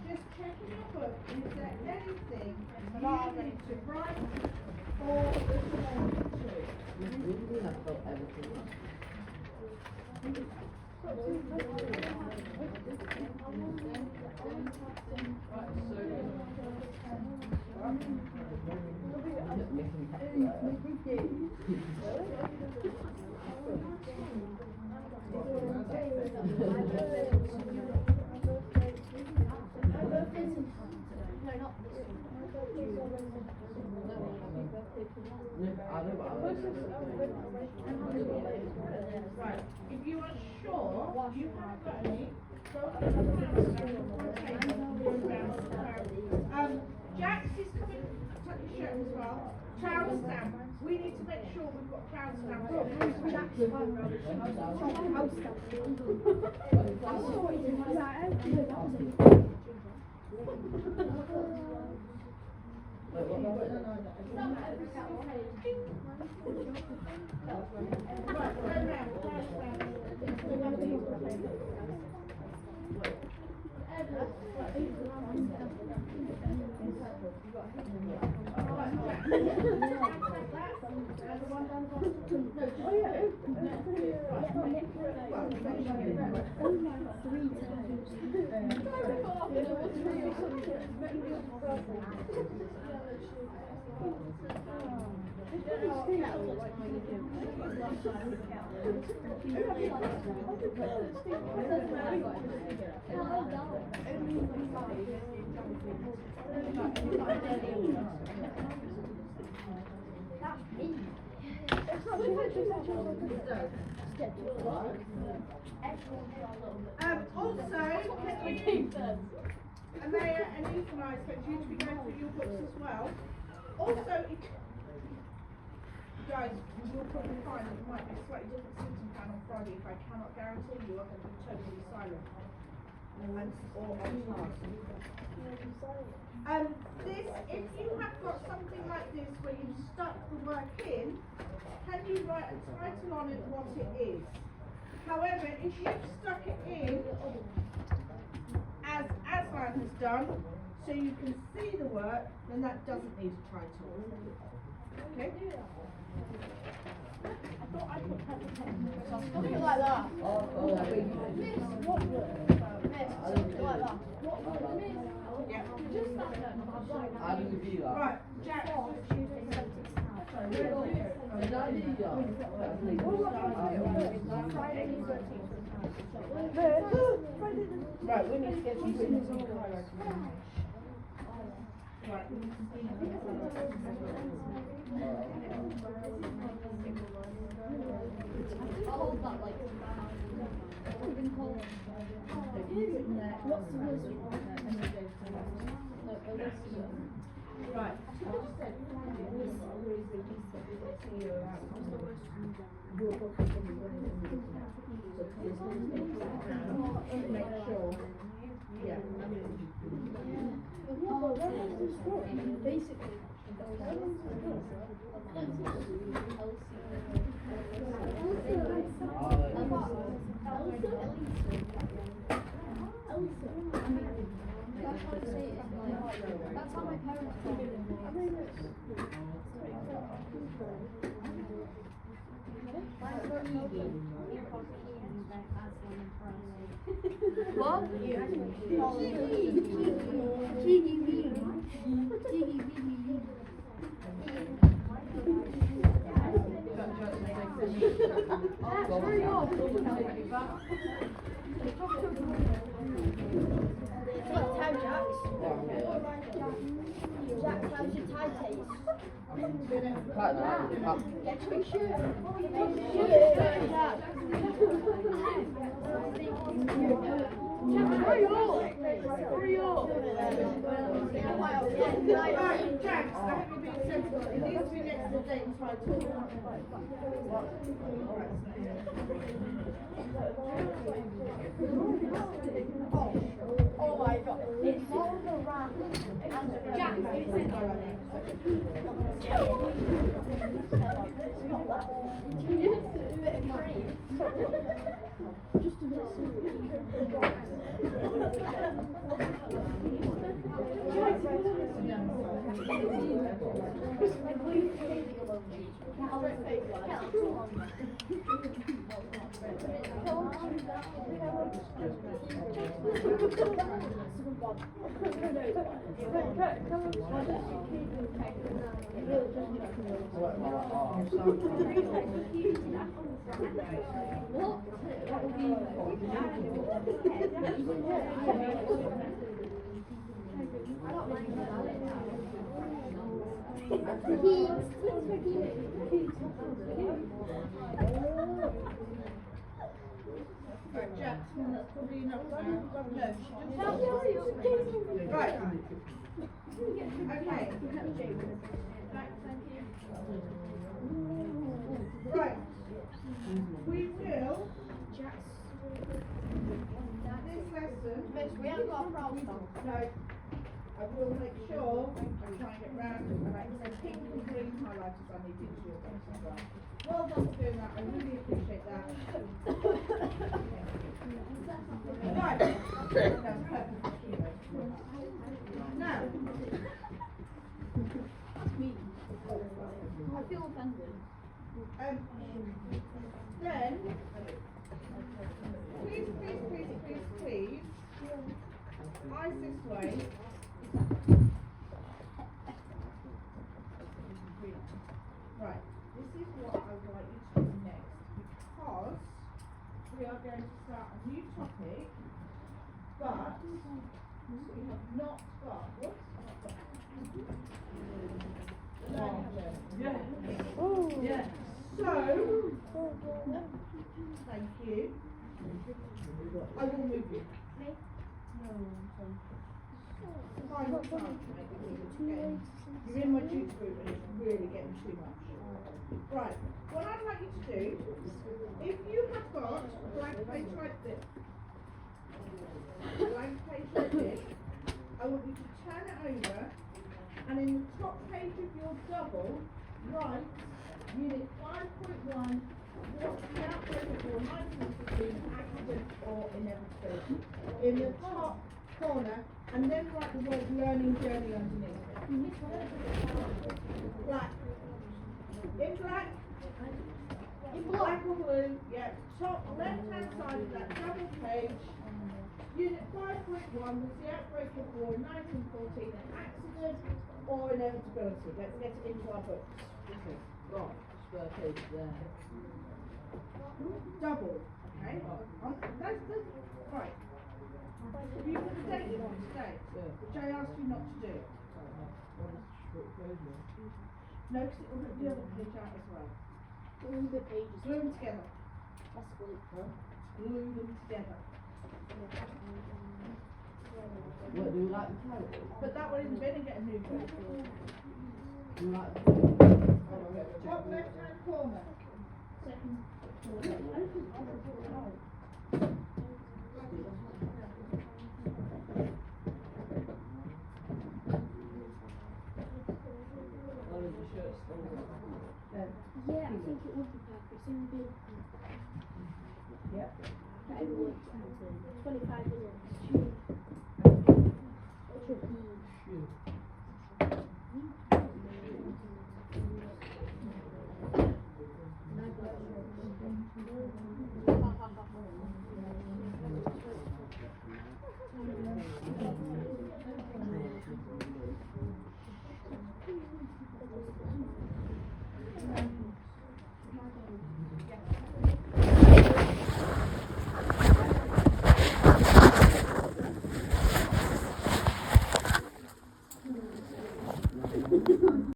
just checking your book. Is there anything you need to write or respond to? Right, if you are sure you haven't got any, go to the Jax is coming, tuck your shirt as well. Trousers down. We need to make sure we've got trousers down. Also, can you, Amaya and Ethan, I expect you to be going through your books as well. Also, if, guys, you'll probably find that it might be a slightly different sitting plan on Friday if I cannot guarantee you are going to be totally silent. Or on task. This, if you have got something like this where you've stuck the work in, can you write a title on it what it is? However, if you've stuck it in, as Aslan has done, so you can see the work, then that doesn't need a title. Okay? I thought I put something like that. Miss, what word? Miss, something like that. What word? Miss. Yeah. Just that. How do we do that? Right, Jack. Right, we need to get you in. Right. I'll hold that like what's the worst Right. Make sure. Yeah. Basically. That's how my parents told me. What? Hurry up! Jack, how's your tie taste? Get your shirt. Hurry up! Hurry up! Right, Jack, I hope you're being sensible. It needs to be next to the date and title. Oh my god, it's more of a rat. Jack, you say that. Just a bit Right, Jack, that's probably enough now. No, right. Okay. Right. We will. This lesson. Miss, we haven't got a problem. No. I will make sure I try and get round and I the pink and green highlighters I need to do as well. Well done for doing that. I really appreciate that. Right. That's perfect. Now. I feel offended. Then, please, eyes this way. Right, this is what I would like you to do next, because we are going to start a new topic, but we have not got, whoops, yeah. Yeah. So, thank you. I will move you. Final chance to make it again. You're in my juice group and it's really getting too much. Right, what I'd like you to do, if you have got a blank page like this, I want you to turn it over, and in the top page of your double, write Unit 5.1, what's the outbreak of your 1915 accident or inevitability? In the top corner, and then write the word learning journey underneath it. Black. In black? In black or blue? Yeah. Top left hand side of that double page. Unit 5.1 was the outbreak of war in 1914, an accident or inevitability. Let's get it into our books. Right, spare page there. Double. Okay. That's right. Have you put the date in on today? Yeah. Which I asked you not to do. No, because it will rip the other page out as well. Glue the pages. Glue them together. That's good. Glue them together. What, do you like the carrot? Put that one in the bin and get a new one. Do you like the Top left hand corner. Second. Yeah, I think it would be perfect. It's in the bin. Yep. That would 25 minutes.